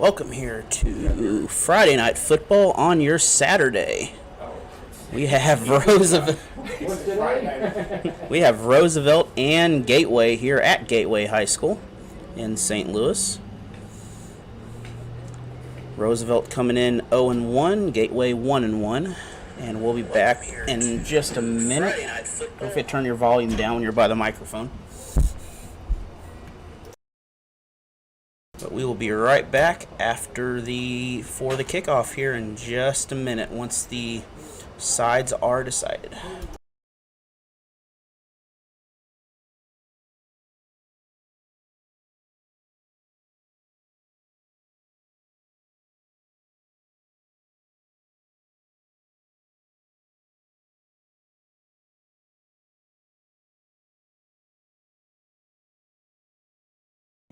Welcome here to Friday Night Football on your Saturday. We have Roosevelt and Gateway here at Gateway High School in St. Louis. Roosevelt coming in 0-1, Gateway 1-1, and we'll be back in just a minute. Don't forget to turn your volume down when you're by the microphone. But we will be right back for the kickoff here in just a minute once the sides are decided.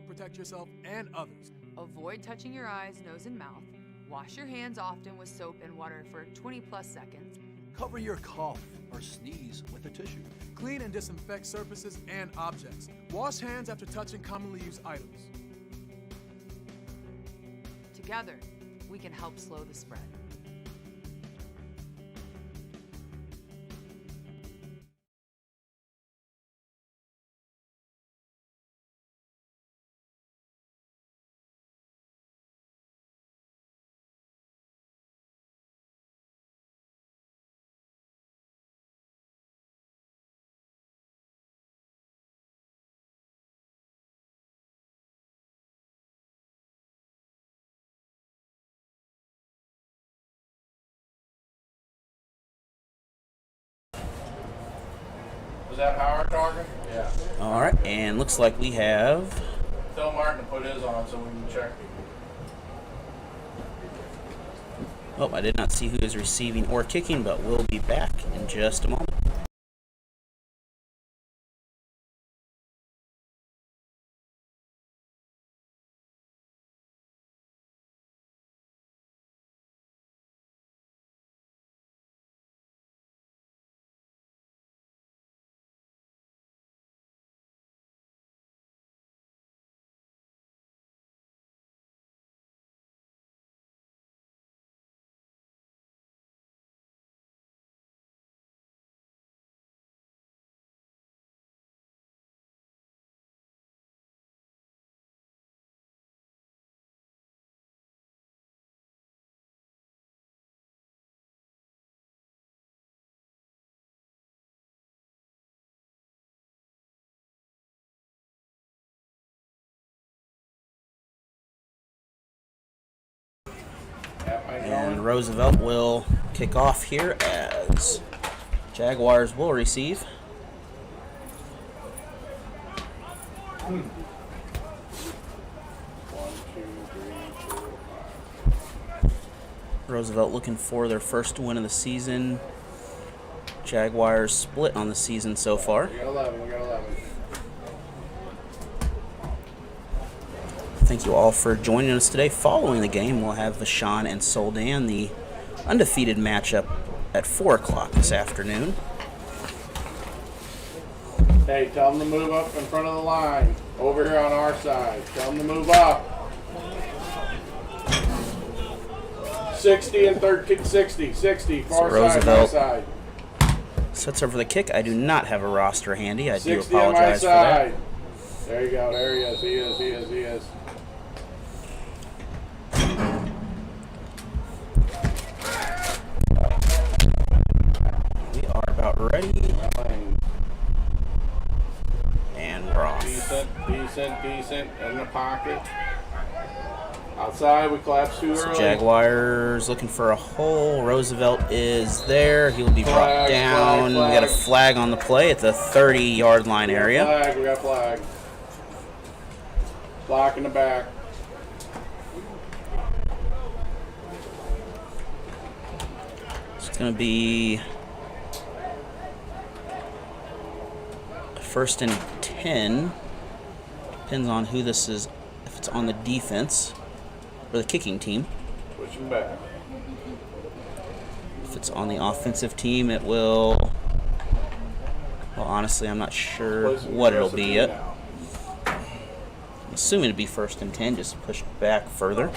Protect yourself and others. Avoid touching your eyes, nose, and mouth. Wash your hands often with soap and water for 20+ seconds. Cover your cough or sneeze with a tissue. Clean and disinfect surfaces and objects. Wash hands after touching commonly used items. Together, we can help slow the spread. Was that Howard talking? Yeah. All right, and looks like we have... Tell Martin to put his on so we can check. Oh, I did not see who is receiving or kicking, but we'll be back in just a moment. And Roosevelt will kick off here as Jaguars will receive. Roosevelt looking for their first win of the season. Jaguars split on the season so far. We got 11. Thank you all for joining us today. Following the game, we'll have Vashon and Soldan, the undefeated matchup at 4 o'clock this afternoon. Hey, tell them to move up in front of the line. Over here on our side. Tell them to move up. 60 and 13, 60, far side, my side. Sets over the kick. I do not have a roster handy. I do 60 on my apologize for that. side. There you go. There he is. He is. We are about ready. And we're off. Decent. In the pocket. Outside, we collapse too early. Jaguars looking for a hole. Roosevelt is there. He will be brought down. We got a flag on the play at the 30-yard line area. We got flag. Block in the back. It's going to be first and 10. Depends on who this is. If it's on the defense or the kicking team. Push him back. If it's on the offensive team, it will... Well, honestly, I'm not sure what it'll be yet. I'm assuming it'll be first and 10, just push back further.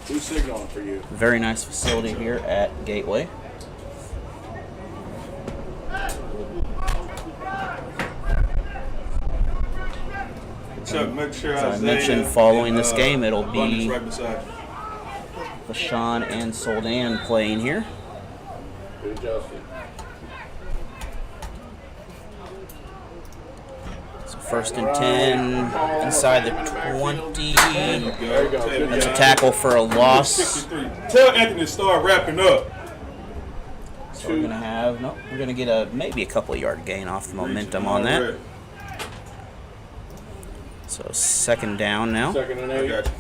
Who's signaling for you? Very nice facility here at Gateway. Chuck, make sure As I mentioned, following this game, it'll be right beside you. LaShawn and Soldan playing here. Good Justin. So 1st and 10 inside the 20. There you go. Good That's a job. tackle for a loss. 63. Tell Anthony to start wrapping up. So we're gonna have we're gonna get maybe a couple of yard gain off the momentum on that. So 2nd down now. 2nd and I 8. got you.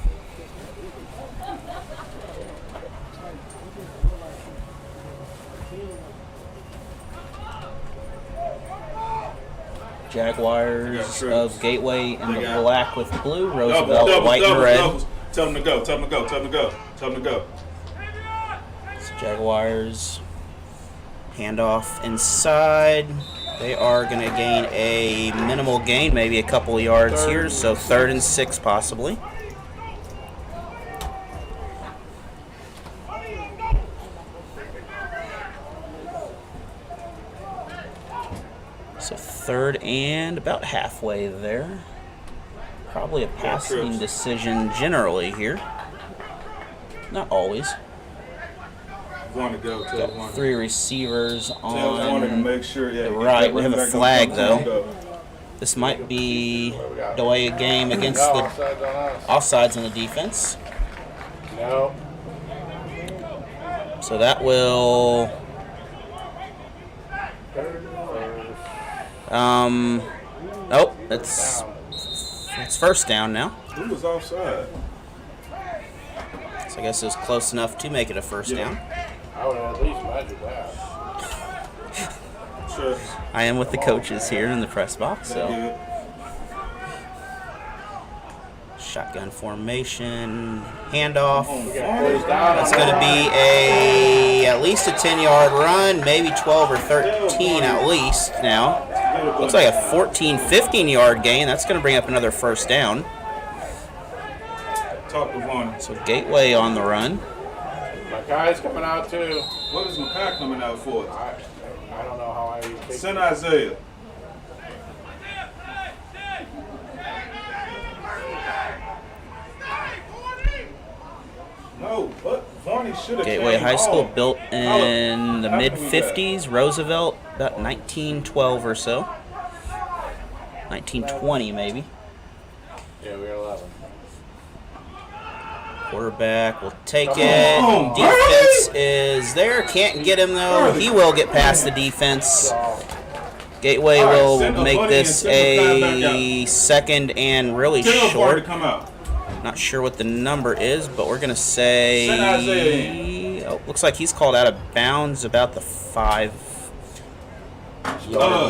Jaguars Yeah, of Gateway in the They got- black with blue. Doubles, Roosevelt doubles, white and doubles, red. doubles. Tell them to go. Tell them to go. Tell them to go. Tell them to go. So Jaguars handoff inside. They are going to gain a minimal gain, maybe a couple of yards here. So 3rd and 6 possibly. So 3rd and about halfway there. Probably a passing decision generally here. Not always. Want to go. Tell Got Warner. 3 receivers Tell Warner to on make sure. Yeah, the get right. that We have running a back on flag, the front. though. This might be delay a game against No, the offsides on us. offsides on the defense. No. So that will nope, that's 1st down now. Who was offside? So I guess it was close enough to make it a 1st down. I would have at least measured that. Sure. I am with the coaches here in the press box, so Yeah. shotgun formation, handoff. That's It's going to be at least a 10-yard run, maybe 12 or 13 at least now. Looks like a 14, 15-yard gain. That's going to bring up another 1st down. Talk to Warner. So Gateway on the run. My guy's coming out too. What is Makai coming out for? I don't know how I take Send Isaiah. No, but Varney should have. Gateway High School built in the mid-50s. Roosevelt, about 1912 or so. 1920 maybe. Yeah, we're 11. Quarterback will take it. Defense is there. Can't get him though. He will get past the defense. Gateway will make this a 2nd and really Tell Varney to short. come out. Not sure what the number is, but we're gonna say. Send Isaiah Oh, looks like he's called out of bounds about the 5-yard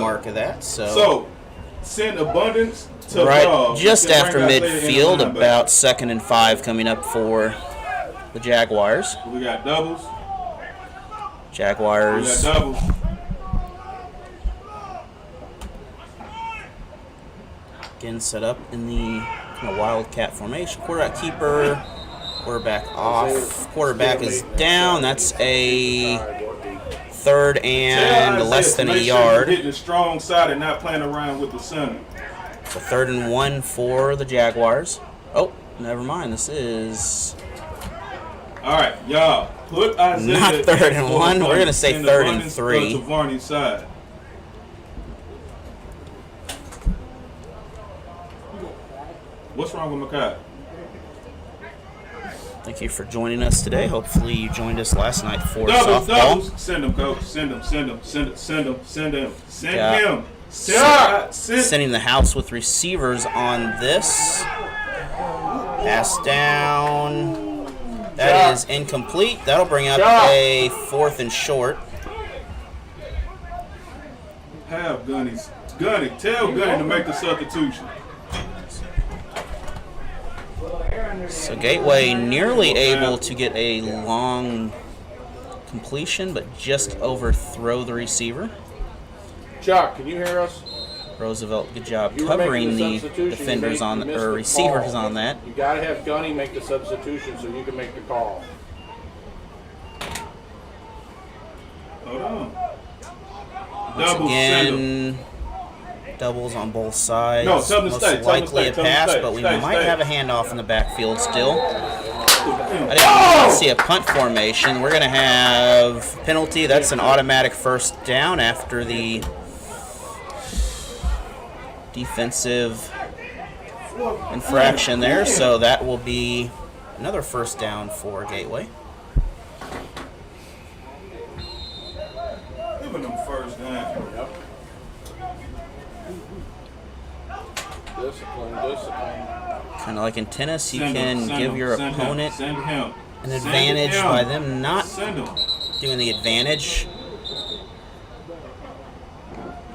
mark of that. So send Abundance to Right, Bob. just Then after bring Isaiah in midfield, linebacker. about 2nd and 5 coming up for the Jaguars. We got doubles. We Jaguars. got doubles. Again, set up in the kind of wildcat formation. Quarterback keeper. Quarterback off. Quarterback is down. That's a 3rd and Tell less Isaiah than to a make sure yard. you're hitting the strong side and not playing around with the center. So 3rd and 1 for the Jaguars. Oh, never mind. This is All right, y'all. Put Isaiah. not 3rd and 1. We're going to say Send 3rd and Abundance 3. To Varney's side. What's wrong with Makai? Thank you for joining us today. Hopefully you joined us last night for Doubles, softball. doubles. Send him, coach. Send him. Send him. Send him. Send him. Send him. Send Yeah. him. Send. Sending the house with receivers on this. Pass down. That is incomplete. That'll bring up a 4th and short. Have Gunny's. Gunny, tell Gunny to make the substitution. So Gateway nearly able to get a long completion, but just overthrow the receiver. Chuck, can you hear us? Roosevelt, good job You were covering making the substitution, defenders you on missed or the receivers call. on that. You got to have Gunny make the substitution so you can make the call. Hold on. Once Double again, doubles on both sides. No, tell them to Most stay, tell them to likely stay, a tell them to pass, stay, but we stay, might stay. have a handoff in the backfield still. I didn't see a punt formation. We're going to have penalty. That's an automatic first down after the defensive infraction there. So that will be another first down for Gateway. Giving them first down. Yep. Discipline. Kind of like in tennis, you Send him, can send give him, your send him, opponent send him. an Send advantage him. by them not Send him. doing the advantage.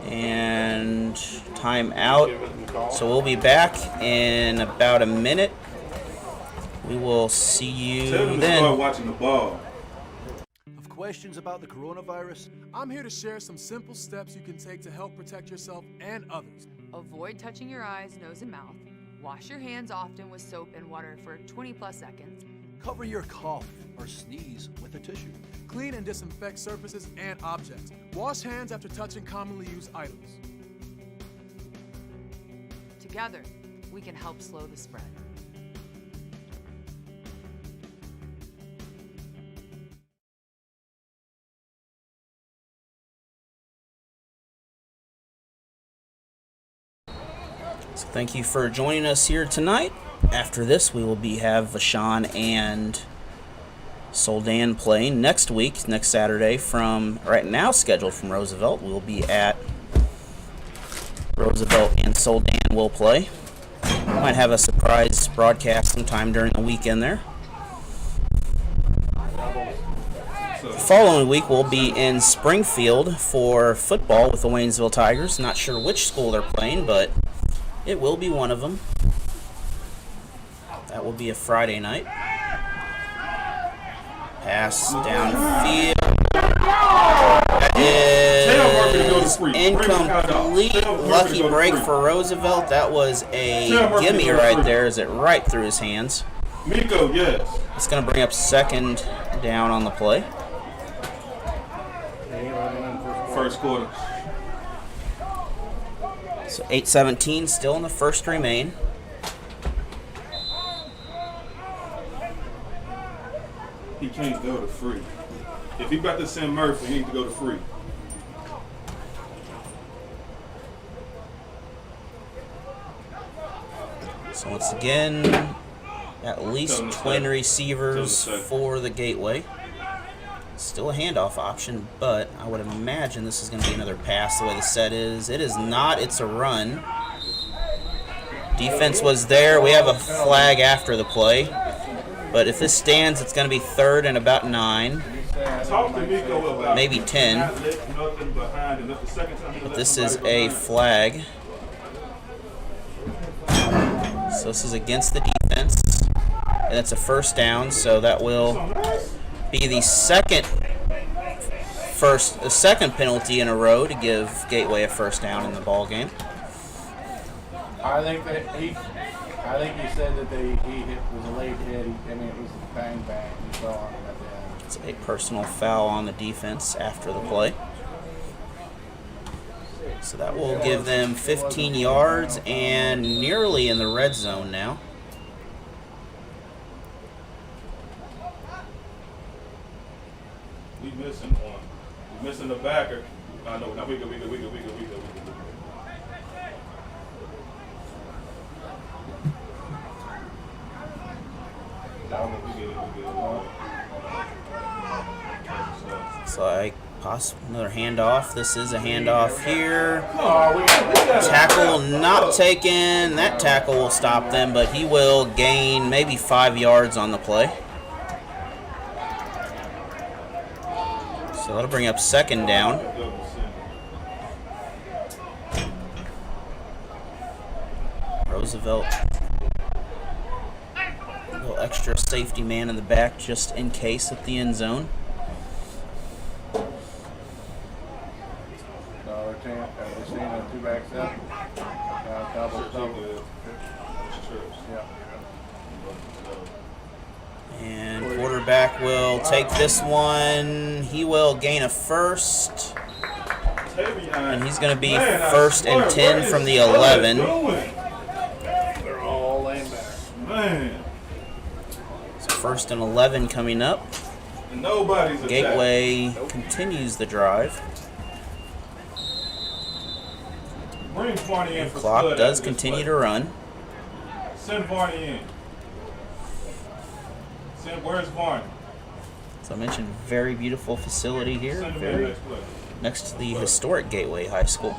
And time out. Give it the call. So we'll be back in about a minute. We will see Tell them you to start then. watching the ball. Of questions about the coronavirus? I'm here to share some simple steps you can take to help protect yourself and others. Avoid touching your eyes, nose, and mouth. Wash your hands often with soap and water for 20+ seconds. Cover your cough or sneeze with a tissue. Clean and disinfect surfaces and objects. Wash hands after touching commonly used items. Together, we can help slow the spread. So thank you for joining us here tonight. After this, we will have Vashon and Soldan playing next week, next Saturday, from right now scheduled from Roosevelt. We'll be at Roosevelt and Soldan will play. Might have a surprise broadcast sometime during the weekend there. The following week we'll be in Springfield for football with the Waynesville Tigers. Not sure which school they're playing, but it will be one of them. That will be a Friday night. Pass downfield. That is incomplete. Lucky break for Roosevelt. That was a gimme right there. Is it right through his hands? Miko, yes. It's going to bring up second down on the play. First quarter. So 8:17 still in the first remain. He can't go to free. If he about to send Murphy, he needs to go to free. So once again, at least twin receivers for the Gateway. Still a handoff option, but I would imagine this is going to be another pass the way the set is. It is not. It's a run. Defense was there. We have a flag after the play. But if this stands, it's going to be third and about 9. Talk to Miko about Maybe 10. not letting nothing behind him. That's the second time he But let this is somebody a behind. flag. So this is against the defense. And it's a first down, so that will be the second penalty in a row to give Gateway a first down in the ball game. I think he said that he was a late hit. It was bang bang. He fell on him at the end. It's a personal foul on the defense after the play. So that will give them 15 yards and nearly in the red zone now. We missing one. We missing the backer. No, we go. So another handoff. This is a handoff here. Oh, we got Tackle not taken. That tackle will stop them, but he will gain maybe 5 yards on the play. So that'll bring up second down. Roosevelt. A little extra safety man in the back just in case at the end zone. No, they're staying on two backs up. Double. Yeah. And quarterback will take this one. He will gain a first. And he's going to be first and 10 from the 11. They're all laying back. Man. So first and 11 coming up. And nobody's attacking. Gateway continues the drive. Bring Varney in for Clock Spud does after this continue play. to run. Send Varney in. Where's Varney? So I mentioned very beautiful facility here. Send him in Very next play. next to the historic Gateway High School.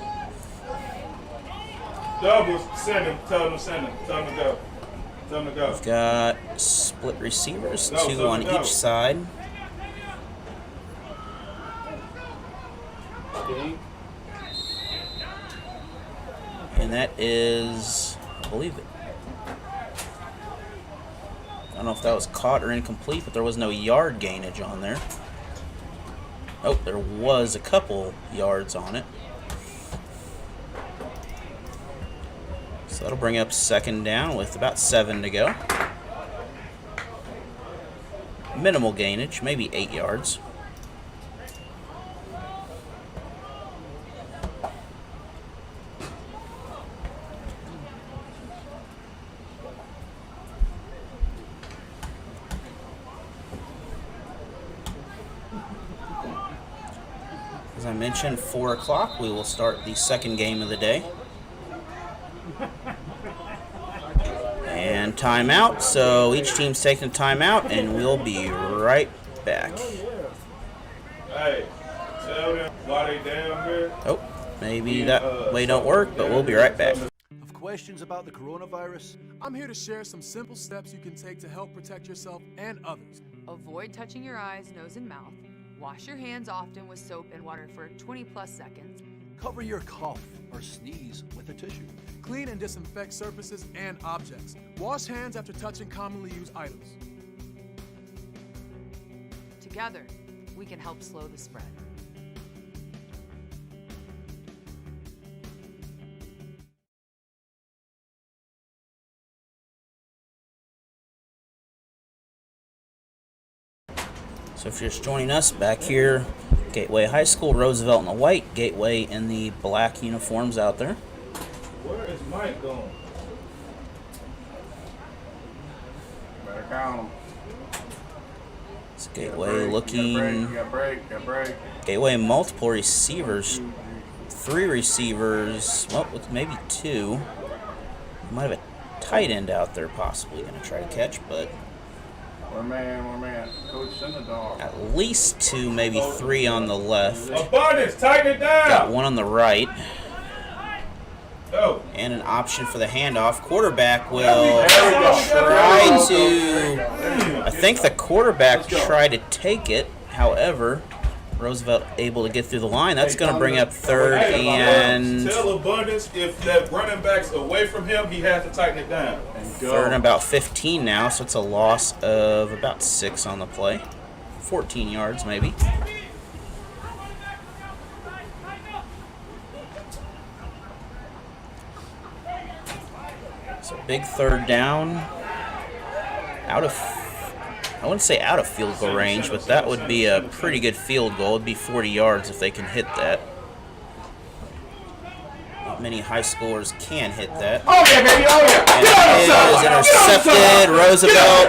Doubles, send him. Tell him to send him. Tell him to go. Tell him to go. We've got split receivers, Go, two go, on go. each side. Okay. And that is, I believe it. I don't know if that was caught or incomplete, but there was no yard gainage on there. Oh, there was a couple yards on it. So that'll bring up second down with about 7 to go. Minimal gainage, maybe 8 yards. As I mentioned, 4 o'clock, we will start the second game of the day. And timeout, so each team's taking a timeout, and we'll be right back. Hey, tell them why they down here. Oh, maybe that way don't work, but we'll be right back. Of questions about the coronavirus? I'm here to share some simple steps you can take to help protect yourself and others. Avoid touching your eyes, nose, and mouth. Wash your hands often with soap and water for 20+ seconds. Cover your cough or sneeze with a tissue. Clean and disinfect surfaces and objects. Wash hands after touching commonly used items. Together, we can help slow the spread. So if you're just joining us back here, Gateway High School, Roosevelt in the white, Gateway in the black uniforms out there. Where is Mike going? Better count them. It's Gateway looking. Got break. Gateway multiple receivers. 3 receivers. Well, with maybe 2. Might have a tight end out there possibly going to try to catch, but We're man. Coach, send the dog. at least 2, maybe 3 on the left. Abundance, tighten it down. Got 1 on the right. Go. And an option for the handoff. Quarterback will try to. I think the quarterback tried to take it. However, Roosevelt able to get through the line. That's going to bring up third and Tell Abundance if that running back's away from him, he has to tighten it down. And go. third and about 15 now. So it's a loss of about 6 on the play. 14 yards maybe. So big third down. I wouldn't say out of field goal range, but that would be a pretty good field goal. It'd be 40 yards if they can hit that. Not many high schoolers can hit that. Oh yeah, baby. Oh yeah. And it is intercepted. Roosevelt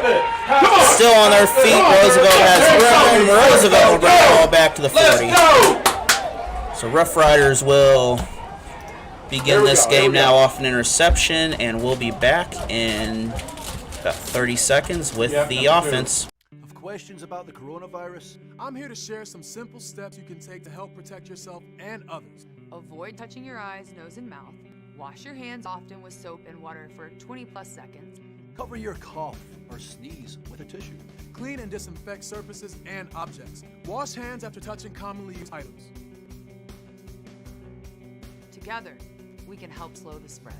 still on their feet. Roosevelt has room. Roosevelt will bring the ball back to the 40. So Rough Riders will begin this game now off an interception, and we'll be back in about 30 seconds with the offense. Of questions about the coronavirus? I'm here to share some simple steps you can take to help protect yourself and others. Avoid touching your eyes, nose, and mouth. Wash your hands often with soap and water for 20+ seconds. Cover your cough or sneeze with a tissue. Clean and disinfect surfaces and objects. Wash hands after touching commonly used items. Together, we can help slow the spread.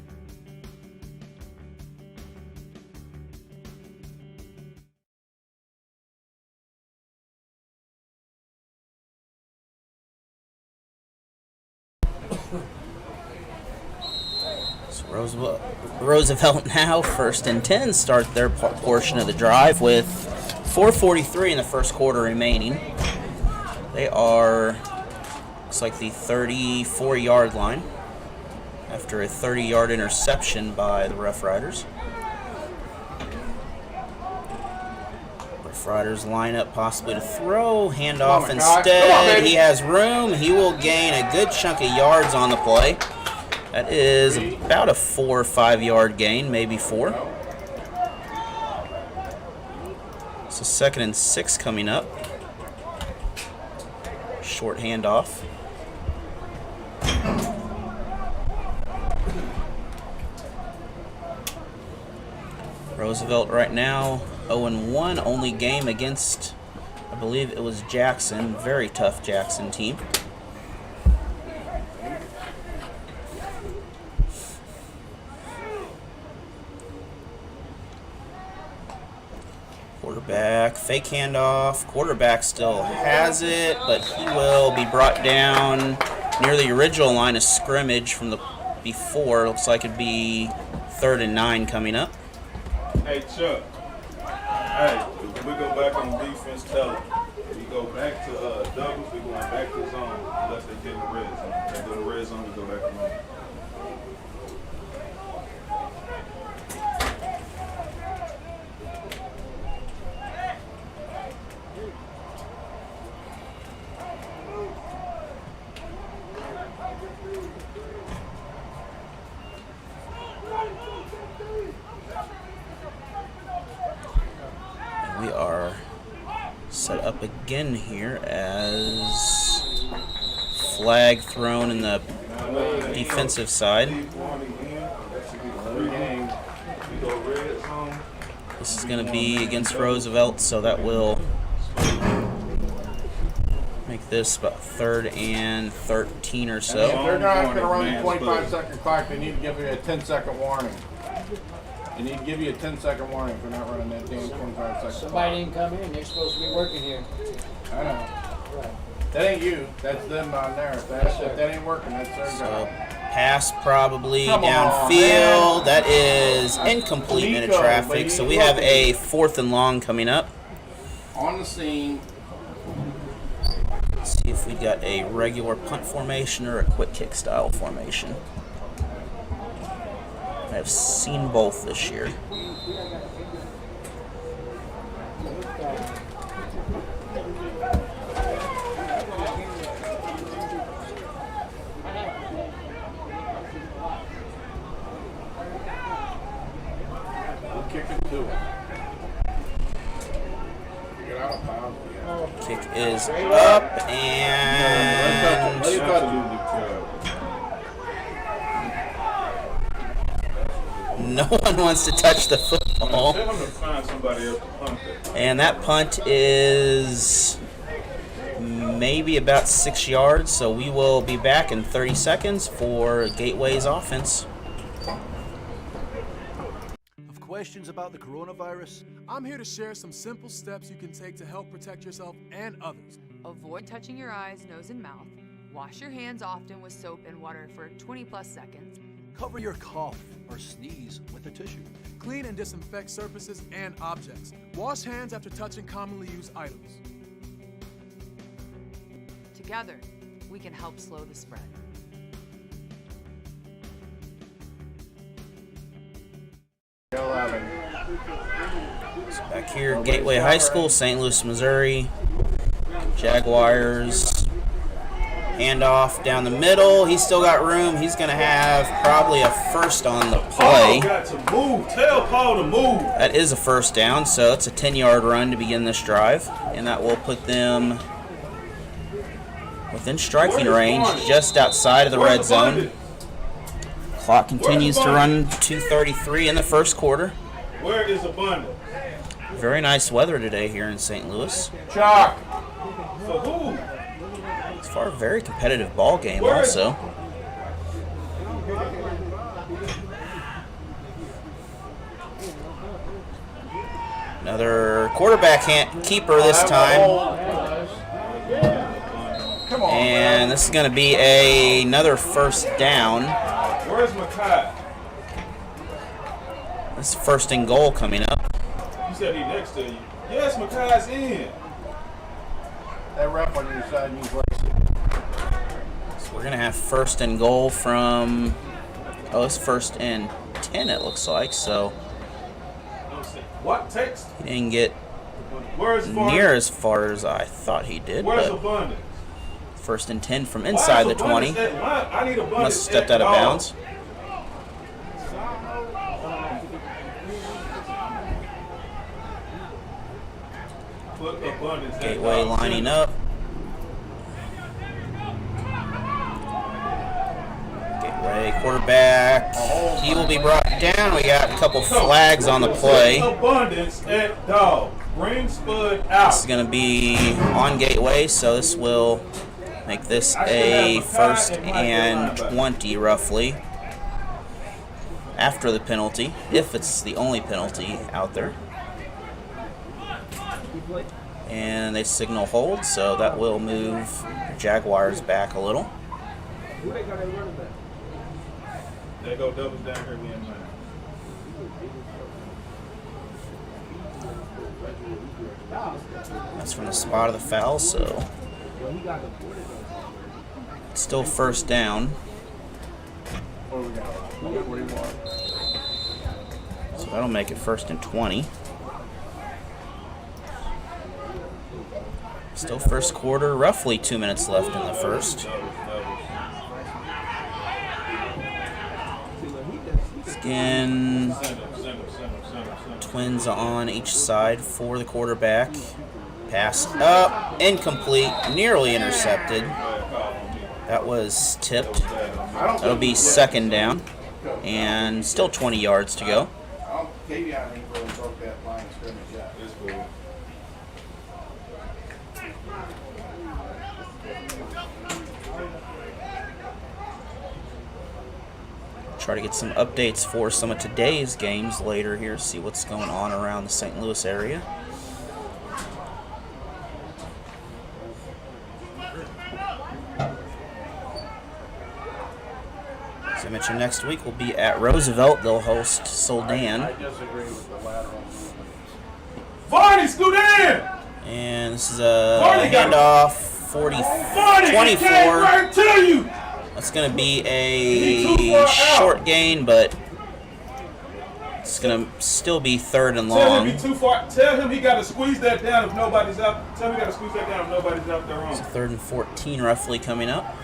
Roosevelt now, 1st and 10, start their portion of the drive with 4:43 in the first quarter remaining. They are, looks like the 34-yard line after a 30-yard interception by the Rough Riders. Rough Riders line up possibly to throw, handoff instead. He has room. He will gain a good chunk of yards on the play. That is about a 4 or 5 yard gain, maybe 4. So 2nd and 6 coming up. Short handoff. Roosevelt right now 0-1, only game against, I believe it was Jackson, very tough Jackson team. Quarterback, fake handoff. Quarterback still has it, but he will be brought down near the original line of scrimmage from the before. Looks like it'd be 3rd and 9 coming up. Hey, Chuck. Hey, if we go back on defense, tell them. We go back to doubles, we going back to zone, unless they get in the red zone. If they go to red zone, we go back to zone. We are set up again here as flag thrown in the defensive side. This is going to be against Roosevelt, so that will make this about 3rd and 13 or so. If they're not going to run the 25-second clock, they need to give you a 10-second warning. They need to give you a 10-second warning if they're not running that damn 25-second Somebody didn't come in. They're supposed to be working here. I know. Right. That ain't you. That's them down there. If that ain't working, that's their So job. pass probably Come on, downfield. man. That is incomplete into Nico, traffic. baby, So we have look. a 4th and long coming up. On the scene. Let's see if we got a regular punt formation or a quick kick style formation. I've seen both this year. We'll kick it to it. Get out of bounds. Kick is up and Absolutely terrible. no one wants to touch the football. Tell them to find somebody else to punt it. And that punt is maybe about 6 yards, so we will be back in 30 seconds for Gateway's offense. Have questions about the coronavirus? I'm here to share some simple steps you can take to help protect yourself and others. Avoid touching your eyes, nose, and mouth. Wash your hands often with soap and water for 20+ seconds. Cover your cough or sneeze with a tissue. Clean and disinfect surfaces and objects. Wash hands after touching commonly used items. Together, we can help slow the spread. So back here, Gateway High School, St. Louis, Missouri. Jaguars. Handoff down the middle. He's still got room. He's going to have probably a first on the play. Paul got to move. Tell Paul to move. That is a first down, so it's a 10-yard run to begin this drive. And that will put them within striking range, just outside of the red zone. Clock continues to run 2:33 in the first quarter. Where is Abundance? Very nice weather today here in St. Louis. Chuck. For who? It's far a very competitive ball game also. Another quarterback keeper this time. Come on, And this is going to be another first down. Where's Makai? It's first and goal coming up. You said he next to you. Yes, Makai's in. That ref on your side needs lace. So we're going to have first and goal from, it's first and 10 it looks like, so What text? he didn't get Where's near as far as I thought he did, Where's but abundance? first and 10 from inside the 20. I need abundance. Must have stepped out of bounds. Put abundance. Gateway lining up. Gateway quarterback. He will be brought down. We got a couple flags on the play. Abundance at dog. Bring Spud out. This is going to be on Gateway, so this will make this a first and 20 roughly after the penalty, if it's the only penalty out there. And they signal hold, so that will move the Jaguars back a little. They go doubles down here again, man. That's from the spot of the foul, so it's still first down. So that'll make it first and 20. Still first quarter, roughly 2 minutes left in the first. Again, Twins on each side for the quarterback. Pass up, incomplete, nearly intercepted. That was tipped. That'll be second down, and still 20 yards to go. Kavion ain't really broke that line of scrimmage yet. It's cool. Try to get some updates for some of today's games later here, see what's going on around the St. Louis area. As I mentioned, next week we'll be at Roosevelt. They'll host Soldan. I disagree with the lateral movements. Varney, scoot in! And this is a handoff, 24. Right to you. That's going to be a short gain, but it's going to still be third and Tell him long. he too far. Tell him he got to squeeze that down if nobody's out. Tell him he got to squeeze that down if nobody's out there on. So third and 14 roughly coming up.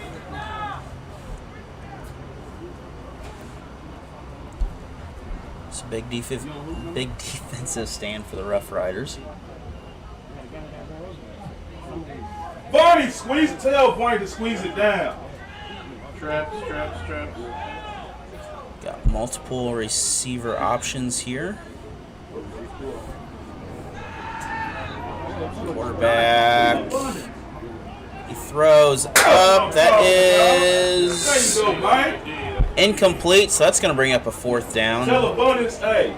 It's a big defensive stand for the Rough Riders. Barney, squeeze. Tell Barney to squeeze it down. Traps. Got multiple receiver options here. Quarterback. He throws up. That is There you go, Mike. incomplete, so that's going to bring up a fourth down. Tell Abundance, ain't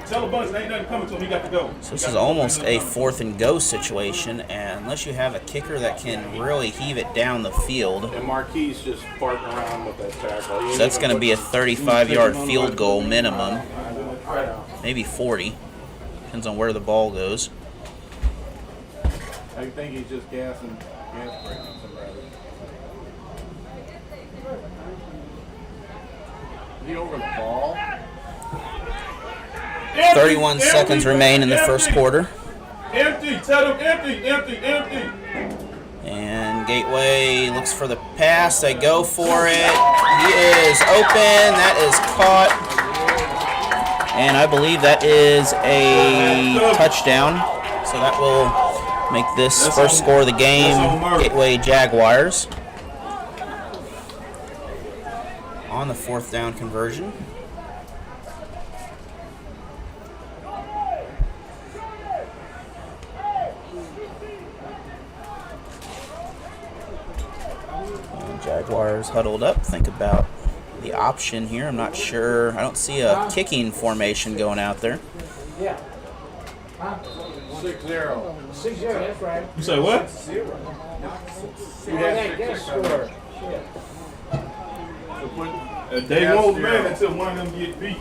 nothing coming to him. He got to go. So this is almost a fourth and go situation, and unless you have a kicker that can really heave it down the field, And Marquis just farting around with that tackle. so that's going to be a 35-yard field goal minimum, maybe 40. Depends on where the ball goes. I think he's just gas braking somebody. Is he over the ball? 31 seconds remain in the first quarter. Empty. Tell him empty. And Gateway looks for the pass. They go for it. He is open. That is caught. And I believe that is a touchdown. So that will make this first score of the game Gateway Jaguars on the fourth down conversion. Jaguars huddled up, think about the option here. I'm not sure. I don't see a kicking formation going out there. Yeah. 6-0. 6-0, that's right. You say what? Get a score. They won't man until one of them get beat.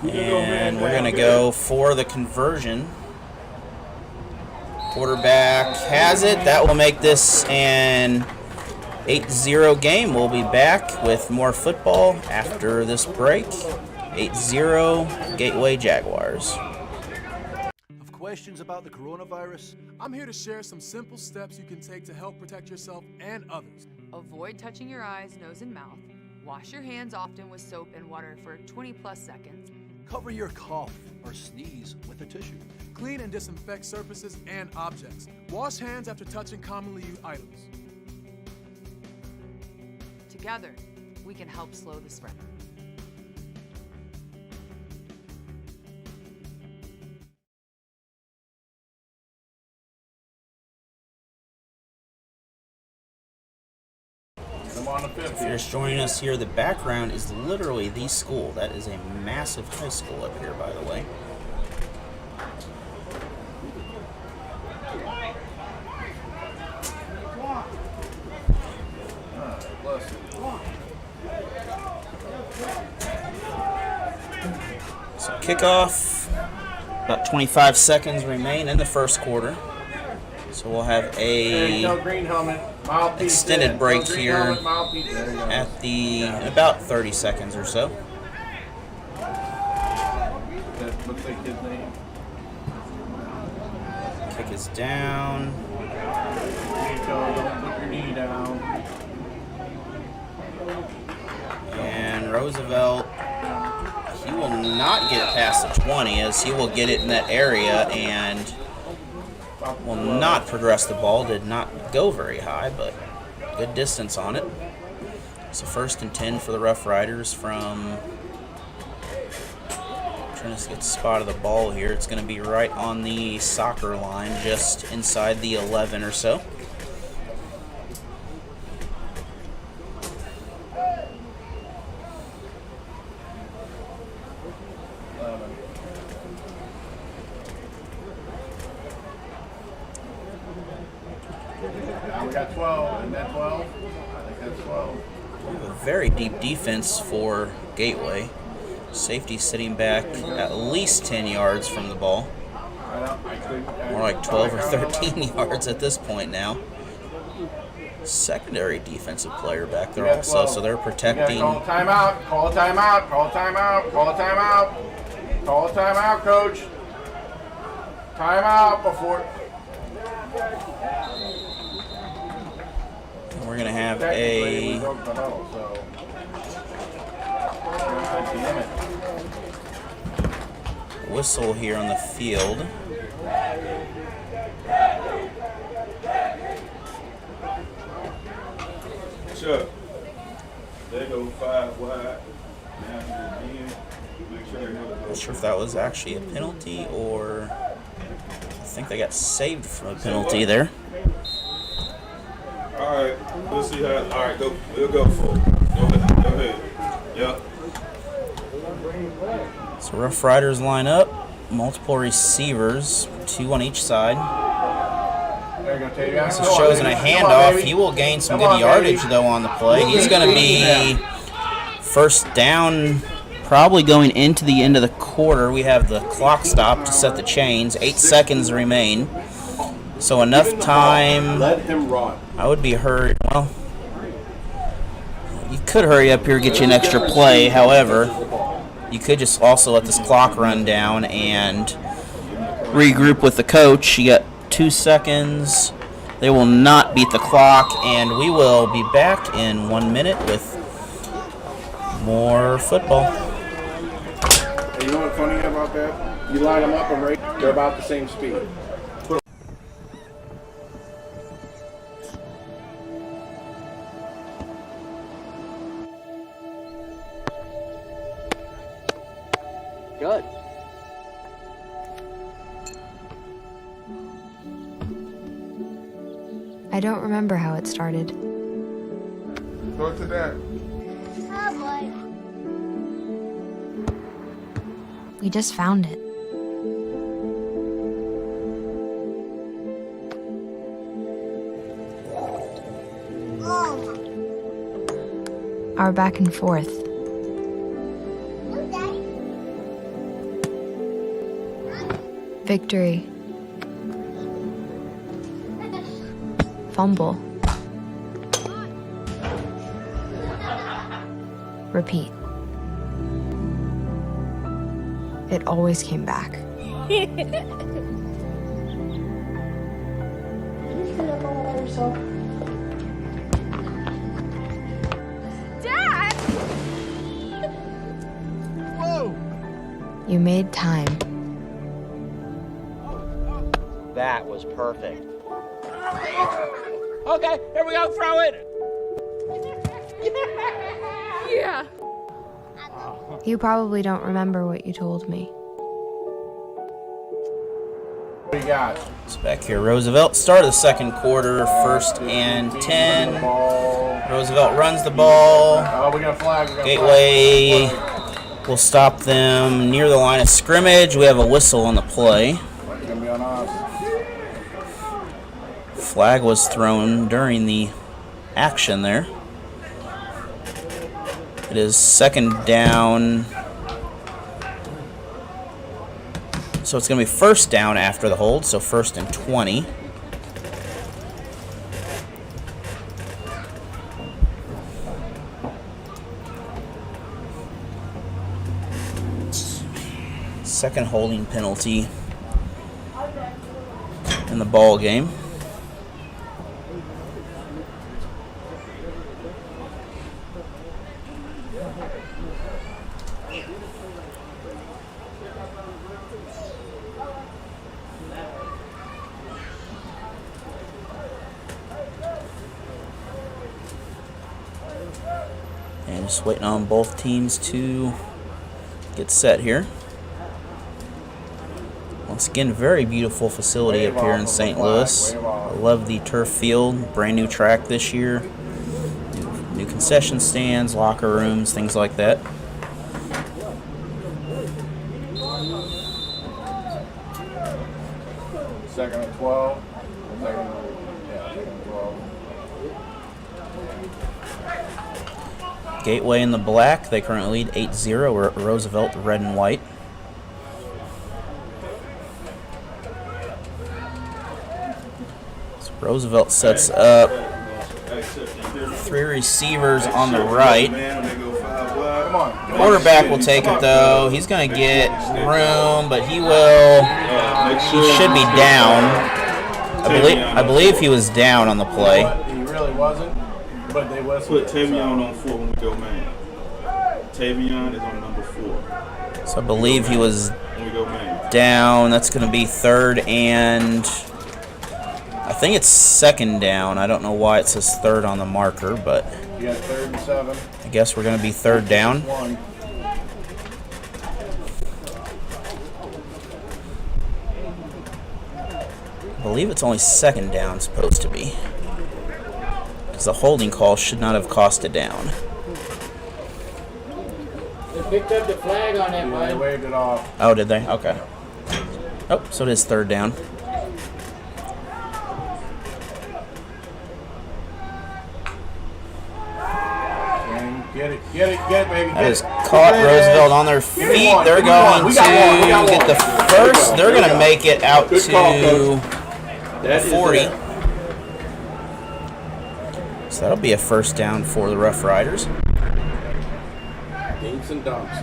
And we're going to go for the conversion. Quarterback has it. That will make this an 8-0 game. We'll be back with more football after this break. 8-0 Gateway Jaguars. Of questions about the coronavirus? I'm here to share some simple steps you can take to help protect yourself and others. Avoid touching your eyes, nose, and mouth. Wash your hands often with soap and water for 20+ seconds. Cover your cough or sneeze with a tissue. Clean and disinfect surfaces and objects. Wash hands after touching commonly used items. Together, we can help slow the spread. If you're just joining us here, the background is literally the school. That is a massive high school up here, by the way. So kickoff, about 25 seconds remain in the first quarter. So we'll have a extended break here at the about 30 seconds or so. Looks like his name. Kick is down. Don't put your knee down. And Roosevelt, he will not get past the 20 as he will get it in that area and will not progress the ball. Did not go very high, but good distance on it. So 1st and 10 for the Rough Riders from, trying to get the spot of the ball here. It's going to be right on the soccer line, just inside the 11 or so. We got 12. Isn't that 12? I think that's 12. We have a very deep defense for Gateway. Safety sitting back at least 10 yards from the ball. More like 12 or 13 yards at this point now. Secondary defensive player back there also, so they're protecting. Call a timeout. Call a timeout. Call a timeout. Call a timeout. Call a timeout, coach. Timeout before. And we're going to have a whistle here on the field. Chuck, they go 5 wide. Now again, make sure they go. Not sure if that was actually a penalty or I think they got saved from a penalty there. All right, we'll see how. All right, go. We'll go for it. Go ahead. Yep. So Rough Riders line up, multiple receivers, 2 on each side. This is shows in a handoff. He will gain some good yardage though on the play. He's going to be first down, probably going into the end of the quarter. We have the clock stopped to set the chains. 8 seconds remain. So enough time. Let them run. I would be hurried. Well, you could hurry up here, get you an extra play. However, you could just also let this clock run down and regroup with the coach. You got 2 seconds. They will not beat the clock, and we will be back in 1 minute with more football. Hey, you know what's funny about that? You line them up and they're about the same speed. Good. I don't remember how it started. Go to that. Oh boy. We just found it. Our back and forth. Victory. Fumble. Repeat. It always came back. Dad! You made time. That was perfect. Okay, here we go, throw it. Yeah. You probably don't remember what you told me. What do you got? It's back here. Roosevelt. Start of the second quarter. 1st and 10. Roosevelt runs the ball. Oh, we got a flag. Gateway will stop them near the line of scrimmage. We have a whistle on the play. It's gonna be on us. Flag was thrown during the action there. It is 2nd down. So it's going to be 1st down after the hold, so 1st and 20. Second holding penalty in the ball game. And just waiting on both teams to get set here. Once again, very beautiful facility up here in St. Louis. I love the turf field, brand new track this year. New concession stands, locker rooms, things like that. Second and 12. Second and 12. Gateway in the black. They currently lead 8-0. Roosevelt red and white. So Roosevelt sets up 3 receivers on the right. Quarterback will take it though. He's going to get room, but he should be down. I believe he was down on the play. He really wasn't, but they whistled. Put Tavion on 4 when we go man. Tavion is on number 4. So I believe he was When we go man. down. That's going to be 3rd and I think it's 2nd down. I don't know why it says 3rd on the marker, but You got 3rd and 7. I guess we're going to be 3rd down. 1. I believe it's only 2nd down supposed to be. Because the holding call should not have cost a down. They picked up the flag on that, They bud. waved it off. Oh, did they? Okay. Oh, so it is 3rd down. Get it, baby. That is caught. Roosevelt on their feet. They're going to get the first. They're going to make it out to the 40. So that'll be a 1st down for the Rough Riders. Dinks and dunks.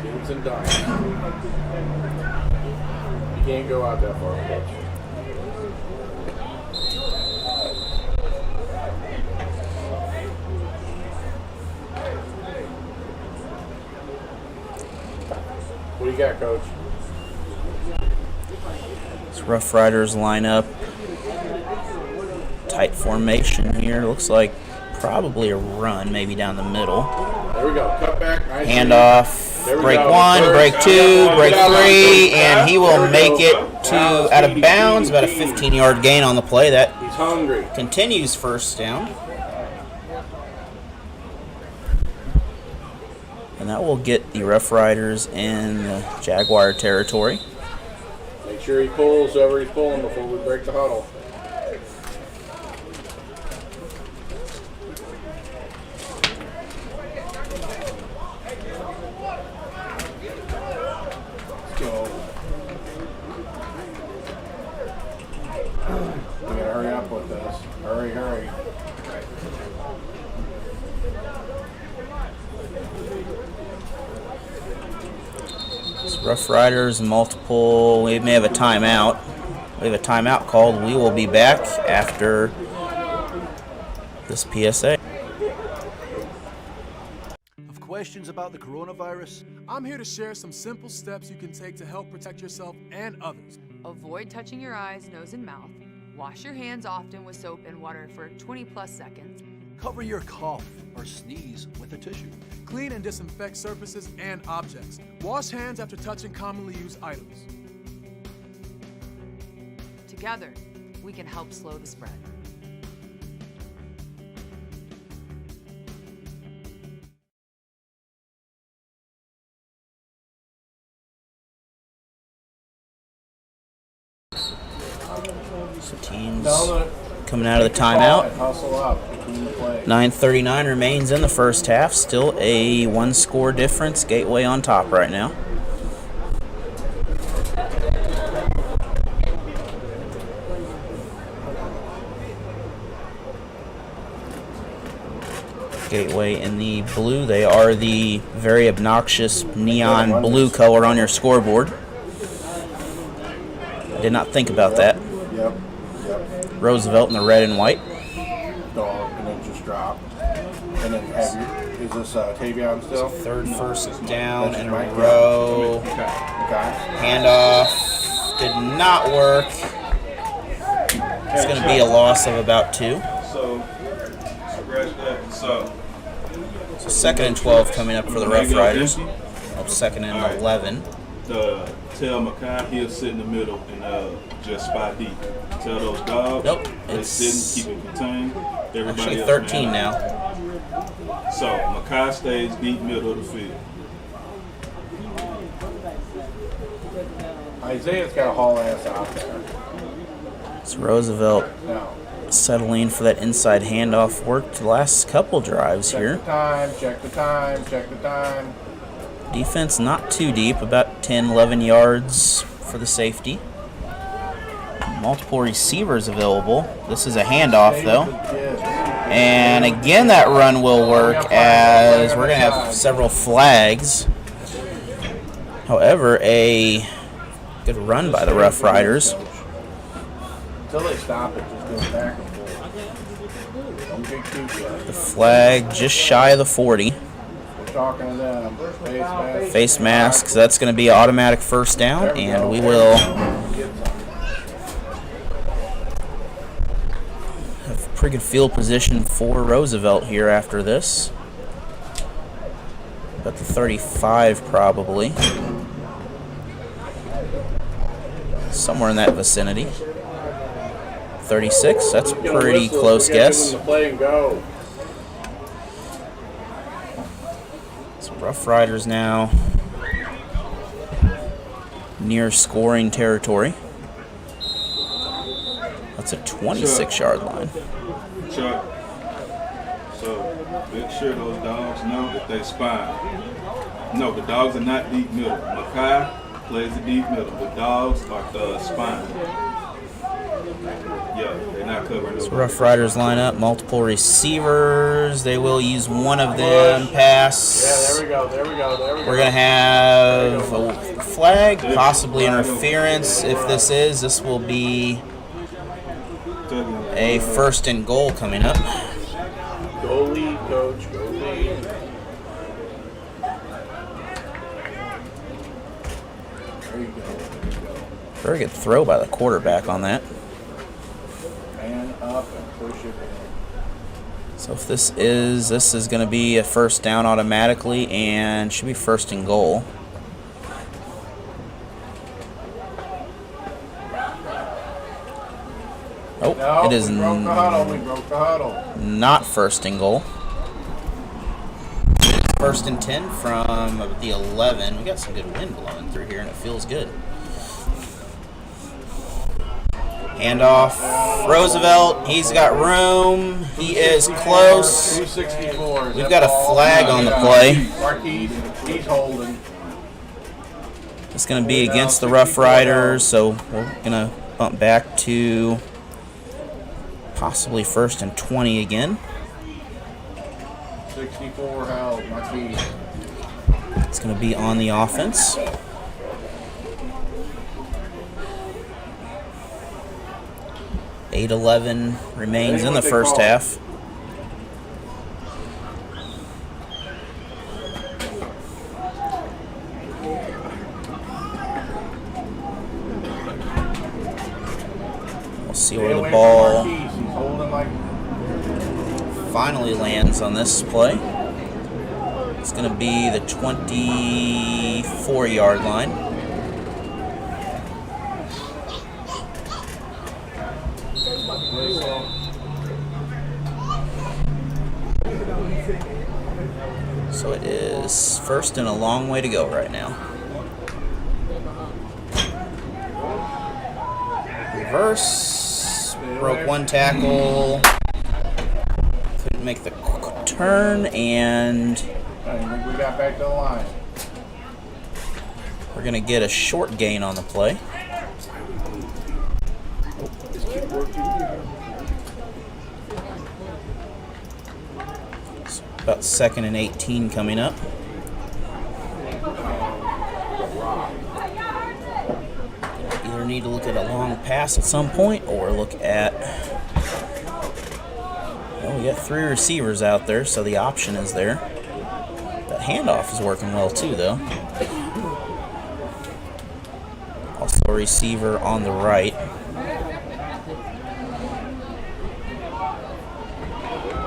You can't go out that far, coach. What do you got, Coach? This Rough Riders line up. Tight formation here. Looks like probably a run, maybe down the middle. There we go. Cut back. Nice. Handoff. There we Break go. 1, First. break 2, break 3, and he will There we make go. it to out of bounds. About a 15-yard gain on the play. That He's hungry. continues 1st down. And that will get the Rough Riders in the Jaguar territory. Make sure he pulls whoever he's pulling before we break the huddle. Let's go. Rough Riders, multiple. We may have a timeout. We have a timeout called. We will be back after this PSA. Of questions about the coronavirus? I'm here to share some simple steps you can take to help protect yourself and others. Avoid touching your eyes, nose, and mouth. Wash your hands often with soap and water for 20+ seconds. Cover your cough or sneeze with a tissue. Clean and disinfect surfaces and objects. Wash hands after touching commonly used items. Together, we can help slow the spread. So teams coming out of the timeout. Hustle up between the plays. 9:39 remains in the first half. Still a one-score difference. Gateway on top right now. Gateway in the blue. They are the very obnoxious neon blue color on your scoreboard. Did not think about that. Yep. Roosevelt in the red and white. Dog, and then just drop. And then have you, is this Tavion still? Third first down That's in a right, yeah. row. Okay. Handoff did not work. It's going to be a loss of about 2. So, scratch that. So, Second and 12 coming up for the Rough Riders. empty. Up second and 11. Tell Makai he'll sit in the middle and just spot deep. Tell those dogs they sit and keep it contained. Everybody Actually else 13 man. now. So Makai stays deep middle of the field. Isaiah's got a haul ass out there. It's Roosevelt Now, settling for that inside handoff. Worked the last couple drives here. check the time. Defense not too deep, about 10, 11 yards for the safety. Multiple receivers available. This is a handoff though. And again that run will work as we're going to have several flags. However, a good run by the Rough Riders. Until they stop it, just goes back and forth. Don't get too good. The flag just shy of the 40. Talking to them. Face masks. That's going to be an automatic first down, and we will have pretty good field position for Roosevelt here after this. About the 35 probably. Somewhere in that vicinity. 36. That's a pretty close guess. Rough Riders now near scoring territory. That's a 26-yard line. Chuck. So make sure those dogs know that they spine. No, the dogs are not deep middle. Makai plays the deep middle. The dogs are the spine. Yeah, they're not covering those. So Rough Riders line up, multiple receivers. They will use one of them pass. Yeah, there we go. We're going to have a flag, possibly interference. If this will be a first and goal coming up. Go lead, coach. Go lead. There you go. Very good throw by the quarterback on that. Man up and push it in. So if this is going to be a first down automatically and should be first and goal. Oh, No, it is we broke the huddle. not first and goal. First and 10 from the 11. We got some good wind blowing through here and it feels good. Handoff. Roosevelt, he's got room. He is close. 264. We've got a flag on the play. He's holding. It's going to be against the Rough Riders, so we're going to bump back to possibly first and 20 again. 64 held, Marquis. It's going to be on the offense. 8:11 remains in the first half. We'll see where the ball finally lands on this play. It's going to be the 24-yard line. So it is first and a long way to go right now. Reverse. Broke one tackle. Couldn't make the turn, and I think we got back to the line. we're going to get a short gain on the play. So about 2nd and 18 coming up. Either need to look at a long pass at some point or look at... Well, we got 3 receivers out there, so the option is there. That handoff is working well too, though. Also a receiver on the right.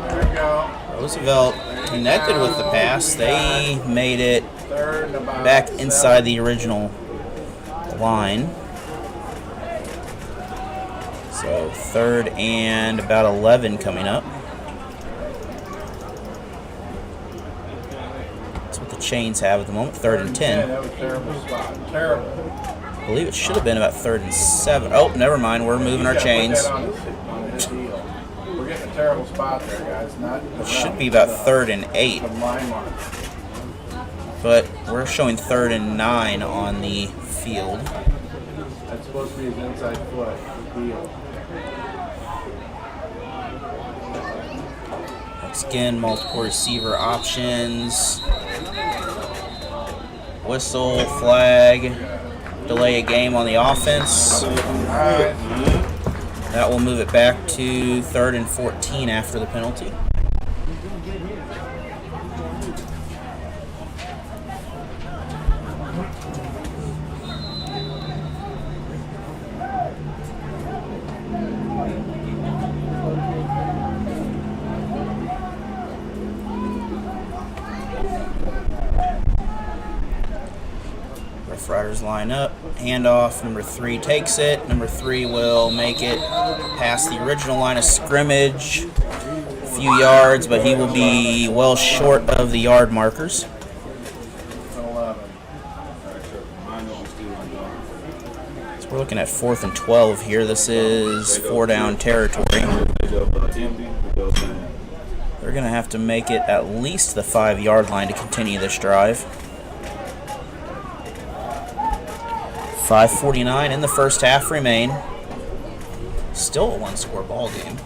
There we go. Roosevelt connected with the pass. They made it back inside the original line. So 3rd and about 11 coming up. That's what the Chains have at the moment. 3rd and 10. That was a terrible spot. Terrible. I believe it should have been about 3rd and 7. Oh, never mind. We're moving our chains. On his deal. We're getting a terrible spot there, guys. Not It should be about 3rd and 8. the line mark. But we're showing 3rd and 9 on the field. That's supposed to be his inside foot. The deal. Once again, multiple receiver options. Whistle, flag, delay a game on the offense. That will move it back to 3rd and 14 after the penalty. Rough Riders line up. Handoff. Number 3 takes it. Number 3 will make it past the original line of scrimmage. A few yards, but he will be well short of the yard markers. 11. So we're looking at 4th and 12 here. This is 4-down territory. They're going to have to make it at least the 5-yard line to continue this drive. 5:49 in the first half remain. Still a 1-score ball game.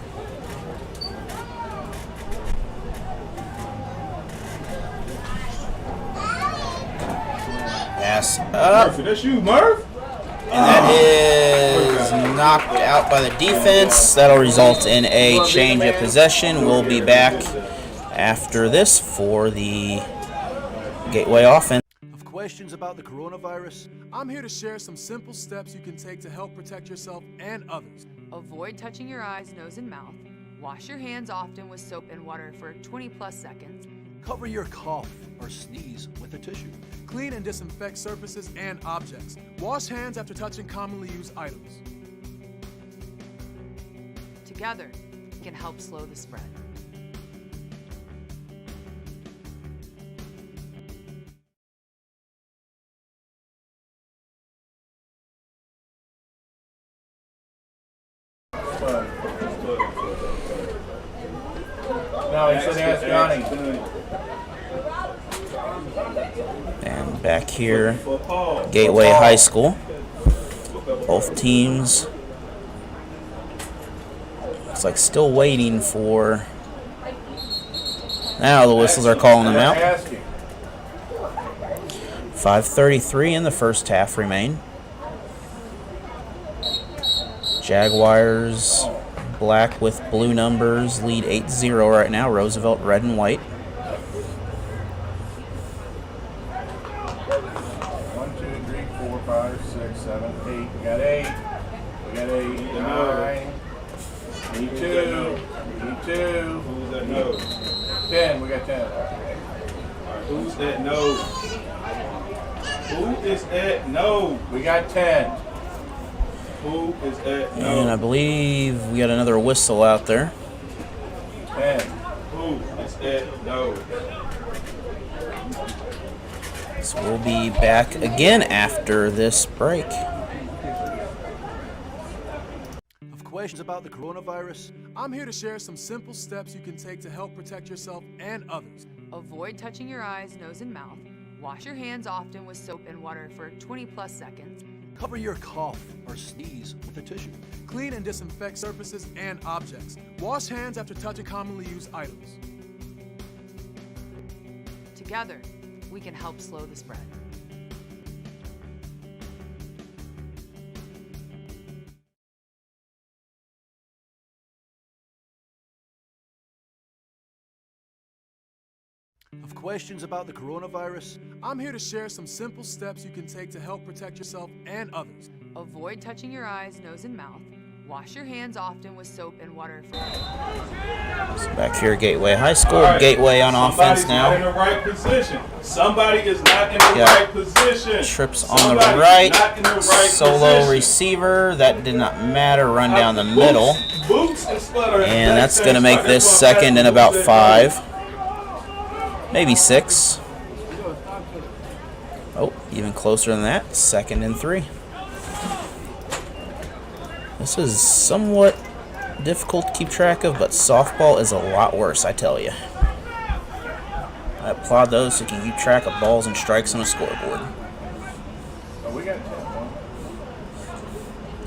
Pass up. Murphy, that's you, Murph. And that is knocked out by the defense. That'll result in a change of possession. We'll be back after this for the Gateway offense. Have questions about the coronavirus? I'm here to share some simple steps you can take to help protect yourself and others. Avoid touching your eyes, nose, and mouth. Wash your hands often with soap and water for 20+ seconds. Cover your cough or sneeze with a tissue. Clean and disinfect surfaces and objects. Wash hands after touching commonly used items. Together, we can help slow the spread. No, he said he has Johnny. And back here, Gateway High School. Both teams, looks like still waiting for... Now the whistles are calling them out. 5:33 in the first half remain. Jaguars black with blue numbers lead 8-0 right now. Roosevelt, red and white. 1, 2, 3, 4, 5, 6, 7, 8. We got 8. We got 8. 9. Me too. Me too. Who's that nose? 10. We got 10. Who's that nose? Who is at no? We got 10. Who is at no? And I believe we got another whistle out there. 10. Who is at no? So we'll be back again after this break. Of questions about the coronavirus? I'm here to share some simple steps you can take to help protect yourself and others. Avoid touching your eyes, nose, and mouth. Wash your hands often with soap and water for 20+ seconds. Cover your cough or sneeze with a tissue. Clean and disinfect surfaces and objects. Wash hands after touching commonly used items. Together, we can help slow the spread. Of questions about the coronavirus? I'm here to share some simple steps you can take to help protect yourself and others. Avoid touching your eyes, nose, and mouth. Wash your hands often with soap and water. So back here at Gateway High School. Right. Gateway on offense now. Somebody's not in the right position. Somebody is not in the right position. Trips on the right. Solo receiver. That did not matter. Run down the middle. And that's going to make this second and about 5. Maybe 6. Oh, even closer than that. 2nd and 3. This is somewhat difficult to keep track of, but softball is a lot worse, I tell you. I applaud those who can keep track of balls and strikes on a scoreboard. Oh, we got 10.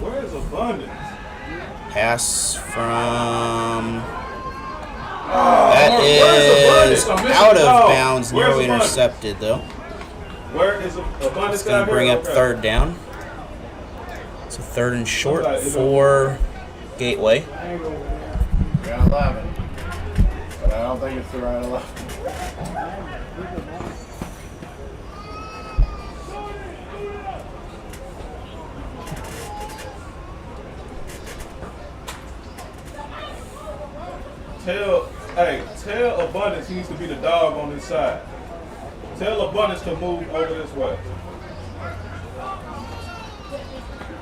Where is Abundance? Pass from... that is out of bounds, nearly intercepted, though. Where is Abundance? It's going to bring up 3rd down. So 3rd and short for Gateway. We got 11. But I don't think it's the right 11. Tell Abundance he needs to be the dog on this side. Tell Abundance to move over this way.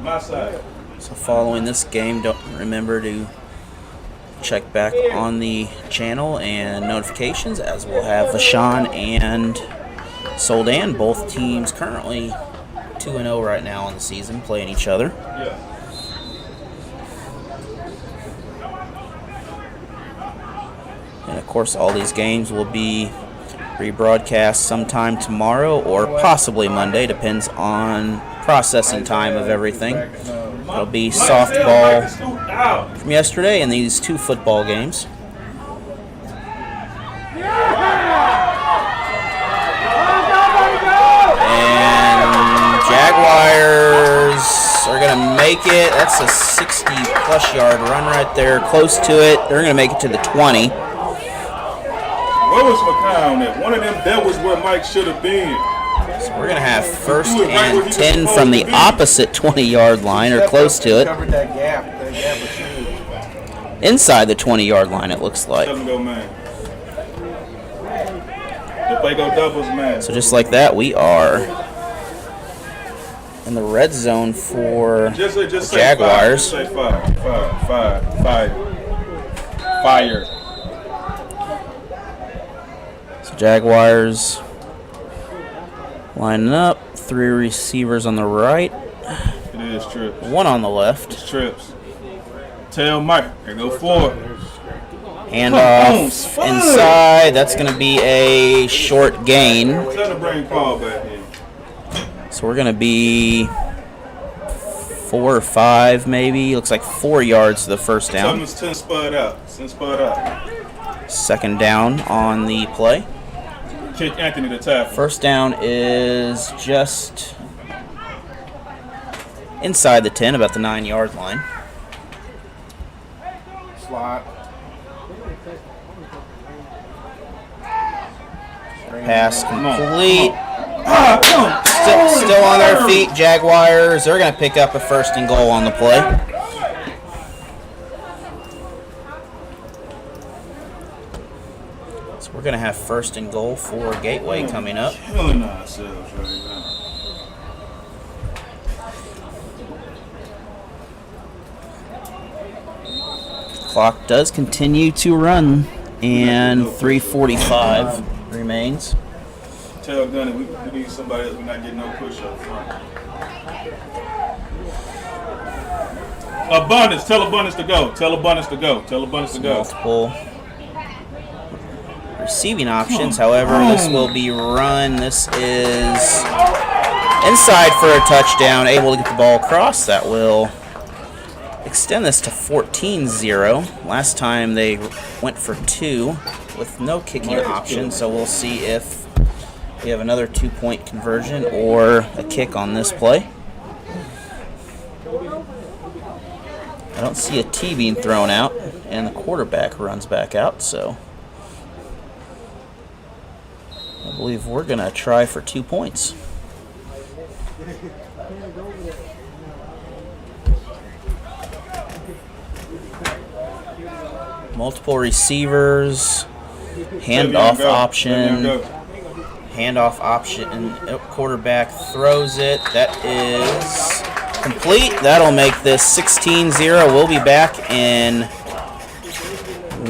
My side. So following this game, don't remember to check back on the channel and notifications, as we'll have Vashon and Soldan, both teams currently 2-0 right now in the season, playing each other. Yeah. And of course, all these games will be rebroadcast sometime tomorrow or possibly Monday, depends on processing time of everything. It'll be softball from yesterday and these 2 football games. And Jaguars are going to make it. That's a 60-plus yard run right there, close to it. They're going to make it to the 20. Where was Makai on that? One of them, that was where Mike should have been. So we're going to have 1st and 10 from the opposite 20-yard line, or close to it. Covered that gap. That gap was huge. Inside the 20-yard line, it looks like. Go, man. If they go doubles, man. So just like that, we are in the red zone for the Jaguars. Just say fire. So Jaguars lining up. 3 receivers on the right. It is Trips. 1 on the left. It's Trips. Tell Mike. There go 4. Handoff inside. That's going to be a short gain. Tell the bring Paul back in. So we're going to be 4 or 5 maybe. Looks like 4 yards to the first down. Someone's 10 spud out. 10 spud out. 2nd down on the play. Kick Anthony to tackle. 1st down is just inside the 10, about the 9-yard line. slot. Pass complete. Still on their feet, Jaguars. They're going to pick up a 1st and goal on the play. So we're going to have 1st and goal for Gateway coming up. Killing ourselves right now. Clock does continue to run, and 3:45 remains. Tell Gunny we need somebody else. We're not getting no push up front. Abundance. Tell Abundance to go. Tell Abundance to go. Tell Abundance to go. Multiple receiving options. However, this will be run. This is inside for a touchdown. Able to get the ball across. That will extend this to 14-0. Last time they went for 2 with no kicking option. So we'll see if we have another 2-point conversion or a kick on this play. I don't see a tee being thrown out, and the quarterback runs back out, so I believe we're going to try for 2 points. Multiple receivers, handoff option. Handoff option, and quarterback throws it. That is complete. That'll make this 16-0. We'll be back in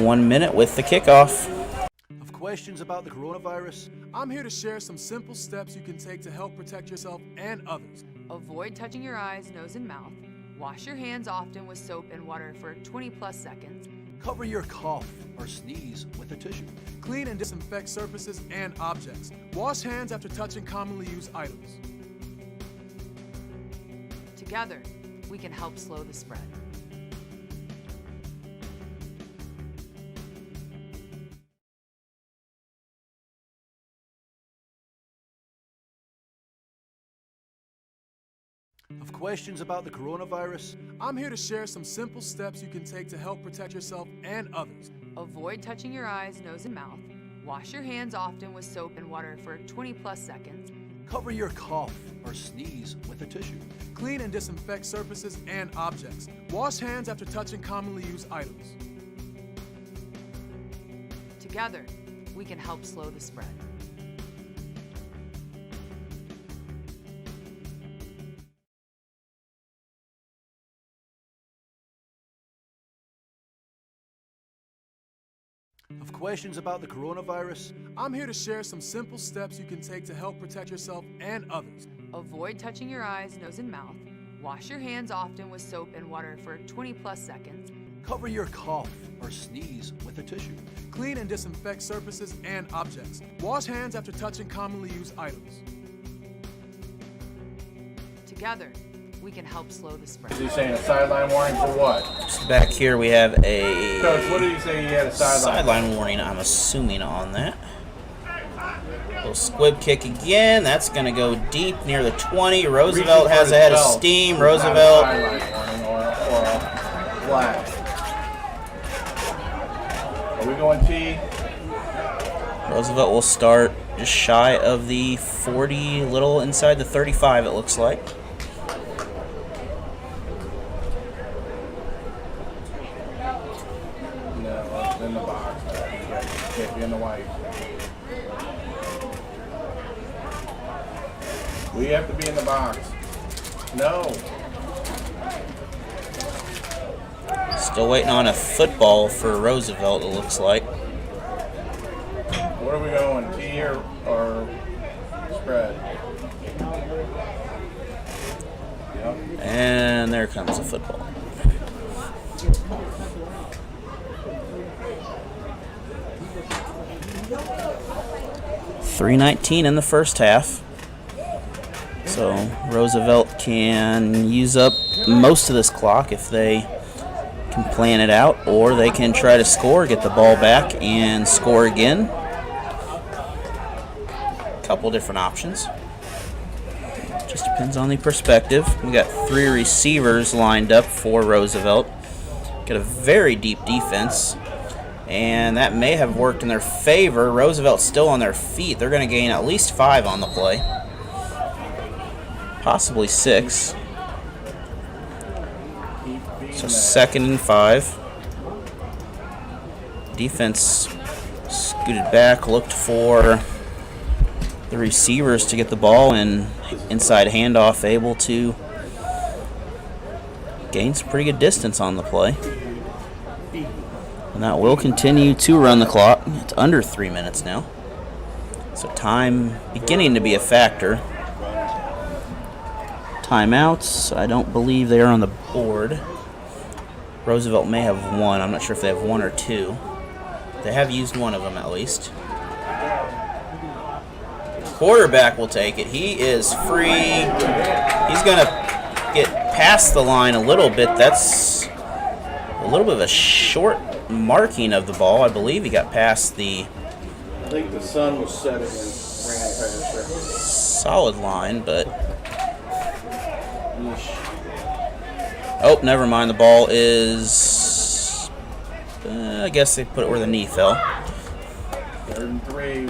1 minute with the kickoff. Have questions about the coronavirus? I'm here to share some simple steps you can take to help protect yourself and others. Avoid touching your eyes, nose, and mouth. Wash your hands often with soap and water for 20+ seconds. Cover your cough or sneeze with a tissue. Clean and disinfect surfaces and objects. Wash hands after touching commonly used items. Together, we can help slow the spread. Have questions about the coronavirus? I'm here to share some simple steps you can take to help protect yourself and others. Avoid touching your eyes, nose, and mouth. Wash your hands often with soap and water for 20+ seconds. Cover your cough or sneeze with a tissue. Clean and disinfect surfaces and objects. Wash hands after touching commonly used items. Together, we can help slow the spread. Have questions about the coronavirus? I'm here to share some simple steps you can take to help protect yourself and others. Avoid touching your eyes, nose, and mouth. Wash your hands often with soap and water for 20+ seconds. Cover your cough or sneeze with a tissue. Clean and disinfect surfaces and objects. Wash hands after touching commonly used items. Together, we can help slow the spread. Is he saying a sideline warning for what? So back here we have a Coach, what did he say he had a sideline warning, I'm assuming, on that. Little squib kick again. That's going to go deep near the 20. Roosevelt has a head of steam. Roosevelt. Sideline warning or a flag. Are we going T? Roosevelt will start just shy of the 40, little inside the 35 it looks like. No, it's in the box. You can't be in the white. We have to be in the box. No. Still waiting on a football for Roosevelt, it looks like. Where are we going? T or spread? Yep. And there comes a football. .319 in the first half. So Roosevelt can use up most of this clock if they can plan it out, or they can try to score, get the ball back, and score again. Couple different options. Just depends on the perspective. We got 3 receivers lined up for Roosevelt. Got a very deep defense, and that may have worked in their favor. Roosevelt's still on their feet. They're going to gain at least 5 on the play, possibly 6. So 2nd and 5. Defense scooted back, looked for the receivers to get the ball, and inside handoff able to gain some pretty good distance on the play. And that will continue to run the clock. It's under 3 minutes now. So time beginning to be a factor. Timeouts, I don't believe they are on the board. Roosevelt may have one. I'm not sure if they have 1 or 2. They have used one of them at least. Quarterback will take it. He is free. He's going to get past the line a little bit. That's a little bit of a short marking of the ball. I believe he got past the... I think the sun was setting and ran past there. Solid line, but... Oh, never mind. The ball is... I guess they put it where the knee fell. 3rd and 3.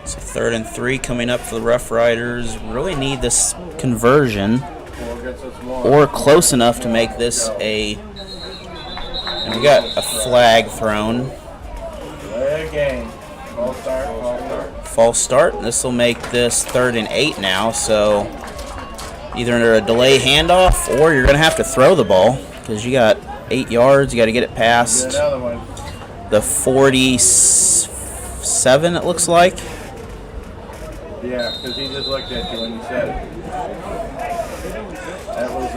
So 3rd and 3 coming up for the Rough Riders. Really need this conversion or close enough to make this a... And we got a flag thrown. Game. False start. False start. This will make this 3rd and 8 now. So either under a delay handoff or you're going to have to throw the ball because you got 8 yards. You got to get it past the 47, it looks like. Yeah, because he just looked at you when you said it. That was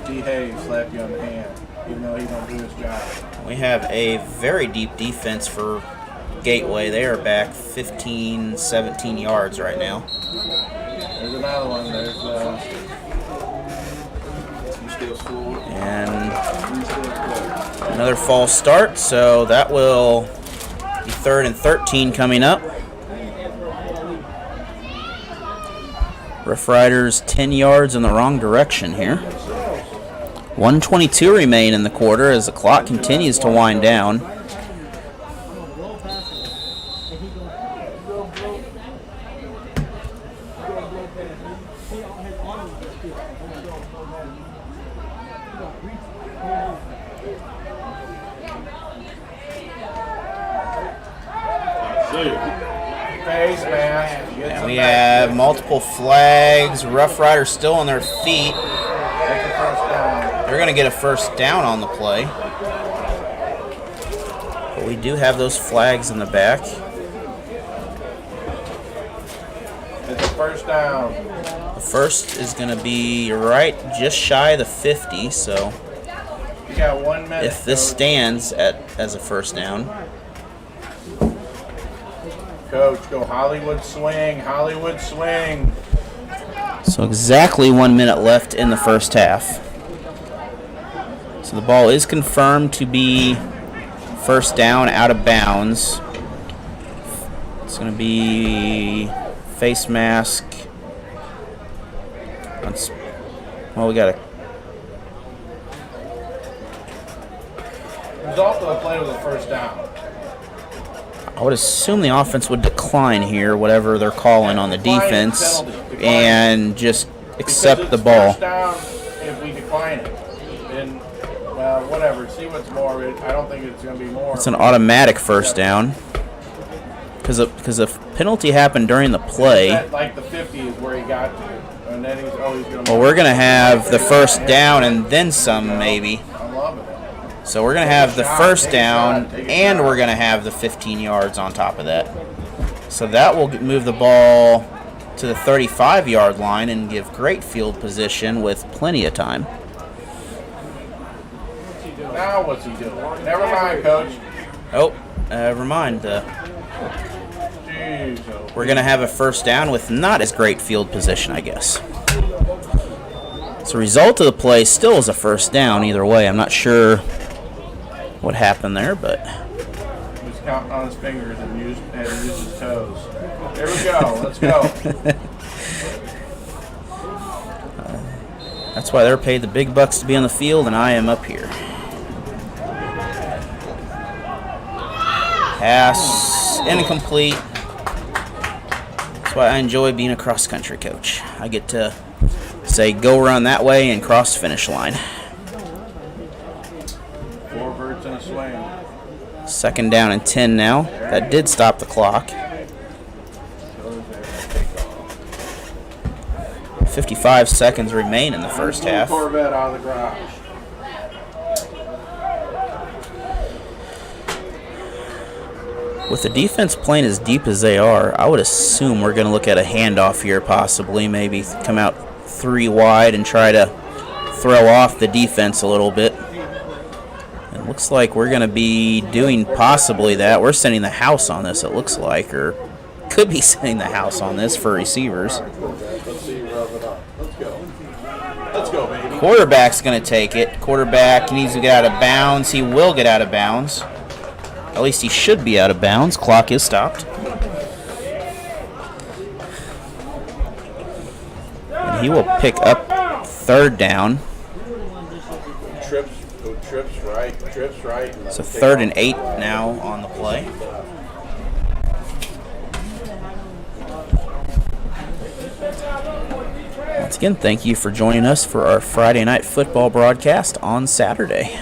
D. Hayes slapped you on the hand, even though he don't do his job. We have a very deep defense for Gateway. They are back 15, 17 yards right now. There's another one. There's and another false start, so that will be 3rd and 13 coming up. Rough Riders 10 yards in the wrong direction here. 1:22 remain in the quarter as the clock continues to wind down. face mask. And we have multiple flags. Rough Riders still on their feet. They're going to get a first down on the play. But we do have those flags in the back. It's a first down. The first is going to be right just shy of the 50, so you got 1 minute. If this stands as a first down. Coach, go Hollywood swing, Hollywood swing. So exactly 1 minute left in the first half. So the ball is confirmed to be first down out of bounds. It's going to be face mask. Well, we got a... Result of the play was a first down. I would assume the offense would decline here, whatever they're calling on the defense, and just accept the ball. First down if we decline it. And, well, whatever. See what's more. I don't think it's going to be more. It's an automatic first down. Because the penalty happened during the play. Like the 50 is where he got to. And then he's always going to... Well, we're going to have the first down and then some, maybe. I love it. So we're going to have the first down, and we're going to have the 15 yards on top of that. So that will move the ball to the 35-yard line and give great field position with plenty of time. Now what's he doing? Never mind, Coach. Oh, never mind. We're going to have a first down with not as great field position, I guess. So the result of the play still is a first down either way. I'm not sure what happened there, but... It was kind counting on his fingers and use his toes. Here we go. Let's go. That's why they're paid the big bucks to be on the field, and I am up here. Pass incomplete. That's why I enjoy being a cross-country coach. I get to say go run that way and cross the finish line. 4 birds in a swing. 2nd down and 10 now. That did stop the clock. 55 seconds remain in the first half. Corvette out of the garage. With the defense playing as deep as they are, I would assume we're going to look at a handoff here possibly. Maybe come out 3 wide and try to throw off the defense a little bit. It looks like we're going to be doing possibly that. We're sending the house on this, it looks like, or could be sending the house on this for receivers. Let's see, rub it up. Let's go. Let's go, baby. Quarterback's going to take it. Quarterback needs to get out of bounds. He will get out of bounds. At least he should be out of bounds. Clock is stopped. And he will pick up 3rd down. Trips right. So 3rd and 8 now on the play. Once again, thank you for joining us for our Friday night football broadcast on Saturday.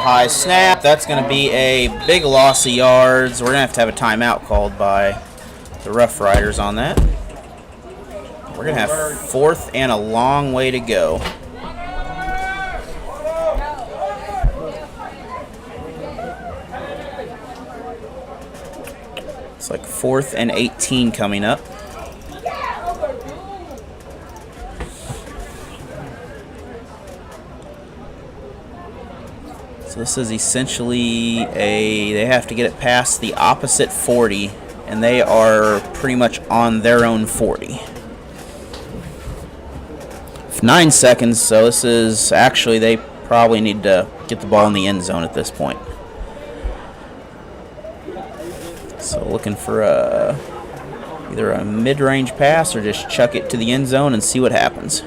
High snap. That's going to be a big loss of yards. We're going to have a timeout called by the Rough Riders on that. We're going to have 4th and a long way to go. It's like 4th and 18 coming up. So this is essentially they have to get it past the opposite 40, and they are pretty much on their own 40. 9 seconds, so this is actually, they probably need to get the ball in the end zone at this point. So looking for either a mid-range pass or just chuck it to the end zone and see what happens.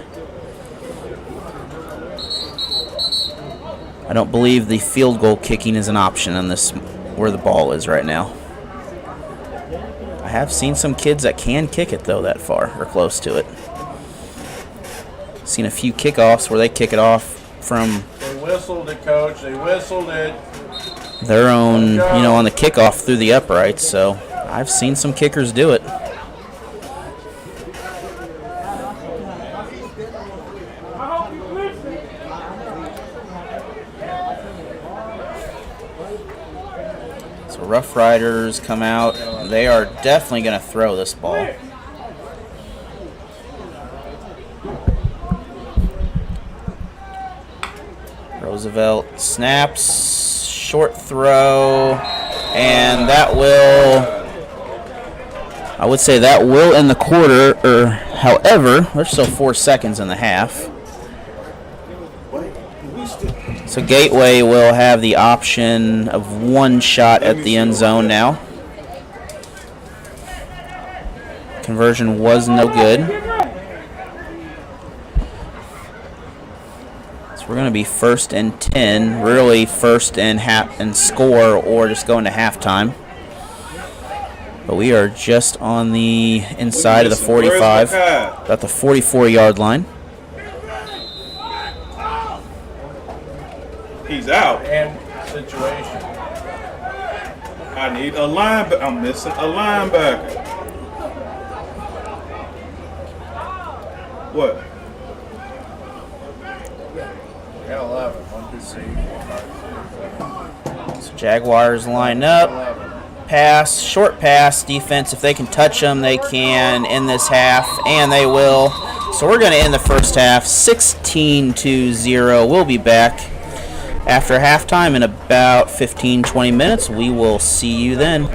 I don't believe the field goal kicking is an option on this, where the ball is right now. I have seen some kids that can kick it, though, that far, or close to it. Seen a few kickoffs where they kick it off from... They whistled it, Coach. They whistled it. Their own, on the kickoff through the uprights, so I've seen some kickers do it. Rough Riders come out. They are definitely going to throw this ball. Roosevelt snaps, short throw, and that will, I would say that will end the quarter, or however, there's still 4 seconds in the half. So Gateway will have the option of 1 shot at the end zone now. Conversion was no good. So we're going to be 1st and 10, really 1st and score, or just going to halftime. But we are just on the inside of the 45, about the 44-yard line. He's out. And situation. I need a linebacker. I'm missing a linebacker. What? We got 11. 1, 2, 3, 4, 5, 6, 7. So Jaguars line up. 11. Pass, short pass, defense. If they can touch them, they can end this half, and they will. So we're going to end the first half 16-0. We'll be back after halftime in about 15-20 minutes. We will see you then.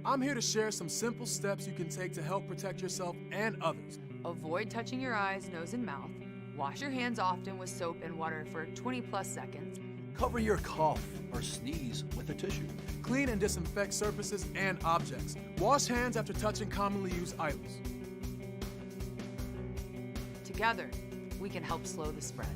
I'm here to share some simple steps you can take to help protect yourself and others. Avoid touching your eyes, nose, and mouth. Wash your hands often with soap and water for 20+ seconds. Cover your cough or sneeze with a tissue. Clean and disinfect surfaces and objects. Wash hands after touching commonly used items. Together, we can help slow the spread.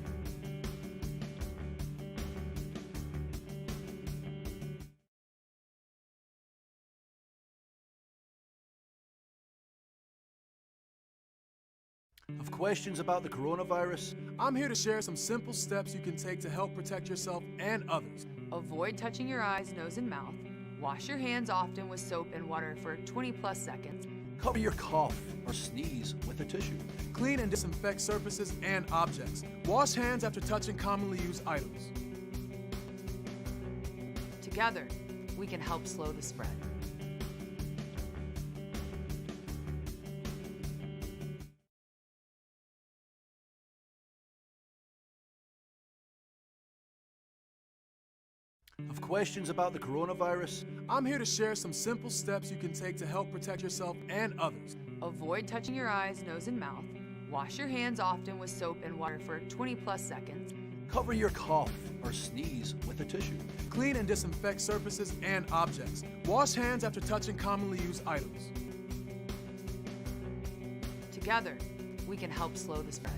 Have questions about the coronavirus? I'm here to share some simple steps you can take to help protect yourself and others. Avoid touching your eyes, nose, and mouth. Wash your hands often with soap and water for 20+ seconds. Cover your cough or sneeze with a tissue. Clean and disinfect surfaces and objects. Wash hands after touching commonly used items. Together, we can help slow the spread. Have questions about the coronavirus? I'm here to share some simple steps you can take to help protect yourself and others. Avoid touching your eyes, nose, and mouth. Wash your hands often with soap and water for 20+ seconds. Cover your cough or sneeze with a tissue. Clean and disinfect surfaces and objects. Wash hands after touching commonly used items. Together, we can help slow the spread.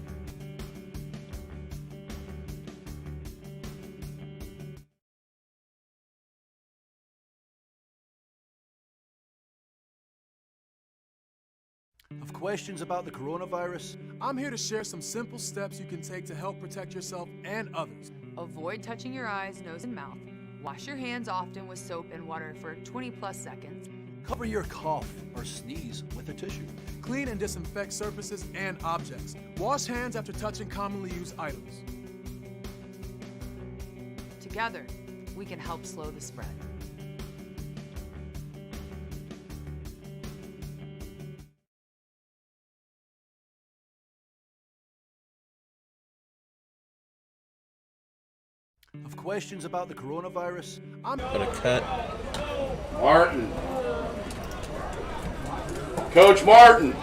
Have questions about the coronavirus? I'm here to share some simple steps you can take to help protect yourself and others. Avoid touching your eyes, nose, and mouth. Wash your hands often with soap and water for 20+ seconds. Cover your cough or sneeze with a tissue. Clean and disinfect surfaces and objects. Wash hands after touching commonly used items. Together, we can help slow the spread. Have questions about the coronavirus? I'm Put a cut. Martin. Coach Martin.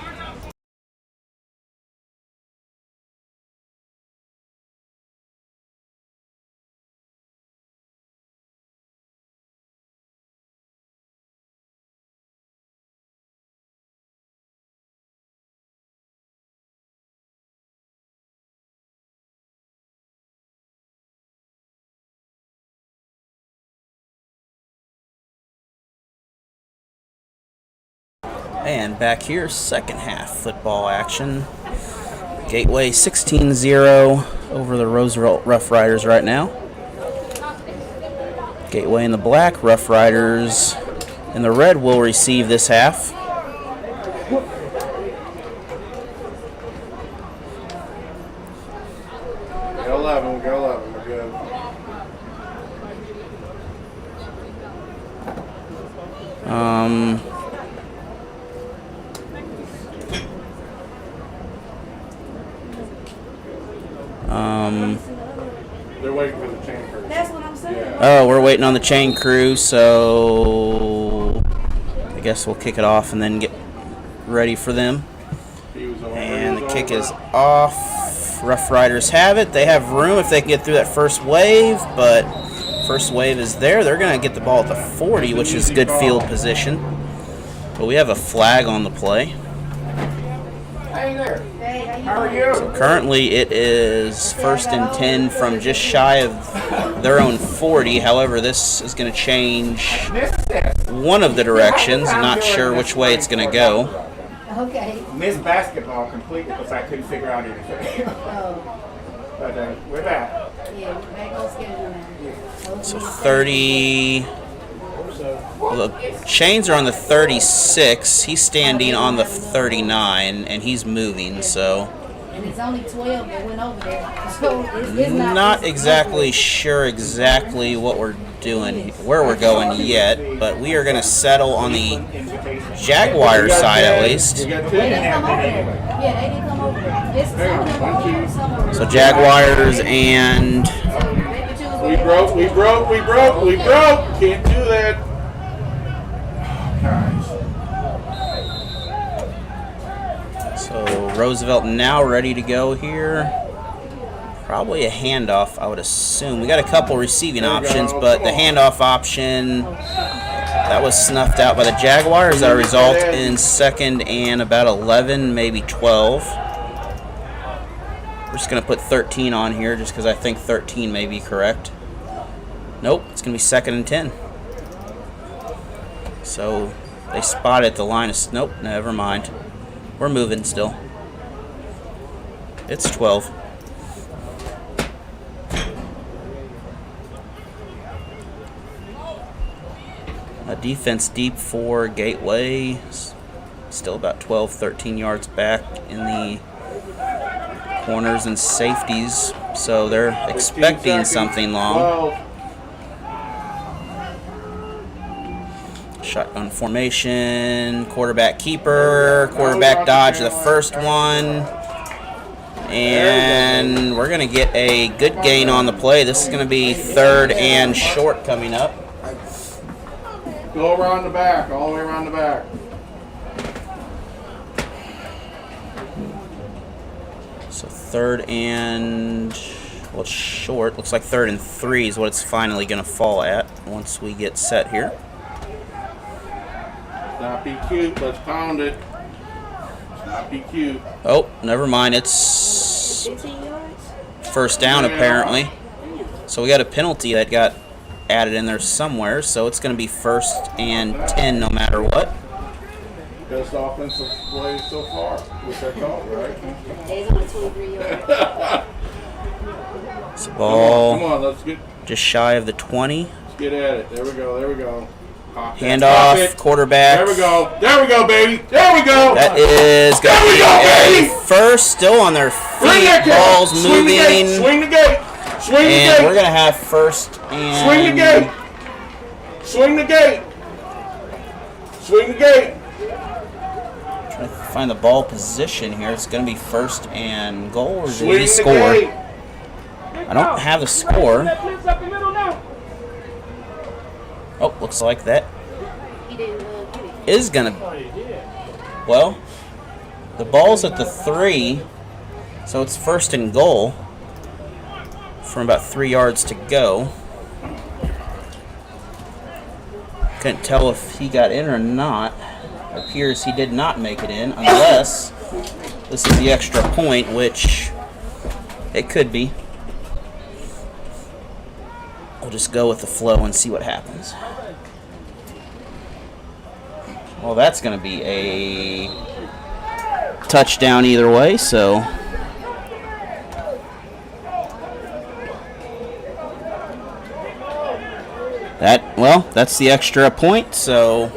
And back here, second half football action. Gateway 16-0 over the Roosevelt Rough Riders right now. Gateway in the black, Rough Riders in the red will receive this half. We got 11, we got 11, we're good. They're waiting for the chain crew. That's what I'm saying. Yeah. Oh, we're waiting on the chain crew, so I guess we'll kick it off and then get ready for them. He was over. And the kick is off. Rough Riders have it. They have room if they can get through that first wave, but first wave is there. They're going to get the ball at the 40, which is good field position. But we have a flag on the play. Hey there. Hey, How are you? So currently it is 1st and 10 from just shy of their own 40. However, this is going to change one of the directions. Not sure which way it's going to go. Okay. Missed basketball completely because I couldn't figure out anything. But we're back. Yeah, we're back on schedule now. So 30. Well, the chains are on the 36. He's standing on the 39, and he's moving, so. And it's only 12 that went over there. So it's Not exactly sure exactly what we're doing, where we're going yet, but we are going to settle on the Jaguar side at least. They didn't come over there. Yeah, they didn't come over there. This is some of them go over, some of them So Jaguars and We broke. Can't do that. Oh, gosh. Roosevelt now ready to go here. Probably a handoff, I would assume. We got a couple receiving options, but the handoff option, that was snuffed out by the Jaguars. That result in 2nd and about 11, maybe 12. We're just going to put 13 on here just because I think 13 may be correct. Nope, it's going to be 2nd and 10. So they spotted the line of... Nope, never mind. We're moving still. It's 12. A defense deep for Gateway. Still about 12, 13 yards back in the corners and safeties. So they're expecting something long. Shotgun formation, quarterback keeper, quarterback dodge the first one. And we're going to get a good gain on the play. This is going to be 3rd and short coming up. Go around the back, all the way around the back. So 3rd and, well, short. Looks like 3rd and 3 is what it's finally going to fall at once we get set here. Not be cute, let's pound it. Let's not be cute. Oh, never mind. It's 1st down apparently. So we got a penalty that got added in there somewhere, so it's going to be 1st and 10 no matter what. Best offensive play so far with that call, right? Days on a 23-yard. It's a ball. Come on, let's get just shy of the 20. Let's get at it. There we go. There we go. Handoff, quarterback. There we go. There we go, baby. There we go. That is going to be a 1st, still on their feet. Ball's moving. Swing the gate. Swing the gate. And we're going to have 1st and... Swing the gate. Swing the gate. Swing the gate. Trying to find the ball position here. It's going to be 1st and goal, or did he score? I don't have the score. Oh, looks like that is going to... Well, the ball's at the 3, so it's 1st and goal from about 3 yards to go. Couldn't tell if he got in or not. Appears he did not make it in, unless this is the extra point, which it could be. We'll just go with the flow and see what happens. Well, that's going to be a touchdown either way, so... that's the extra point, so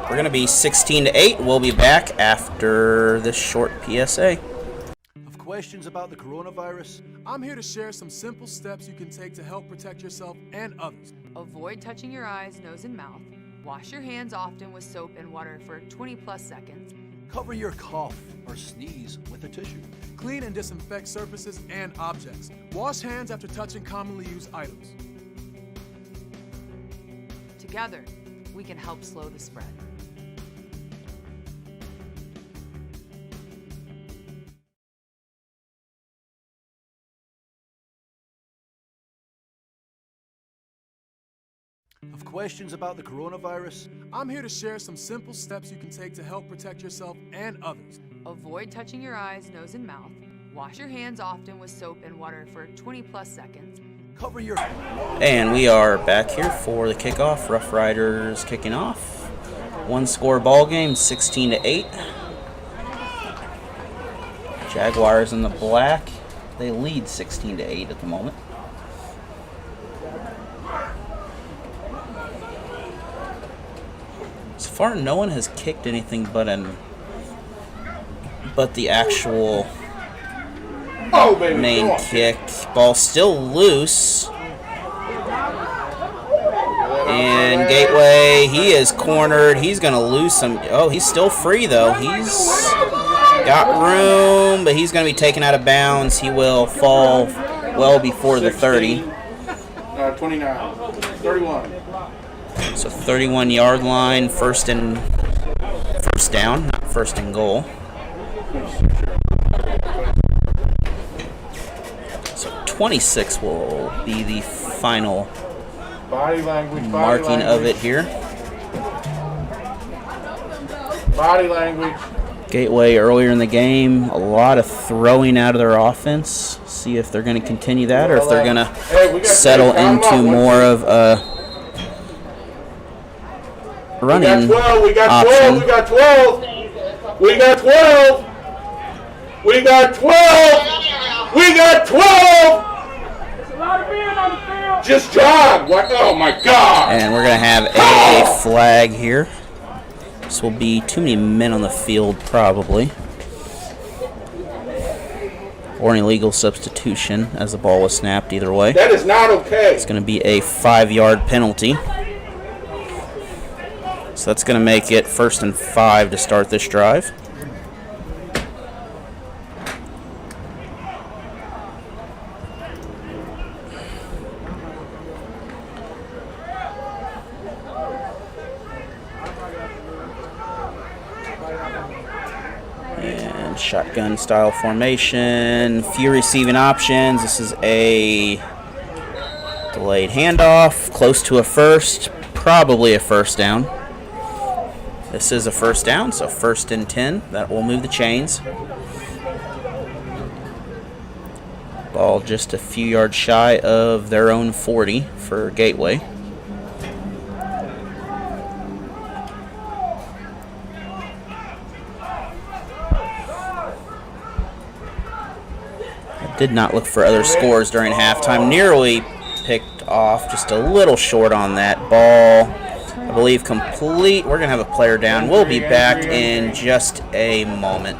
we're going to be 16-8. We'll be back after this short PSA. Have questions about the coronavirus? I'm here to share some simple steps you can take to help protect yourself and others. Avoid touching your eyes, nose, and mouth. Wash your hands often with soap and water for 20+ seconds. Cover your cough or sneeze with a tissue. Clean and disinfect surfaces and objects. Wash hands after touching commonly used items. Together, we can help slow the spread. Have questions about the coronavirus? I'm here to share some simple steps you can take to help protect yourself and others. Avoid touching your eyes, nose, and mouth. Wash your hands often with soap and water for 20+ seconds. Cover your... And we are back here for the kickoff. Rough Riders kicking off. 1-score ball game, 16-8. Jaguars in the black. They lead 16-8 at the moment. So far, no one has kicked anything but the actual main kick. Ball still loose. And Gateway, he is cornered. He's going to lose some. Oh, he's still free, though. He's got room, but he's going to be taken out of bounds. He will fall well before the 30. 29. 31. So 31-yard line, first down, not 1st and goal. 26 will be the final Body language, marking of it here. Body language. Gateway earlier in the game, a lot of throwing out of their offense. See if they're going to continue that or if they're going to settle into more of a running we got 12, option. we got 12, we got 12, we got 12, we got 12. Just jog. What? Oh my God. And we're going to have a flag here. This will be too many men on the field, probably. Or an illegal substitution as the ball was snapped, either way. That is not okay. It's going to be a 5-yard penalty. So that's going to make it 1st and 5 to start this drive. And shotgun style formation, few receiving options. This is a delayed handoff, close to a first, probably a first down. This is a first down, so 1st and 10. That will move the chains. Ball just a few yards shy of their own 40 for Gateway. I did not look for other scores during halftime. Nearly picked off, just a little short on that ball. I believe complete. We're going to have a player down. We'll be back in just a moment.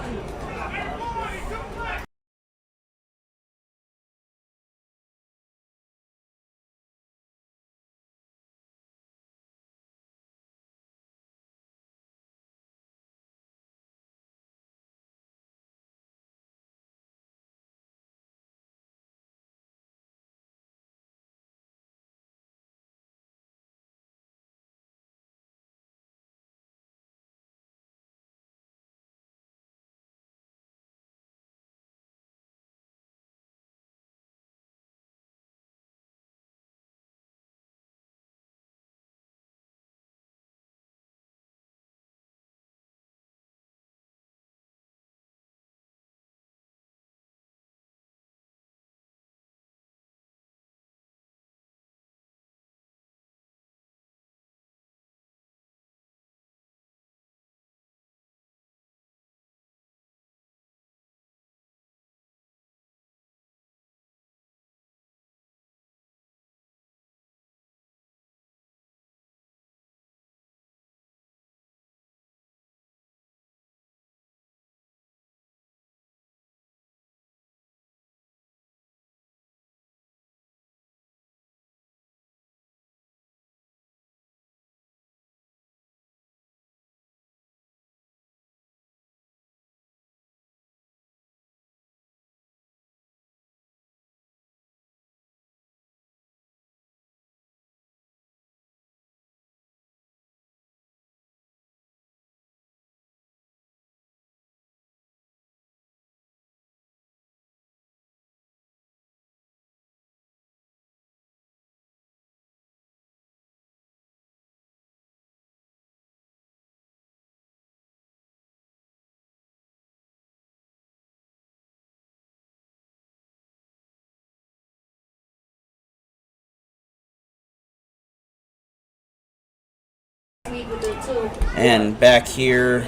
And back here,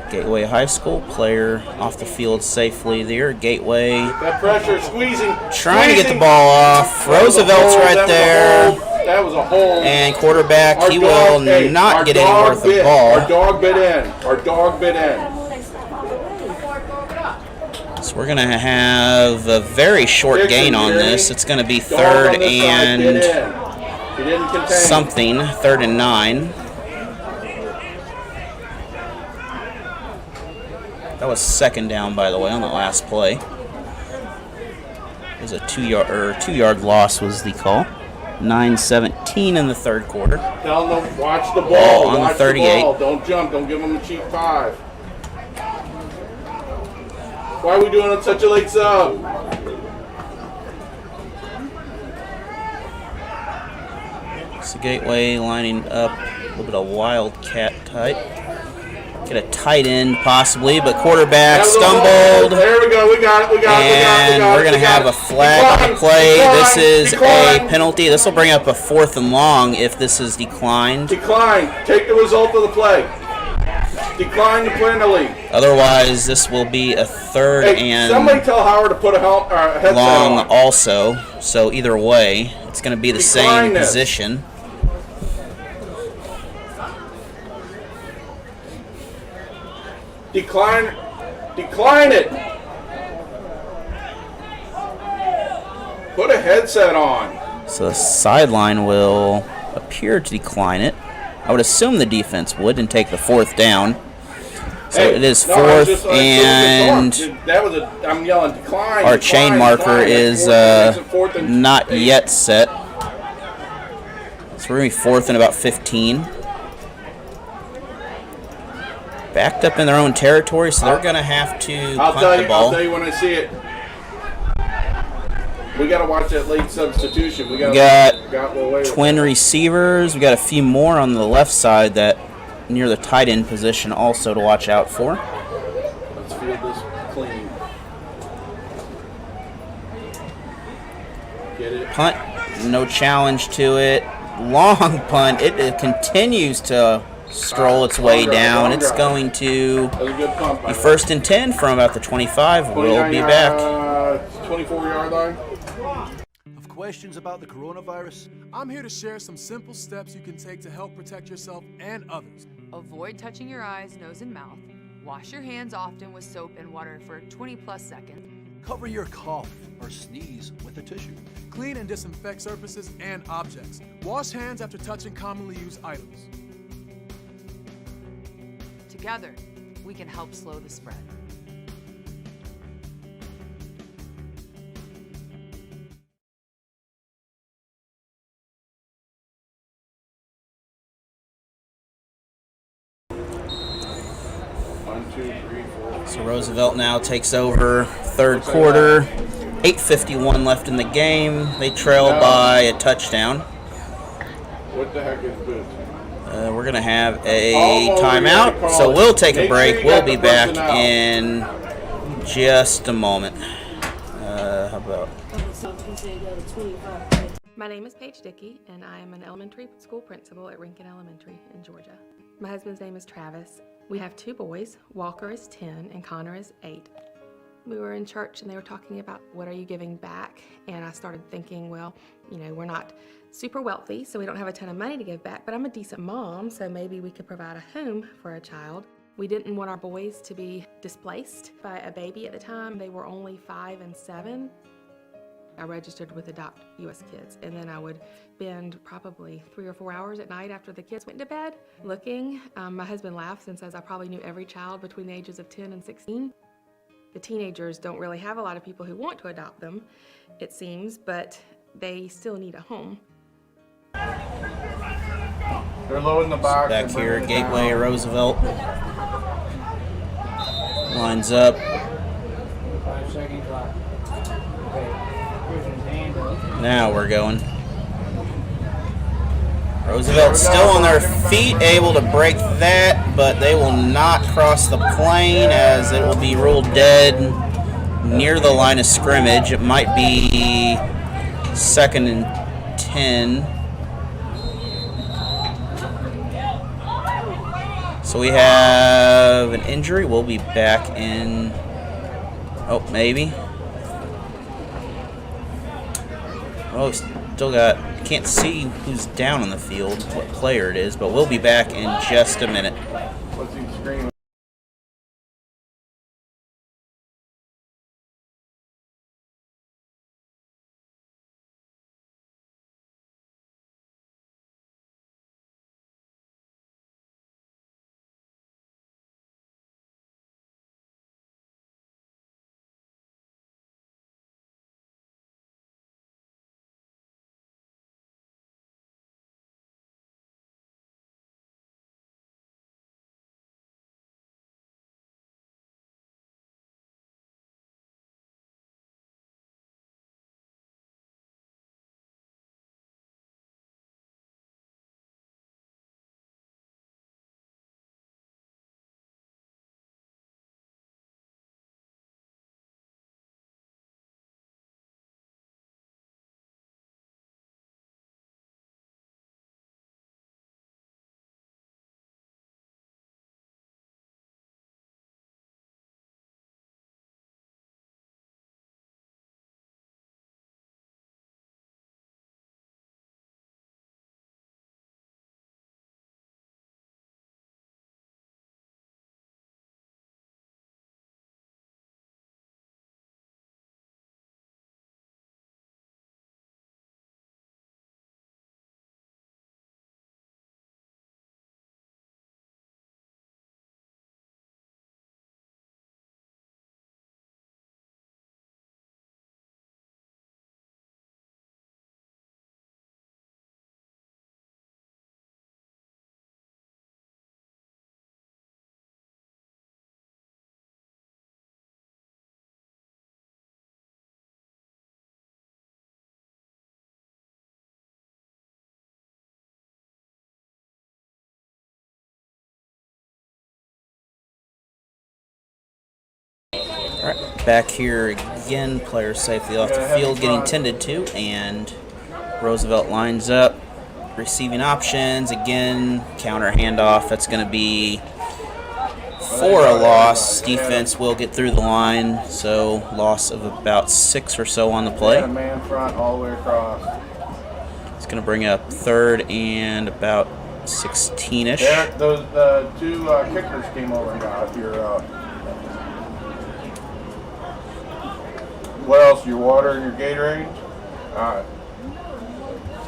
Gateway High School, player off the field safely there. Gateway that pressure, squeezing, trying to get the ball off. Roosevelt's right there. That was a hole. And quarterback, he will not get any worth of ball. Our dog bit in. Our dog bit in. So we're going to have a very short gain on this. It's going to be 3rd and something, 3rd and 9. That was 2nd down, by the way, on the last play. It was a 2-yard loss was the call. 9:17 in the 3rd quarter. Tell them to watch the ball. On watch the 38. The ball. Don't jump. Don't give them a cheap 5. Why are we doing such a late sub? So Gateway lining up a little bit of wildcat type. Get a tight end possibly, but quarterback stumbled. There we go. We got it. And we're going to have a flag on the play. This is a penalty. This will bring up a 4th and long if this is declined. Decline. Take the result of the play. Decline the penalty. Otherwise, this will be a 3rd and somebody tell Howard to put a headset long on. also. So either way, it's going to be the same position. Decline it. Put a headset on. So the sideline will appear to decline it. I would assume the defense would and take the 4th down. So it is 4th and that was I'm yelling decline. Our chain marker is not yet set. So we're going to be 4th and about 15. Backed up in their own territory, so they're going to have to punt the ball. I'll tell you when I see it. We got to watch that late substitution. We got twin receivers. We got a few more on the left side that near the tight end position also to watch out for. Let's field this clean. Get it. Punt, no challenge to it. Long punt. It continues to stroll its way down. It's going to be 1st and 10 from about the 25. We'll be back. 24-yard line. Of questions about the coronavirus? I'm here to share some simple steps you can take to help protect yourself and others. Avoid touching your eyes, nose, and mouth. Wash your hands often with soap and water for 20+ seconds. Cover your cough or sneeze with a tissue. Clean and disinfect surfaces and objects. Wash hands after touching commonly used items. Together, we can help slow the spread. So Roosevelt now takes over 3rd quarter. 8:51 left in the game. They trail by a touchdown. What the heck is this? We're going to have a timeout, so we'll take a break. We'll be back in just a moment. How about? My name is Paige Dickey, and I am an elementary school principal at Rincon Elementary in Georgia. My husband's name is Travis. We have 2 boys. Walker is 10 and Connor is 8. We were in church and they were talking about what are you giving back, and I started thinking, well, you know, we're not super wealthy, so we don't have a ton of money to give back, but I'm a decent mom, so maybe we could provide a home for a child. We didn't want our boys to be displaced by a baby at the time. They were only 5 and 7. I registered with Adopt US Kids, and then I would spend probably 3 or 4 hours at night after the kids went to bed looking. My husband laughs and says I probably knew every child between the ages of 10 and 16. The teenagers don't really have a lot of people who want to adopt them, it seems, but they still need a home. They're loading the box. Back here at Gateway, Roosevelt lines up. 5 second clock. Now we're going. Roosevelt still on their feet, able to break that, but they will not cross the plane as it will be ruled dead near the line of scrimmage. It might be 2nd and 10. So we have an injury. We'll be back in, oh, maybe. Oh, still got, can't see who's down on the field, what player it is, but we'll be back in just a minute. What's he screaming? back here again. Player safely off the field, getting tended to, and Roosevelt lines up. Receiving options again. Counter handoff. That's going to be for a loss. Defense will get through the line, so loss of about 6 or so on the play. Man front all the way across. It's going to bring up 3rd and about 16-ish. The two kickers came over and got your. What else? Your water and your Gatorade?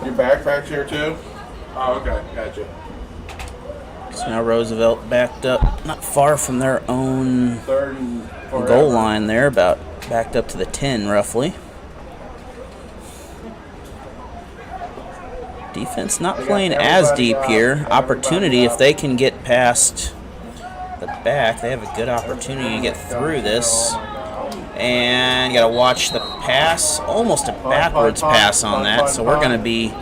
Your backpack's here too? Oh, okay. Gotcha. So now Roosevelt backed up not far from their own 3rd and goal line there, about backed up to the 10 roughly. Defense not playing as deep here. Opportunity, if they can get past the back, they have a good opportunity to get through this. And you got to watch the pass, almost a backwards pass on that. So we're going to be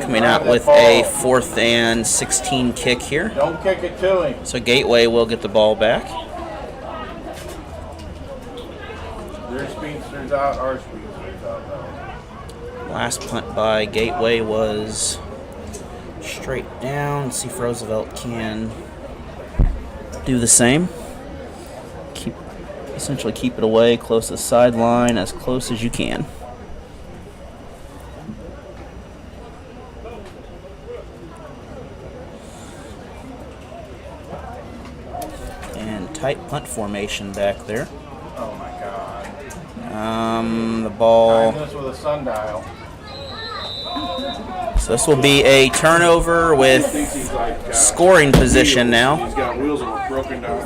coming out with a 4th and 16 kick here. Don't kick it to him. So Gateway will get the ball back. Their speedster's out, our speedster's out though. Last punt by Gateway was straight down. Let's see if Roosevelt can do the same. Essentially keep it away, close to the sideline, as close as you can. And tight punt formation back there. Oh my God. The ball. Time this with a sundial. So this will be a turnover with scoring position now. He's got wheels and broken down.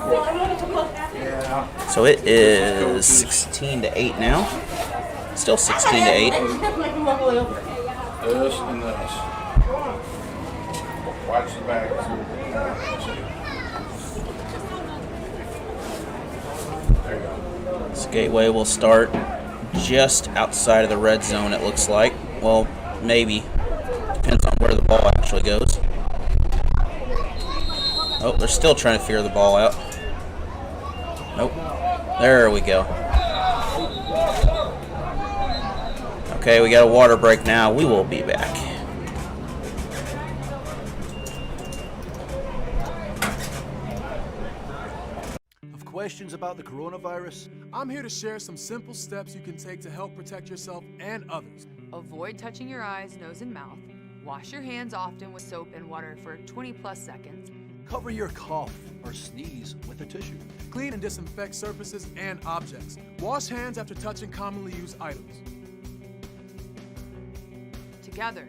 Yeah. So it is 16-8 now. Still 16-8. This and this. Watch the back. There you go. This Gateway will start just outside of the red zone, it looks like. Well, maybe. Depends on where the ball actually goes. Oh, they're still trying to figure the ball out. Nope. There we go. Okay, we got a water break now. We will be back. Have questions about the coronavirus? I'm here to share some simple steps you can take to help protect yourself and others. Avoid touching your eyes, nose, and mouth. Wash your hands often with soap and water for 20+ seconds. Cover your cough or sneeze with a tissue. Clean and disinfect surfaces and objects. Wash hands after touching commonly used items. Together,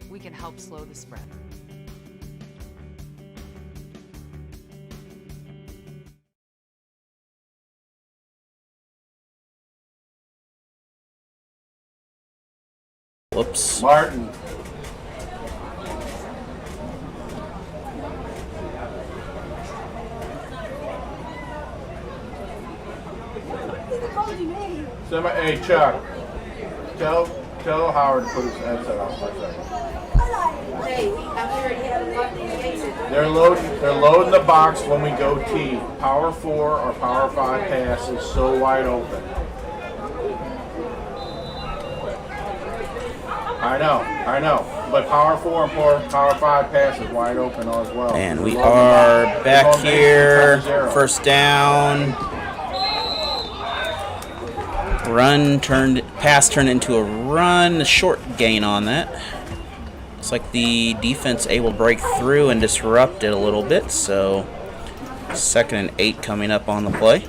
we can help slow the spread. Whoops. Martin. Hey Chuck, tell Howard to put his headset on for a second. They're loading the box when we go T. Power 4 or Power 5 pass is so wide open. I know. But Power 4 and Power 5 pass is wide open as well. And we are back here. First down. Pass turned into a run. A short gain on that. Looks like the defense able to break through and disrupt it a little bit. So 2nd and 8 coming up on the play.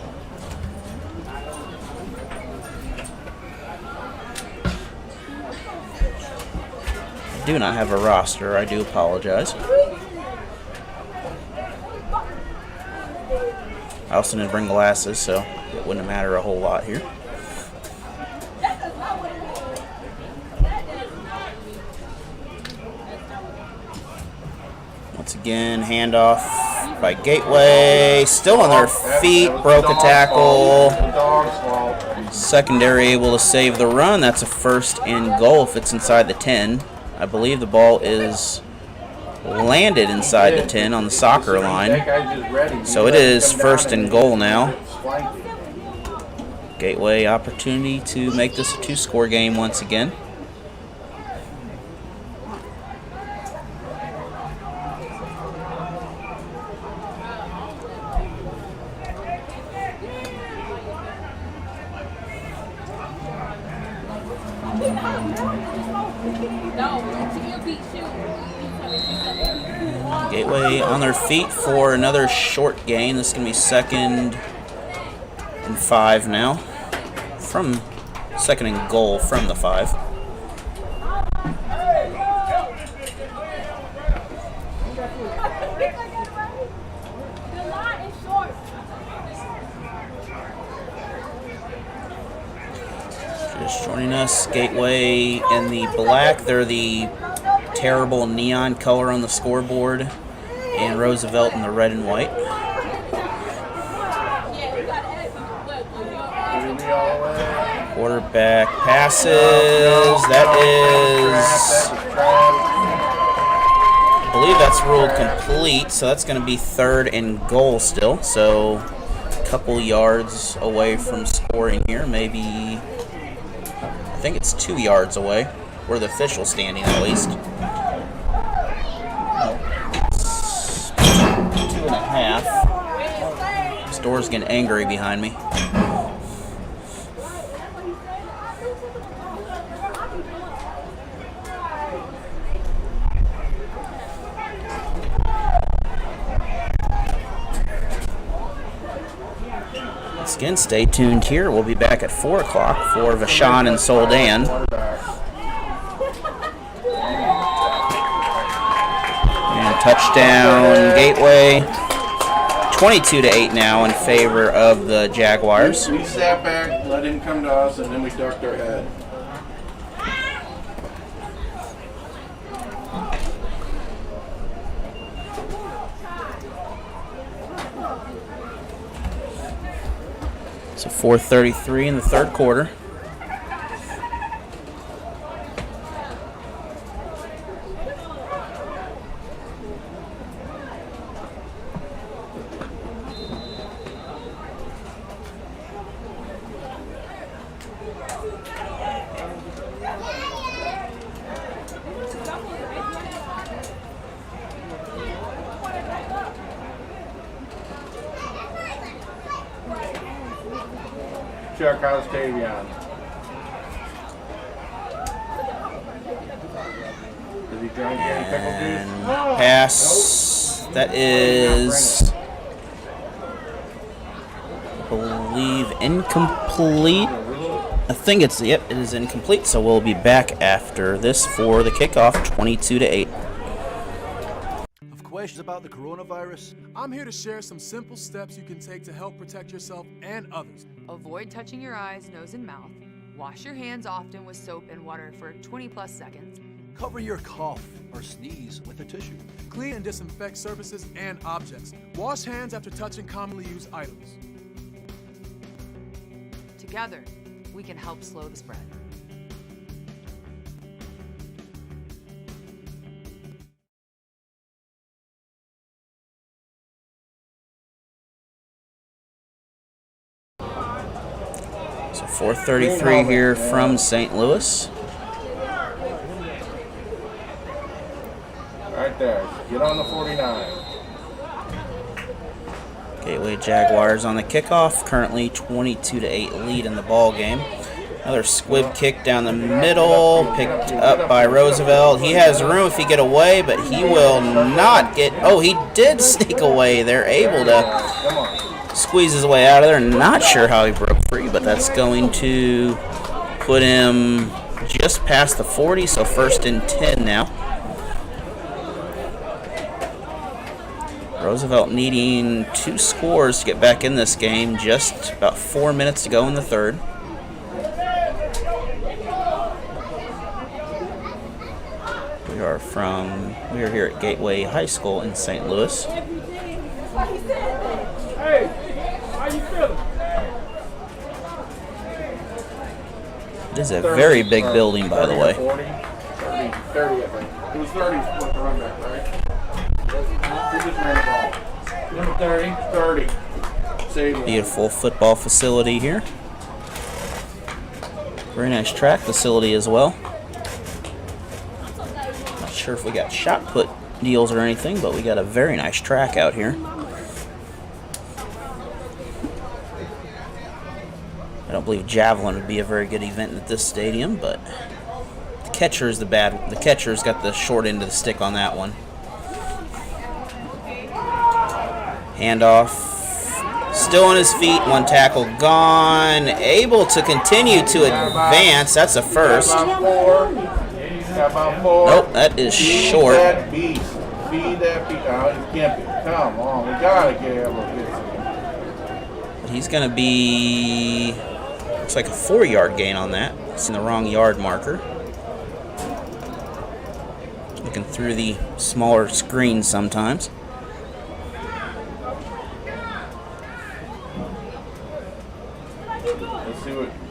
I do not have a roster. I do apologize. I also didn't bring glasses, so it wouldn't matter a whole lot here. Once again, handoff by Gateway. Still on their feet. Broke a tackle. Secondary able to save the run. That's a 1st and goal if it's inside the 10. I believe the ball is landed inside the 10 on the soccer line. So it is 1st and goal now. Gateway opportunity to make this a 2-score game once again. Gateway on their feet for another short gain. This is going to be 2nd and 5 now. From 2nd and goal from the 5. Just joining us, Gateway in the black. They're the terrible neon color on the scoreboard, and Roosevelt in the red and white. Quarterback passes. That is, I believe that's ruled complete, so that's going to be 3rd and goal still. So a couple yards away from scoring here. Maybe, I think it's 2 yards away, where the official's standing at least. 2.5. This door's getting angry behind me. Again, stay tuned here. We'll be back at 4 o'clock for Vashon and Soldan. And touchdown, Gateway. 22-8 now in favor of the Jaguars. We sat back, let him come to us, and then we ducked our head. So 4:33 in the 3rd quarter. Chuck, how's Tavion? Is he trying to get pickle juice? Pass. That is, I believe, incomplete. I think it's, yep, it is incomplete. So we'll be back after this for the kickoff, 22-8. Have questions about the coronavirus? I'm here to share some simple steps you can take to help protect yourself and others. Avoid touching your eyes, nose, and mouth. Wash your hands often with soap and water for 20+ seconds. Cover your cough or sneeze with a tissue. Clean and disinfect surfaces and objects. Wash hands after touching commonly used items. Together, we can help slow the spread. So 4:33 here from St. Louis. Right there. Get on the 49. Gateway Jaguars on the kickoff. Currently 22-8 lead in the ball game. Another squib kick down the middle, picked up by Roosevelt. He has room if he get away, but he will not get. Oh, he did sneak away. They're able to squeeze his way out of there. Not sure how he broke free, but that's going to put him just past the 40, so 1st and 10 now. Roosevelt needing 2 scores to get back in this game. Just about 4 minutes to go in the 3rd. We are here at Gateway High School in St. Louis. Hey, how you feeling? It is a very big building, by the way. 40, 30, I think. It was 30 with the run back, right? He just ran the ball. Number 30. 30. Save Beautiful football facility here. Very nice track facility as well. Not sure if we got shot put deals or anything, but we got a very nice track out here. I don't believe javelin would be a very good event at this stadium, but the catcher's the catcher's got the short end of the stick on that one. Handoff. Still on his feet, one tackle gone. Able to continue to advance. That's a first. Nope, that is short. Feed that beast. Feed that beast. Oh, he can't be. Come on, we gotta get able to get it. He's gonna be, looks like a 4-yard gain on that. It's in the wrong yard marker. Looking through the smaller screen sometimes.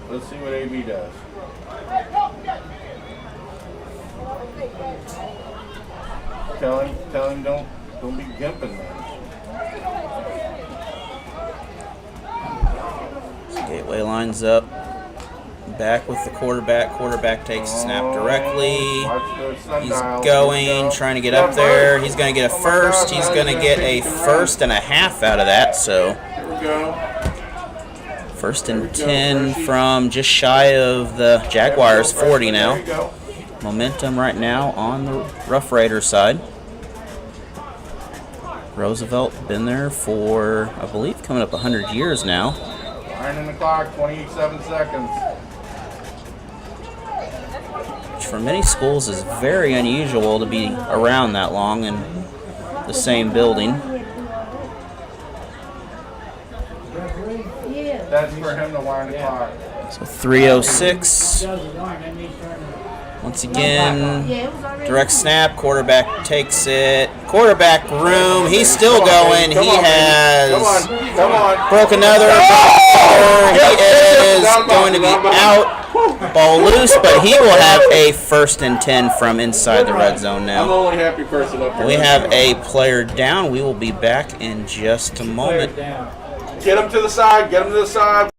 Let's see what AB does. Tell him don't be gimping, man. Gateway lines up. Back with the quarterback. Quarterback takes the snap directly. He's going, trying to get up there. He's going to get a first. He's going to get a 1st and a half out of that. So, Here we go. 1st and 10 from just shy of the Jaguars' 40 now. Momentum right now on the Rough Raiders side. Roosevelt been there for, I believe, coming up 100 years now. Winding the clock, 27 seconds. Which for many schools is very unusual to be around that long in the same building. That's for him to wind the clock. So 3:06. Once again, direct snap. Quarterback takes it. Quarterback room. He's still going. He has broke another. He is going to be out. Ball loose, but he will have a 1st and 10 from inside the red zone I'm the now. only happy person up here. We have a player down. We will be back in just a moment. Get him to the side. Get him to the side.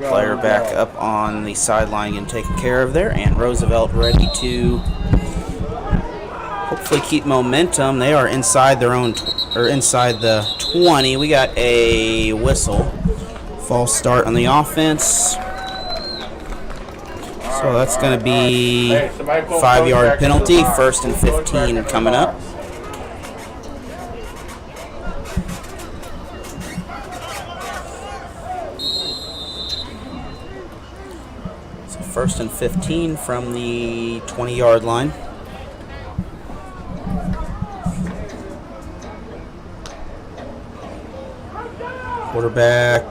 Player back up on the sideline and taken care of there, and Roosevelt ready to hopefully keep momentum. They are inside their own, or inside the 20. We got a whistle. False start on the offense. So that's going to be 5-yard penalty. 1st and 15 coming up. So 1st and 15 from the 20-yard line. Quarterback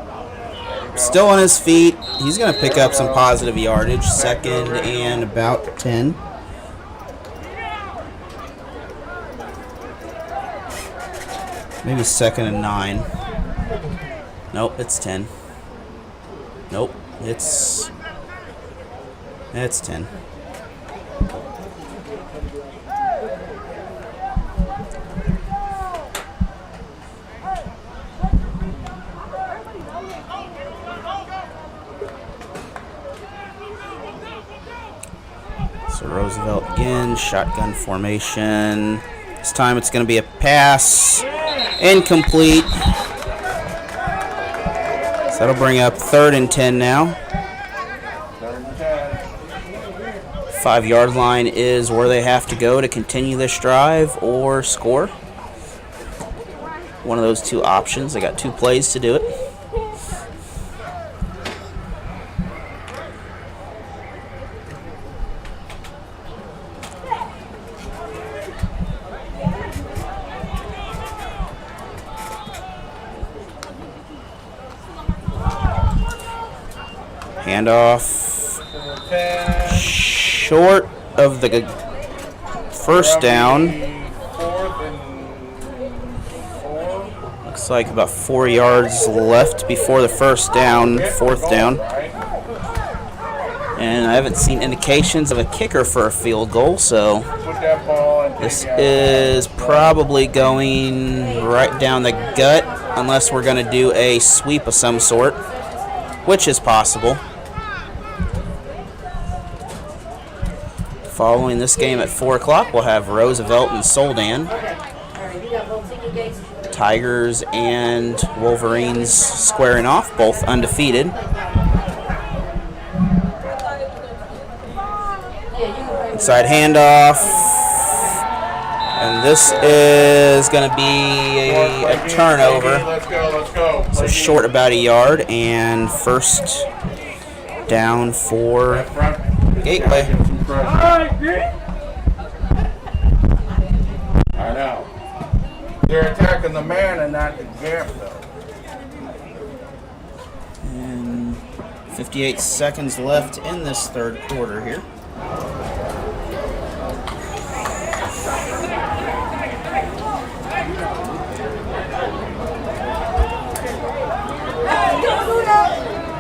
still on his feet. He's going to pick up some positive yardage. 2nd and about 10. Maybe 2nd and 9. Nope, it's 10. Nope, it's 10. So Roosevelt again, shotgun formation. This time it's going to be a pass. Incomplete. So that'll bring up 3rd and 10 now. 5-yard line is where they have to go to continue this drive or score. One of those two options. They got 2 plays to do it. Handoff. Short of the first down. Looks like about 4 yards left before the first down, 4th down. And I haven't seen indications of a kicker for a field goal, so this is probably going right down the gut unless we're going to do a sweep of some sort, which is possible. Following this game at 4 o'clock, we'll have Roosevelt and Soldan. Tigers and Wolverines squaring off, both undefeated. Inside handoff. And this is going to be a turnover. So short about a yard, and 1st down for Gateway. I know. They're attacking the man and not the gap, though. And 58 seconds left in this 3rd quarter here.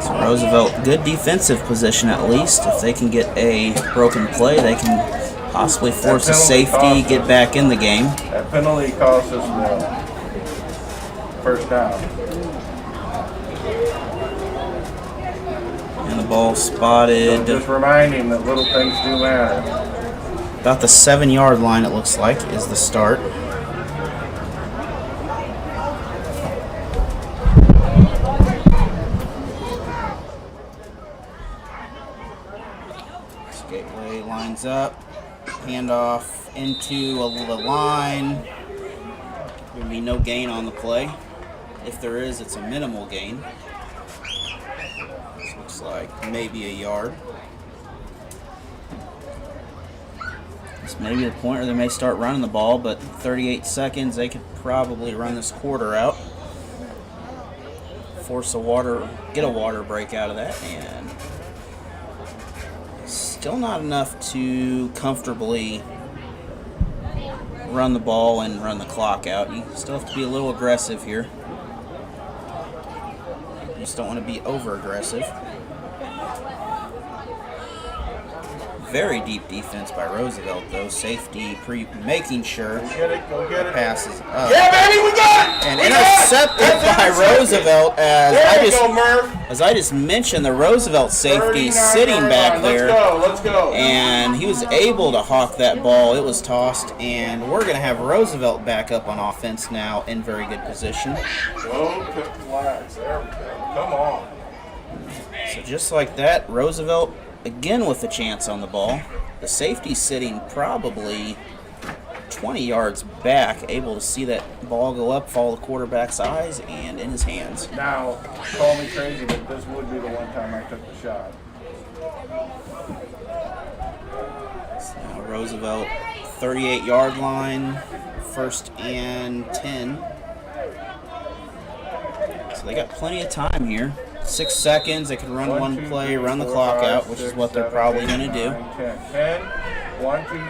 So Roosevelt, good defensive position at least. If they can get a broken play, they can possibly force a safety, get back in the game. That penalty cost us the 1st down. And the ball spotted. So just remind him that little things do matter. About the 7-yard line, it looks like, is the start. Gateway lines up, handoff into the line. There'll be no gain on the play. If there is, it's a minimal gain. This looks like maybe a yard. This may be the point where they may start running the ball, but 38 seconds, they could probably run this quarter out. Get a water break out of that, and still not enough to comfortably run the ball and run the clock out. You still have to be a little aggressive here. You just don't want to be over-aggressive. Very deep defense by Roosevelt, though. Safety making sure passes up. Yeah, baby, we got it! And intercepted by Roosevelt as I just mentioned, the Roosevelt safety sitting back there. Let's go. And he was able to hawk that ball. It was tossed, and we're going to have Roosevelt back up on offense now in very good position. Go to flags. There we go. Come on. So just like that, Roosevelt again with a chance on the ball. The safety sitting probably 20 yards back, able to see that ball go up, follow the quarterback's eyes, and in his hands. Now, call me crazy, but this would be the one time I took the shot. So now Roosevelt, 38-yard line, 1st and 10. So they got plenty of time here. 6 seconds. They can run one play, run the clock out, which is what they're probably going to do. 10. 1, 2.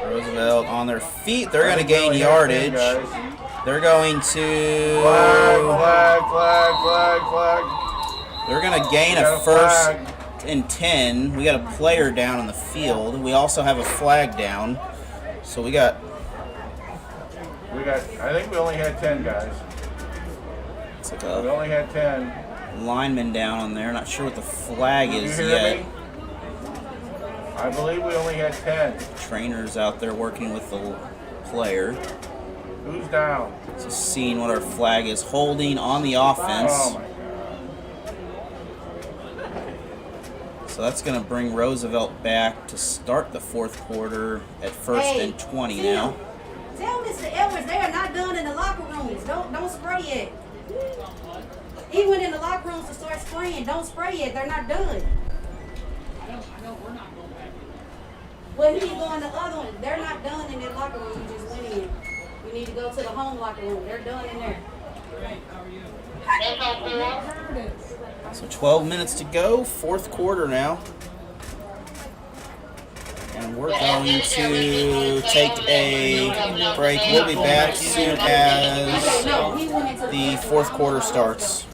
Roosevelt on their feet. They're going to gain yardage. They're going to... Flag. They're going to gain a first and 10. We got a player down on the field. We also have a flag down. So we got... I think we only had 10 guys. It's like We only had 10. lineman down on there. Not sure what the flag is You hear yet. me? I believe we only had 10. Trainers out there working with the player. Who's down? Just seeing what our flag is holding on the offense. Oh my God. So that's going to bring Roosevelt back to start the fourth quarter at 1st and 20 now. Tell Mr. Edwards they are not done in the locker rooms. Don't spray yet. He went in the locker rooms to start spraying. Don't spray yet. They're not done. Well, he's going the other one. They're not done in their locker room. You just went in. You need to go to the home locker room. They're done in there. So 12 minutes to go, fourth quarter now. And we're going to take a break. We'll be back soon as the fourth quarter starts.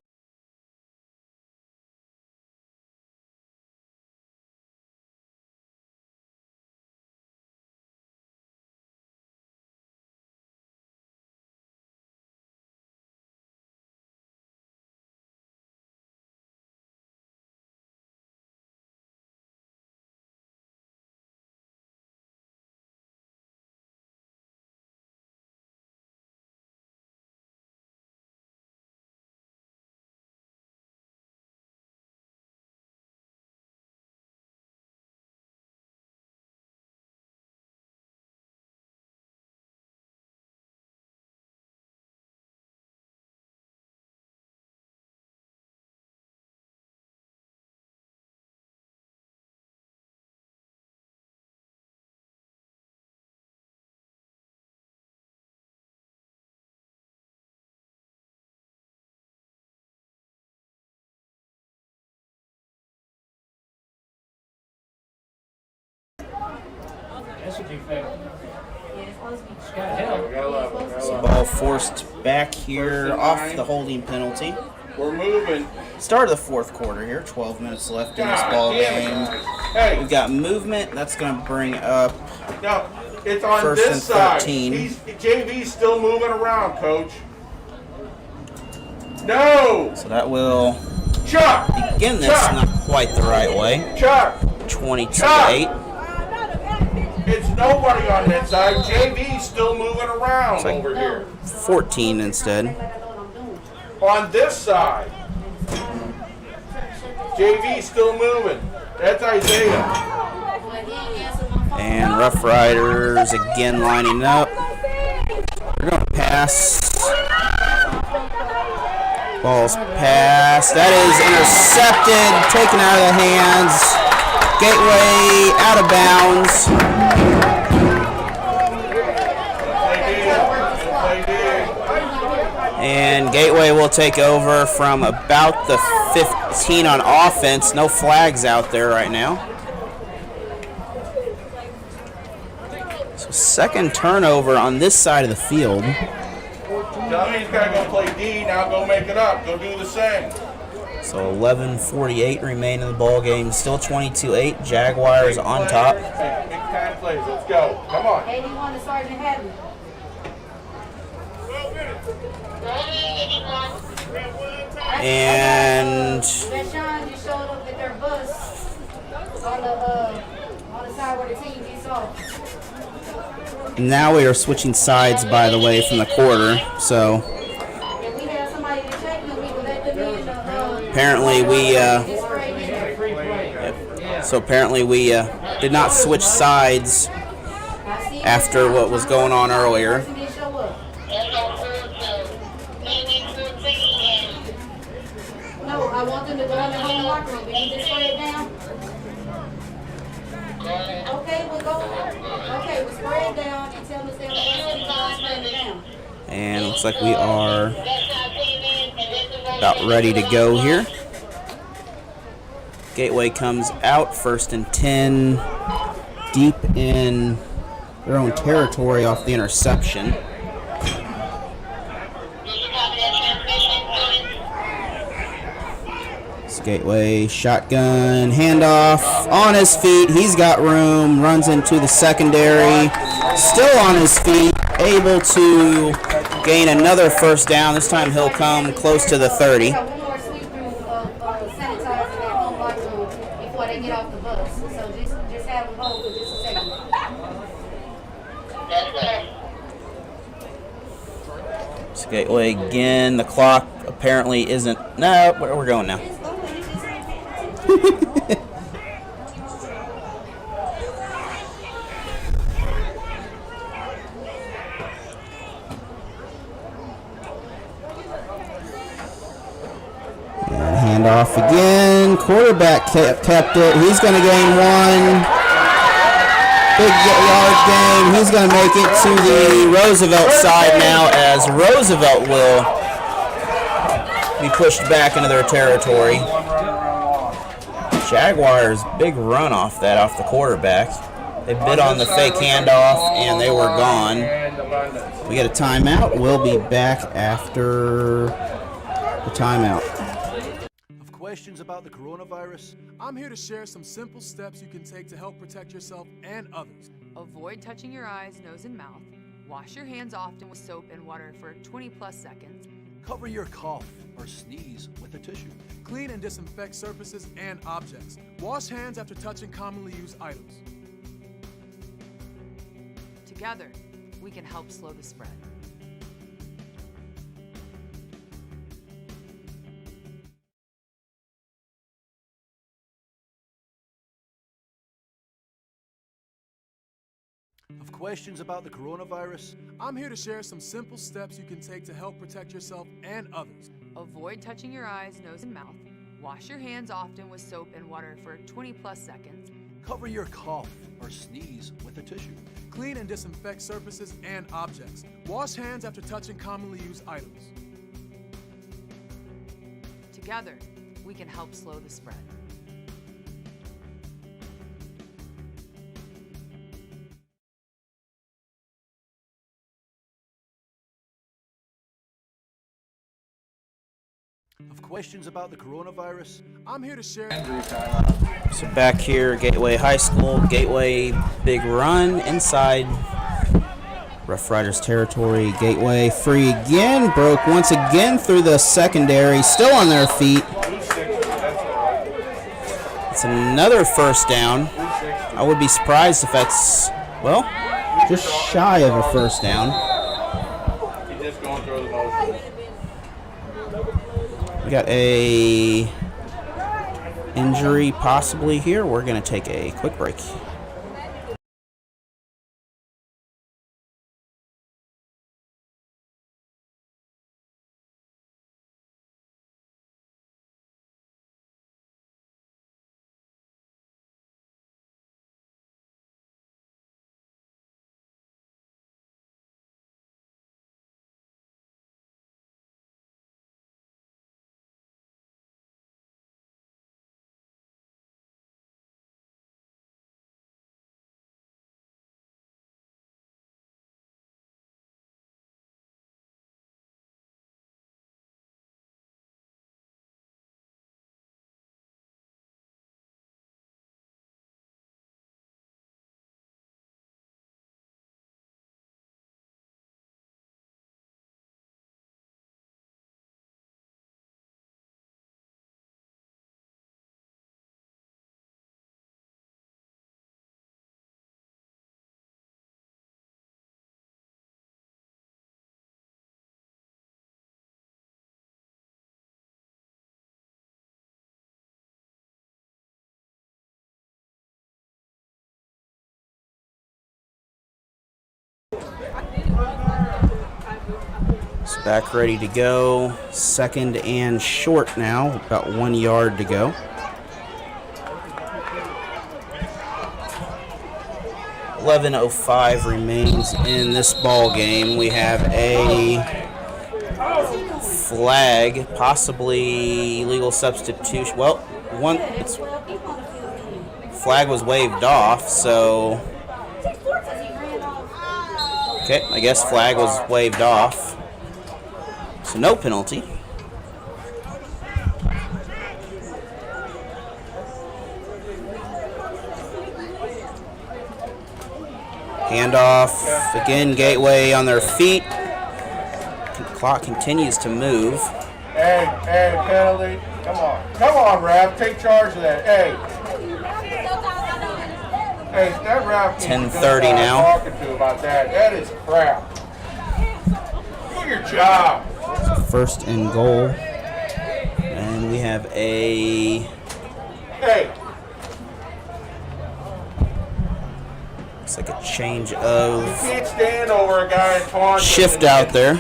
So ball forced back here off the holding penalty. We're moving. Start of the fourth quarter here. 12 minutes left in this ball game. Hey. We've got movement. That's going to bring up No, it's on 1st this and side. 13. JV's still moving around, Coach. No! So that will Chuck! begin this not quite the right way. Chuck! 22-8. It's nobody on that side. JV's still moving around like over here. 14 instead. On this side. JV's still moving. That's Isaiah. And Rough Riders again lining up. They're going to pass. Ball's passed. That is intercepted, taken out of the hands. Gateway out of bounds. And Gateway will take over from about the 15 on offense. No flags out there right now. So second turnover on this side of the field. Tell me he's got to go play D. Now go make it up. Go do the same. So 11:48 remain in the ball game. Still 22-8. Jaguars on top. Big time plays. Let's go. Come on. 81 to Sergeant Hadley. And Deshaun just showed up at their bus on the side where the team gets off. now we are switching sides, by the way, from the quarter. So If we have somebody to check them, we can let them in the apparently we did not switch sides after what was going on earlier. No, I want them to go in the home locker room. Can you just spray it down? Okay, we'll go. Okay, we'll spray it down and tell them to stay on the bus and spray it down. And looks like we are about ready to go here. Gateway comes out, 1st and 10, deep in their own territory off the interception. Gateway shotgun handoff on his feet. He's got room, runs into the secondary, still on his feet, able to gain another 1st down. This time he'll come close to the 30. One more sweep through sanitizer that home locker room before they get off the bus. So just have them hold for just a second. So Gateway again. The clock apparently isn't. No, we're going now. And handoff again. Quarterback kept it. He's going to gain 1. Big yard gain. He's going to make it to the Roosevelt side now, as Roosevelt will be pushed back into their territory. Jaguars, big run off the quarterback. They bit on the fake handoff, and they were gone. We get a timeout. We'll be back after the timeout. Have questions about the coronavirus? I'm here to share some simple steps you can take to help protect yourself and others. Avoid touching your eyes, nose, and mouth. Wash your hands often with soap and water for 20+ seconds. Cover your cough or sneeze with a tissue. Clean and disinfect surfaces and objects. Wash hands after touching commonly used items. Together, we can help slow the spread. Have questions about the coronavirus? I'm here to share some simple steps you can take to help protect yourself and others. Avoid touching your eyes, nose, and mouth. Wash your hands often with soap and water for 20+ seconds. Cover your cough or sneeze with a tissue. Clean and disinfect surfaces and objects. Wash hands after touching commonly used items. Together, we can help slow the spread. Have questions about the coronavirus? I'm here to share. So back here, Gateway High School. Gateway, big run inside Rough Riders territory. Gateway free again. Broke once again through the secondary. Still on their feet. It's another 1st down. I would be surprised if that's, well, just shy of a 1st down. He's just going through the motions. We got a injury possibly here. We're going to take a quick break. So back ready to go. 2nd and short now. About 1 yard to go. 11:05 remains in this ball game. We have a flag, possibly legal substitution. Well, flag was waved off, so okay, I guess flag was waved off. So no penalty. Handoff, again, Gateway on their feet. Clock continues to move. Hey, penalty. Come on, ref. Take charge of that. Hey, that ref. 10:30 now. Talking to about that. That is crap. Do your job. First and goal. And we have a... Hey. Looks like a change of... You can't stand over a guy and taunt him. Shift out there.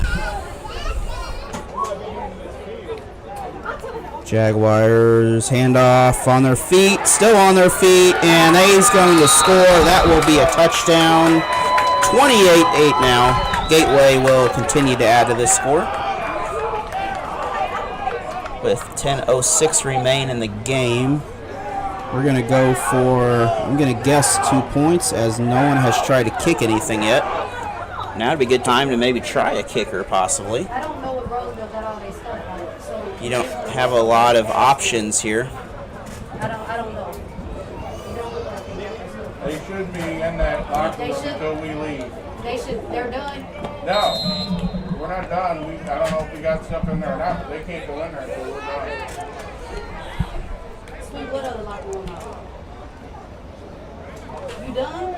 Jaguars handoff on their feet, still on their feet, and he's going to score. That will be a touchdown. 28-8 now. Gateway will continue to add to this score. With 10:06 remain in the game, we're going to go for, I'm going to guess 2 points, as no one has tried to kick anything yet. Now would be a good time to maybe try a kicker, possibly. I don't know what Roosevelt got all their stuff on it, so You don't have a lot of options here. I don't know. They should be in that locker room until we leave. They're done. No, we're not done. I don't know if we got stuff in there or not, but they can't go in there until we're done. Sweet, what other locker room out? You done?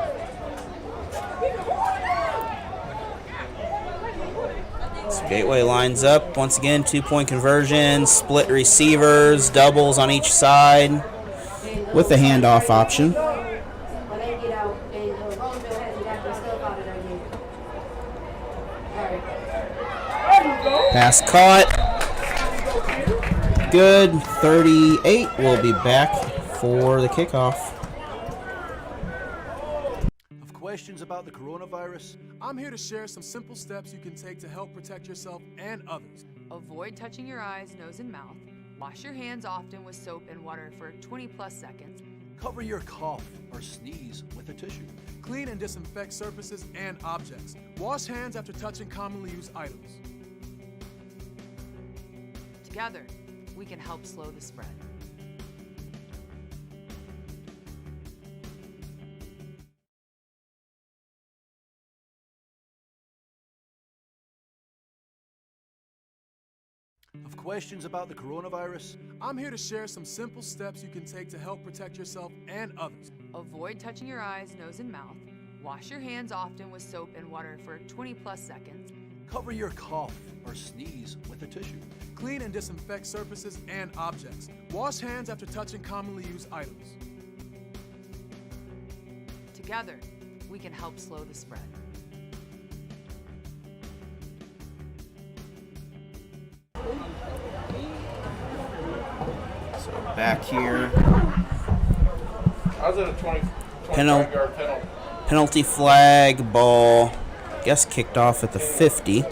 So Gateway lines up once again, 2-point conversion, split receivers, doubles on each side with the handoff option. When they get out, and Roosevelt hasn't got their stuff out of there yet. Pass caught. Good. 38 will be back for the kickoff. Have questions about the coronavirus? I'm here to share some simple steps you can take to help protect yourself and others. Avoid touching your eyes, nose, and mouth. Wash your hands often with soap and water for 20+ seconds. Cover your cough or sneeze with a tissue. Clean and disinfect surfaces and objects. Wash hands after touching commonly used items. Together, we can help slow the spread. Have questions about the coronavirus? I'm here to share some simple steps you can take to help protect yourself and others. Avoid touching your eyes, nose, and mouth. Wash your hands often with soap and water for 20+ seconds. Cover your cough or sneeze with a tissue. Clean and disinfect surfaces and objects. Wash hands after touching commonly used items. Together, we can help slow the spread. So back here. How's it a 25-yard penalty? Penalty flag, ball, I guess kicked off at the 50.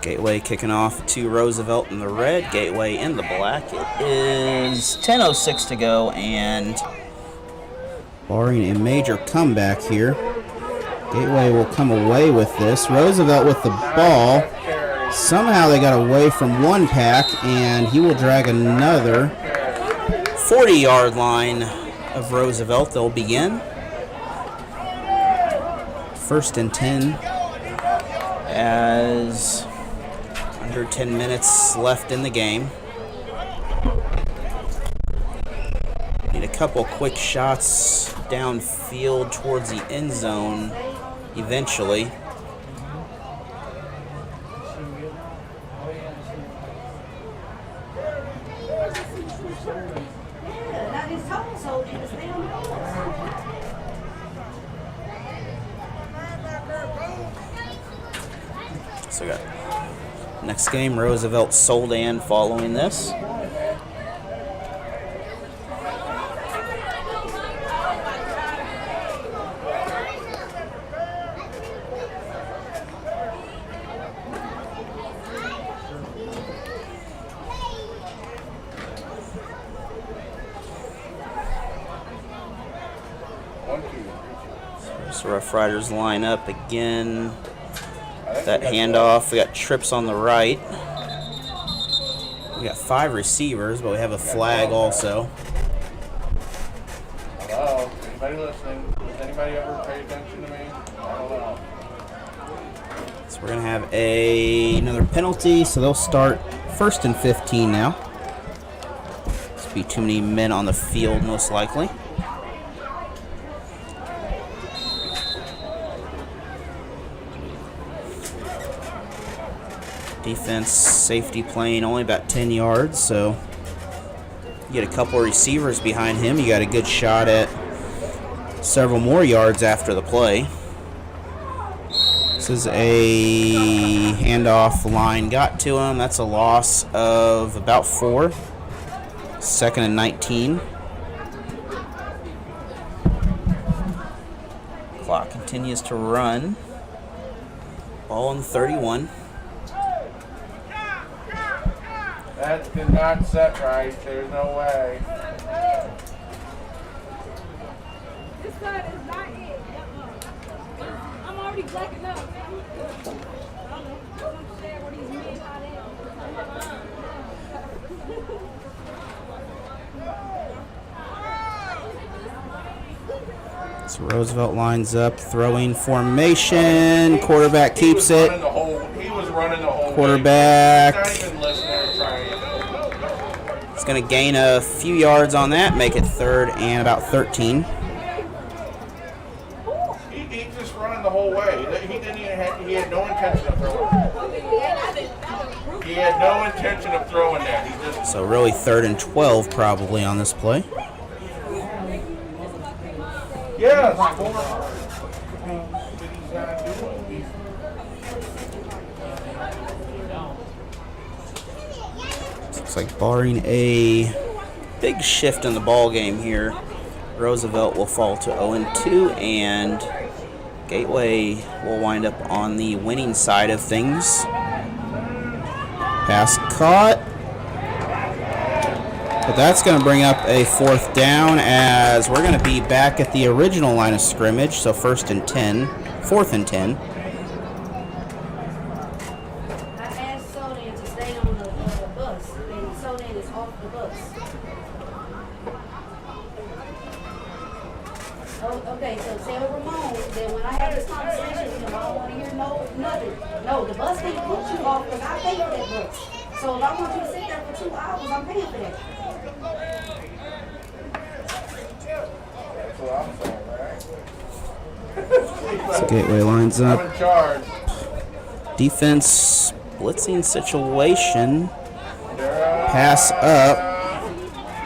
Gateway kicking off to Roosevelt in the red, Gateway in the black. It is 10:06 to go, and barring a major comeback here, Gateway will come away with this. Roosevelt with the ball. Somehow they got away from one pack, and he will drag another. 40-yard line of Roosevelt. They'll begin. 1st and 10 as under 10 minutes left in the game. Need a couple quick shots downfield towards the end zone eventually. So we got next game, Roosevelt-St following this. So Rough Riders line up again. That handoff. We got trips on the right. We got 5 receivers, but we have a flag also. Hello? Anybody listening? Does anybody ever pay attention to me? I don't know. So we're going to have another penalty, so they'll start 1st and 15 now. This will be too many men on the field, most likely. Defense, safety playing only about 10 yards, so you get a couple of receivers behind him. You got a good shot at several more yards after the play. This is a handoff. Line got to him. That's a loss of about 4. 2nd and 19. Clock continues to run. Ball on the 31. That did not set right. There's no way. This side is not it. I'm already blacking out. I don't know. I'm saying what these men are. So Roosevelt lines up, throwing formation. Quarterback keeps it. He was running the whole Quarterback. Not even listening or trying. It's going to gain a few yards on that, make it 3rd and about 13. He just running the whole way. He didn't even have. He had no intention of throwing. He had no intention of throwing that. He just. So really 3rd and 12 probably on this play. Yes. Looks like barring a big shift in the ball game here, Roosevelt will fall to 0-2, and Gateway will wind up on the winning side of things. Pass caught. But that's going to bring up a 4th down, as we're going to be back at the original line of scrimmage, so 4th and 10. I asked Sodan to stay on the bus, and Sodan is off the bus. Oh, okay, so tell Ramon that when I have this conversation with him, I don't want to hear nothing. No, the bus can't put you off because I pay for that bus. So if I want you to sit there for 2 hours, I'm paying for that. That's what I'm saying, right? So Gateway lines up. I'm in charge. Defense blitzing situation. Pass up.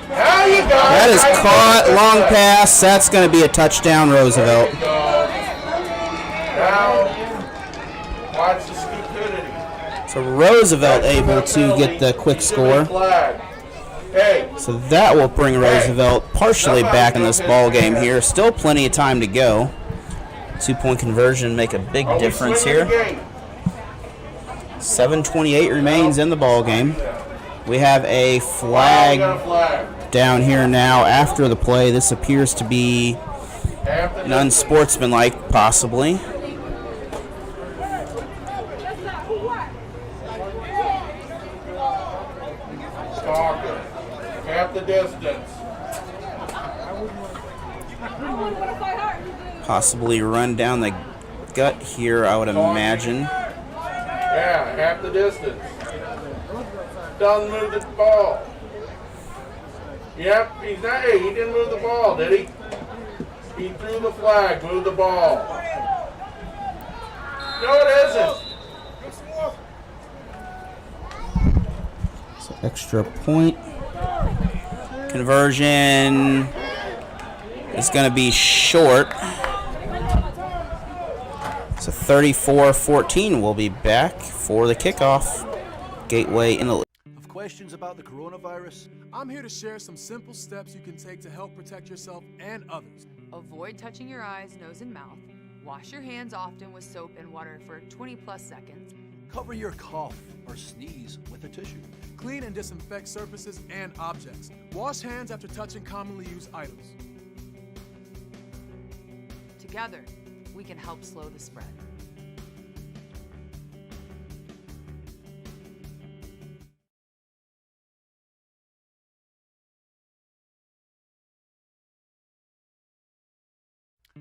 Now you got That is caught. Long pass. That's going to be a touchdown, Roosevelt. Now, watch the stupidity. So Roosevelt able to get the quick score. Hey. So that will bring Roosevelt partially back in this ball game here. Still plenty of time to go. 2-point conversion make a big difference here. 7:28 remains in the ball game. We have a flag down here now after the play. This appears to be an unsportsmanlike, possibly. Half the distance. Possibly run down the gut here, I would imagine. Yeah, half the distance. Doesn't move the ball. Yep, he's not. Hey, he didn't move the ball, did he? He threw the flag, moved the ball. No, it isn't. So extra point. Conversion is going to be short. So 34-14 will be back for the kickoff. Gateway in the Have questions about the coronavirus? I'm here to share some simple steps you can take to help protect yourself and others. Avoid touching your eyes, nose, and mouth. Wash your hands often with soap and water for 20+ seconds. Cover your cough or sneeze with a tissue. Clean and disinfect surfaces and objects. Wash hands after touching commonly used items. Together, we can help slow the spread.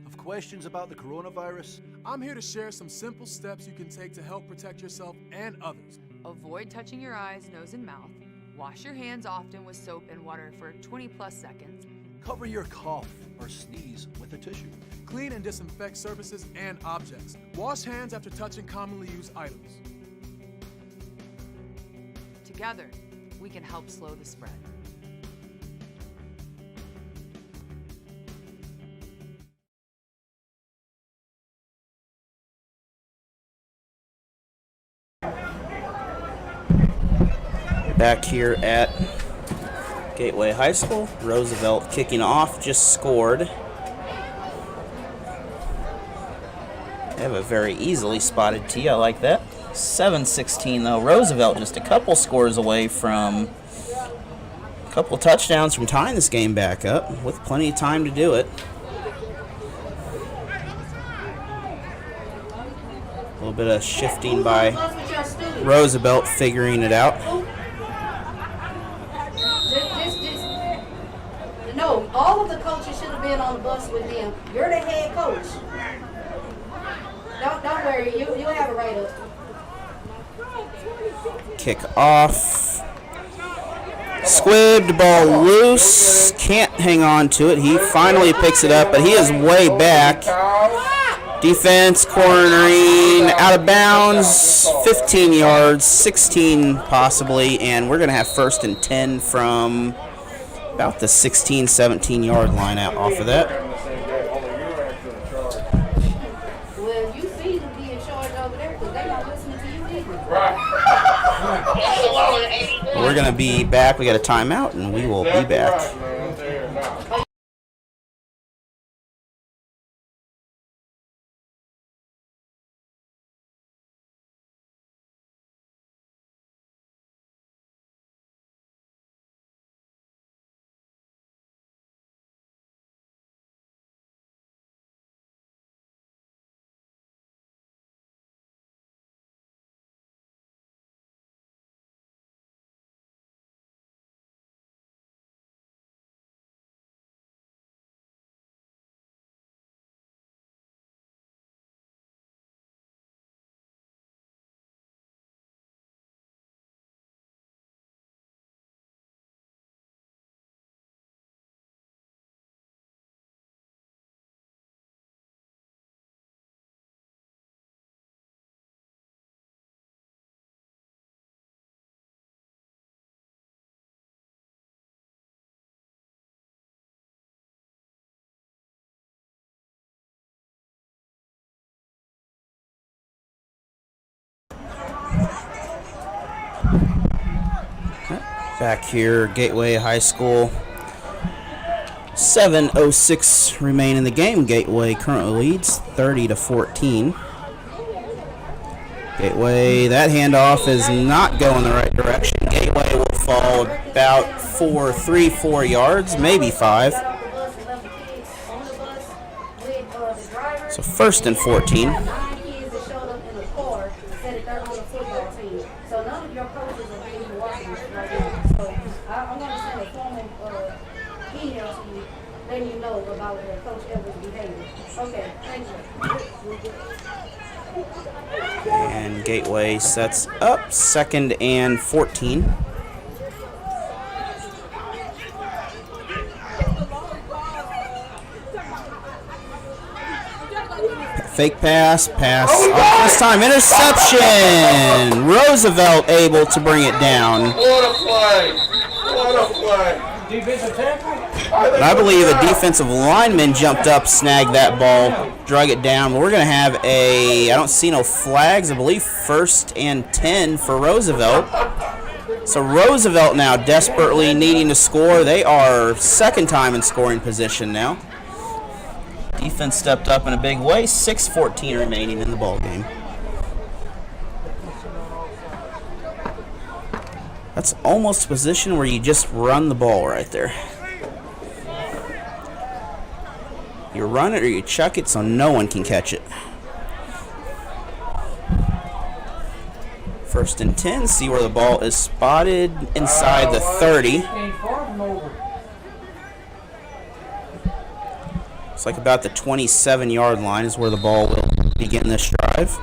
Have questions about the coronavirus? I'm here to share some simple steps you can take to help protect yourself and others. Avoid touching your eyes, nose, and mouth. Wash your hands often with soap and water for 20+ seconds. Cover your cough or sneeze with a tissue. Clean and disinfect surfaces and objects. Wash hands after touching commonly used items. Together, we can help slow the spread. Back here at Gateway High School, Roosevelt kicking off, just scored. They have a very easily spotted tee, I like that. 7-16 though. Roosevelt just a couple scores away from a couple touchdowns from tying this game back up with plenty of time to do it. A little bit of shifting by Roosevelt, figuring it out. No, all of the coaches should have been on the bus with them. You're the head coach. Don't worry, you'll have it right up. Kick off. Squibbed, ball loose. Can't hang on to it. He finally picks it up, but he is way back. Defense cornering, out of bounds, 15 yards, 16 possibly, and we're going to have 1st and 10 from about the 16, 17-yard line out off of that. Well, you see them be in charge over there because they're not listening to you either. We're going to be back. We got a timeout, and we will be back. Back here, Gateway High School. 7:06 remain in the game. Gateway currently leads 30-14. Gateway, that handoff is not going the right direction. Gateway will fall about 4 yards, maybe 5. So 1st and 14. Letting you know about Coach Edwards' behavior. Okay, thank you. And Gateway sets up 2nd and 14. Fake pass off this time, interception! Roosevelt able to bring it down. What a play! What a play! Defensive tackle? But I believe a defensive lineman jumped up, snagged that ball, drug it down. We're going to have I don't see no flags, I believe 1st and 10 for Roosevelt. So Roosevelt now desperately needing to score. They are 2nd time in scoring position now. Defense stepped up in a big way. 6:14 remaining in the ball game. That's almost a position where you just run the ball right there. You run it or you chuck it so no one can catch it. 1st and 10. See where the ball is spotted inside the 30. It's like about the 27-yard line is where the ball will begin this drive.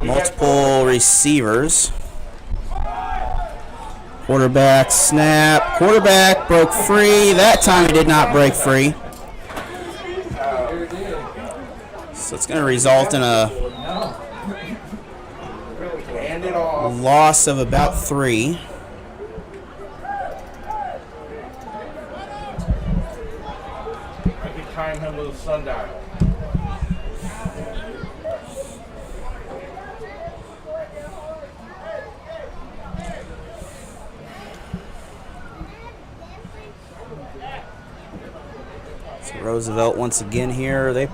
Multiple receivers. Quarterback snap. Quarterback broke free. That time he did not break free. So it's going to result in a loss of about 3. Time him with a sundial. So Roosevelt once again here.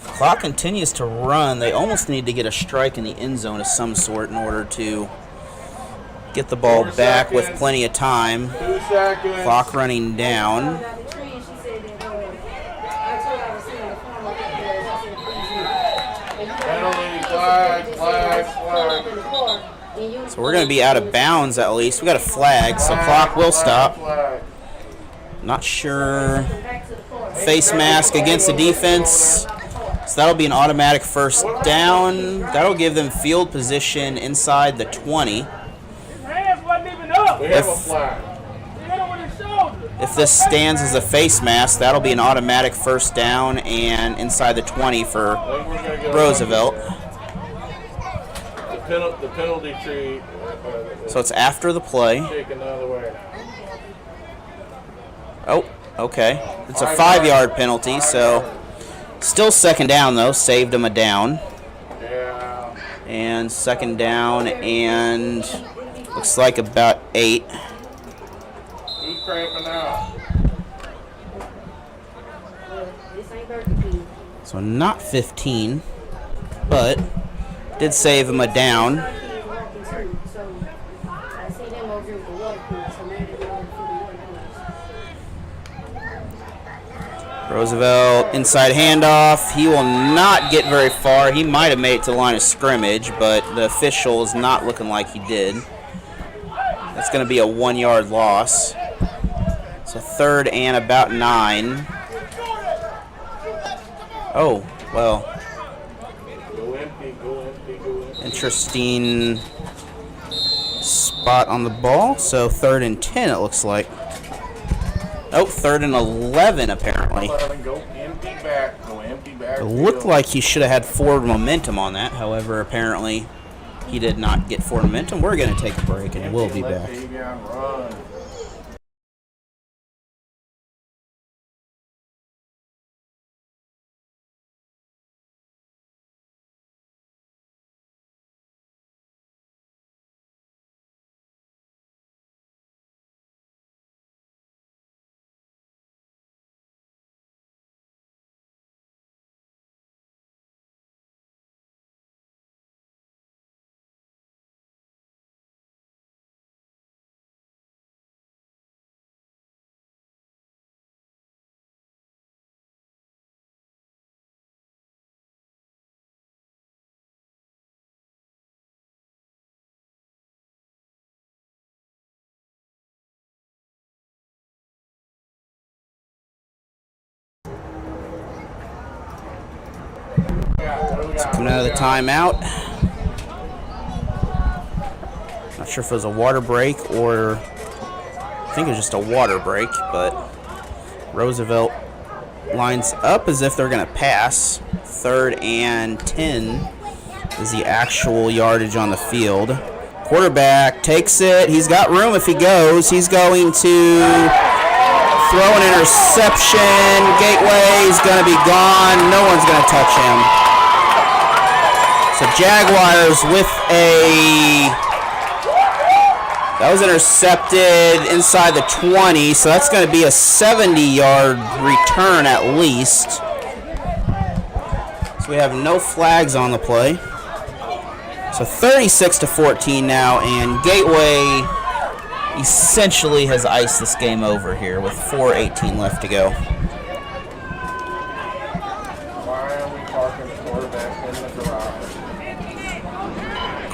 Clock continues to run. They almost need to get a strike in the end zone of some sort in order to get the ball back with plenty of time. 2 seconds. Clock running down. So we're going to be out of bounds at least. We got a flag, so clock will stop. Not sure. Face mask against the defense. So that'll be an automatic 1st down. That'll give them field position inside the 20. If this stands as a face mask, that'll be an automatic 1st down and inside the 20 for Roosevelt. The penalty tree. So it's after the play. Oh, okay. It's a 5-yard penalty, so still 2nd down though. Saved him a down. Yeah. And 2nd down and looks like about 8. Who's cramping out? So not 15, but did save him a down. Roosevelt inside handoff. He will not get very far. He might have made it to the line of scrimmage, but the official is not looking like he did. That's going to be a 1-yard loss. So 3rd and about 9. Oh, well. Interesting spot on the ball. So 3rd and 10 it looks like. Oh, 3rd and 11 apparently. It looked like he should have had forward momentum on that. However, apparently he did not get forward momentum. We're going to take a break and we'll be back. So coming out of the timeout. Not sure if it was a water break or I think it was just a water break, but Roosevelt lines up as if they're going to pass. 3rd and 10 is the actual yardage on the field. Quarterback takes it. He's got room if he goes. He's going to throw an interception. Gateway's going to be gone. No one's going to touch him. So Jaguars with that was intercepted inside the 20, so that's going to be a 70-yard return at least. So we have no flags on the play. So 36-14 now, and Gateway essentially has iced this game over here with 4:18 left to go.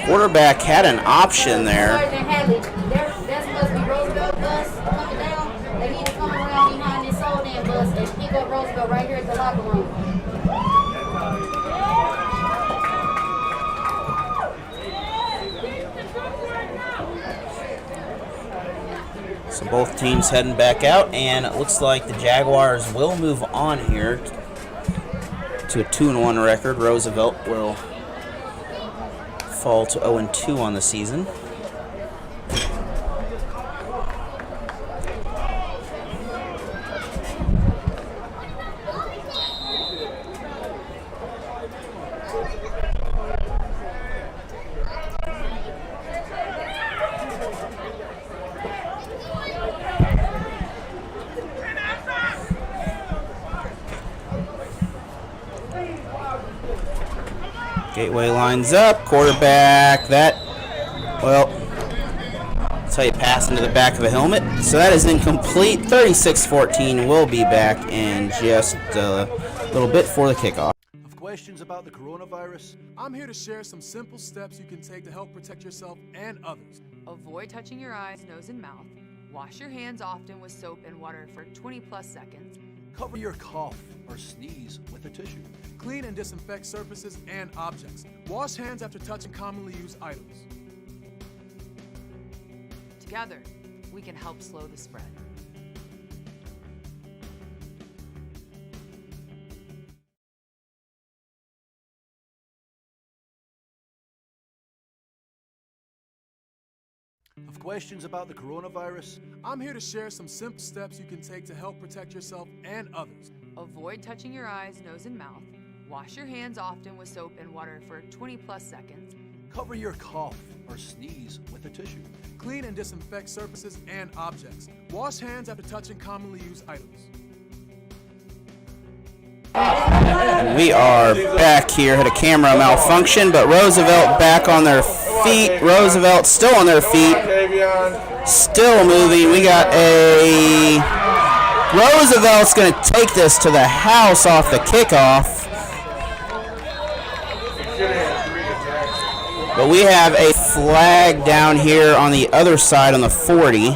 Quarterback had an option there. Sergeant Hadley, that must be Roosevelt bus coming down. They need to come around behind this Soldan bus and pick up Roosevelt right here at the locker room. So both teams heading back out, and it looks like the Jaguars will move on here to a 2-1 record. Roosevelt will fall to 0-2 on the season. Gateway lines up, quarterback, that's how you pass into the back of a helmet. So that is incomplete. 36-14 will be back in just a little bit for the kickoff. Have questions about the coronavirus? I'm here to share some simple steps you can take to help protect yourself and others. Avoid touching your eyes, nose, and mouth. Wash your hands often with soap and water for 20+ seconds. Cover your cough or sneeze with a tissue. Clean and disinfect surfaces and objects. Wash hands after touching commonly used items. Together, we can help slow the spread. Have questions about the coronavirus? I'm here to share some simple steps you can take to help protect yourself and others. Avoid touching your eyes, nose, and mouth. Wash your hands often with soap and water for 20+ seconds. Cover your cough or sneeze with a tissue. Clean and disinfect surfaces and objects. Wash hands after touching commonly used items. We are back here. Had a camera malfunction, but Roosevelt back on their feet. Roosevelt still on their feet. Still moving. We got a... Roosevelt's going to take this to the house off the kickoff. But we have a flag down here on the other side on the 40.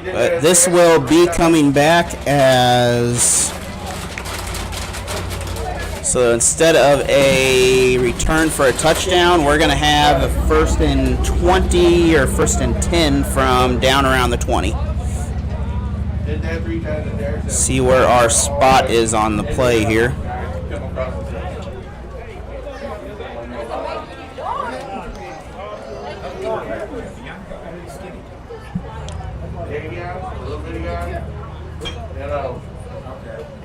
But this will be coming back as... So instead of a return for a touchdown, we're going to have a 1st and 20 or 1st and 10 from down around the 20. See where our spot is on the play here.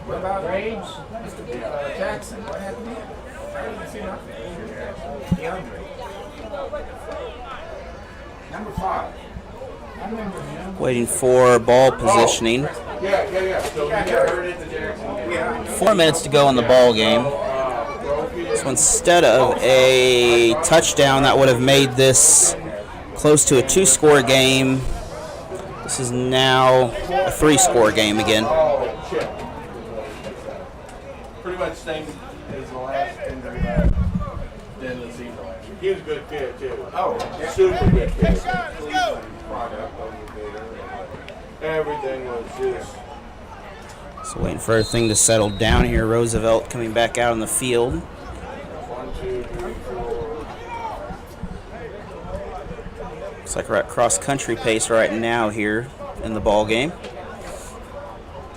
What about Rage? Jackson, what happened here? I didn't see nothing. Number 5. I remember him. Waiting for ball positioning. Yeah. 4 minutes to go in the ball game. So instead of a touchdown that would have made this close to a 2-score game, this is now a 3-score game again. Pretty much same as the last thing that we had in the season last year. He was a good kid too. Oh, super good kid. Everything was just... So waiting for everything to settle down here. Roosevelt coming back out on the field. 1, 2, 3, 4. Looks like we're at cross-country pace right now here in the ball game.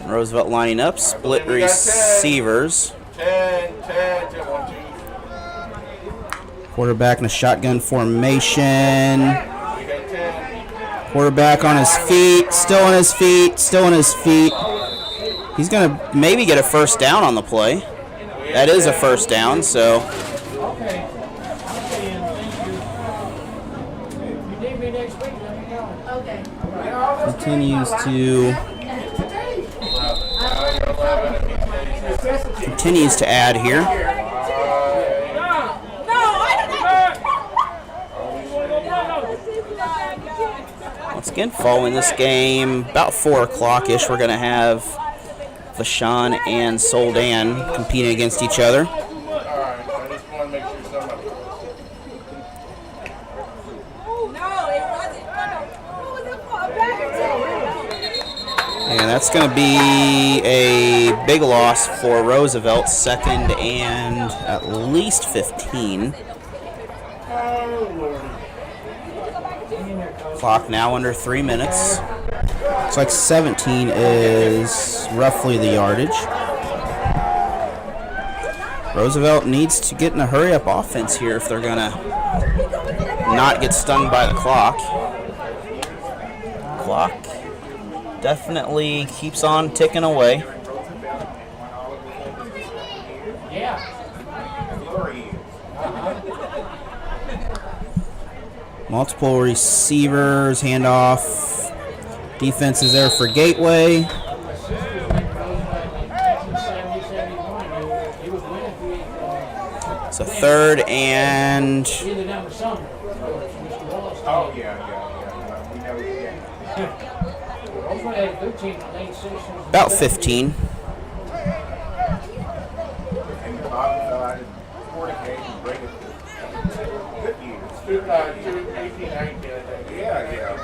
And Roosevelt lining up, split receivers. 10, 1, 2. Quarterback in a shotgun formation. Quarterback on his feet, still on his feet, still on his feet. He's going to maybe get a 1st down on the play. That is a 1st down, so... Continues to add here. Once again, following this game, about 4 o'clock-ish, we're going to have Vashon and Soldan competing against each other. And that's going to be a big loss for Roosevelt, 2nd and at least 15. Clock now under 3 minutes. Looks like 17 is roughly the yardage. Roosevelt needs to get in a hurry-up offense here if they're going to not get stung by the clock. Clock definitely keeps on ticking away. Multiple receivers, handoff. Defense is there for Gateway. So 3rd and... Oh, yeah. about 15.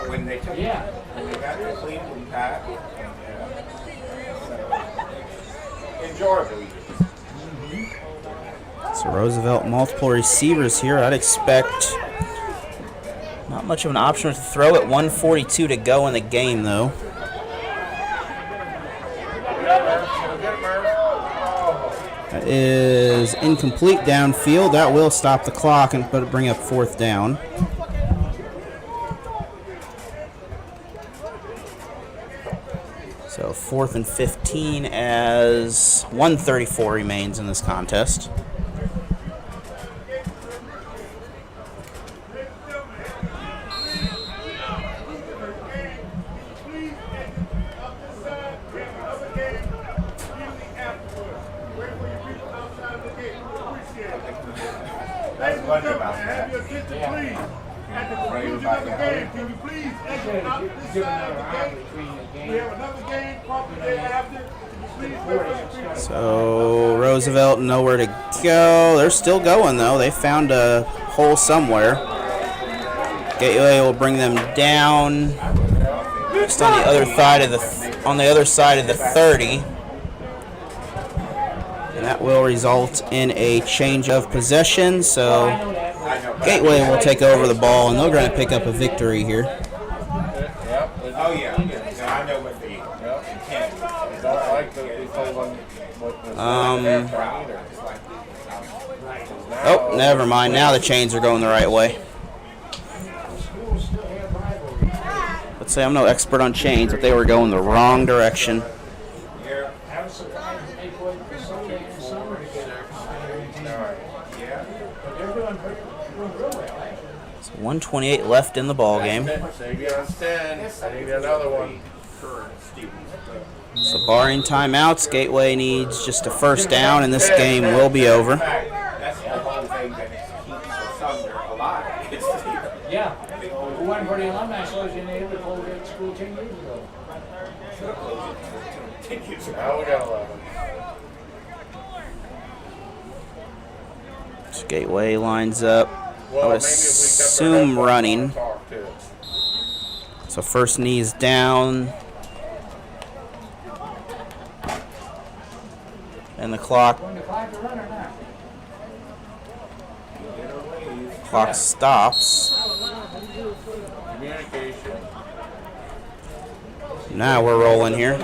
When they got the Cleveland pack, enjoyable. So Roosevelt, multiple receivers here. I'd expect not much of an option to throw at 1:42 to go in the game, though. That is incomplete downfield. That will stop the clock and bring up 4th down. So 4th and 15 as 1:34 remains in this contest. That's one about that. So Roosevelt nowhere to go. They're still going though. They found a hole somewhere. Gateway will bring them down just on the other side of the 30. And that will result in a change of possession. So Gateway will take over the ball, and they're going to pick up a victory here. Oh, yeah. I know what the intent is. Oh, never mind. Now the chains are going the right way. Let's say I'm no expert on chains, but they were going the wrong direction. So 1:28 left in the ball game. Save you on 10. Save you another one. So barring timeouts, Gateway needs just a 1st down, and this game will be over. That's the whole thing that keeps Sumner alive. Yeah. We went for the alumni association, they would close that school 10 years ago. Now we got 11. So Gateway lines up. I would assume running. So first knee is down. And the clock stops. Now we're rolling here.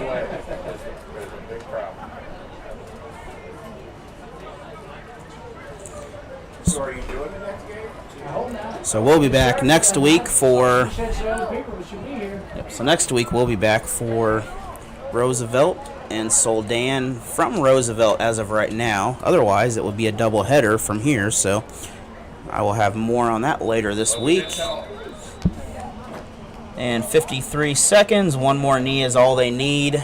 So we'll be back next week for. So next week we'll be back for Roosevelt and Soldan from Roosevelt as of right now. Otherwise, it would be a double header from here. So I will have more on that later this week. And 53 seconds. One more knee is all they need.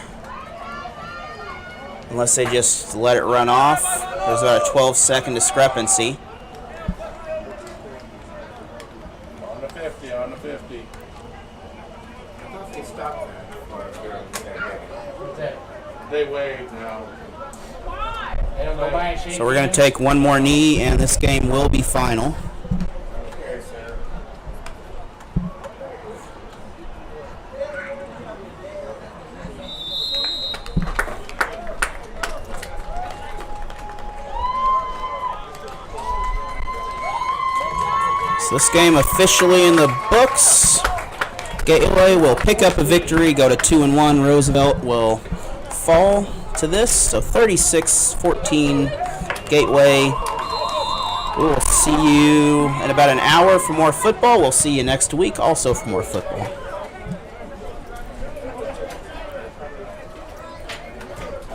Unless they just let it run off. There's about a 12-second discrepancy. On the 50. they wave now. They don't go by and shake So we're going to hands. take one more knee, and this game will be final. Okay, sir. So this game officially in the books. Gateway will pick up a victory, go to 2-1. Roosevelt will fall to this. So 36-14 Gateway. We will see you in about an hour for more football. We'll see you next week also for more football.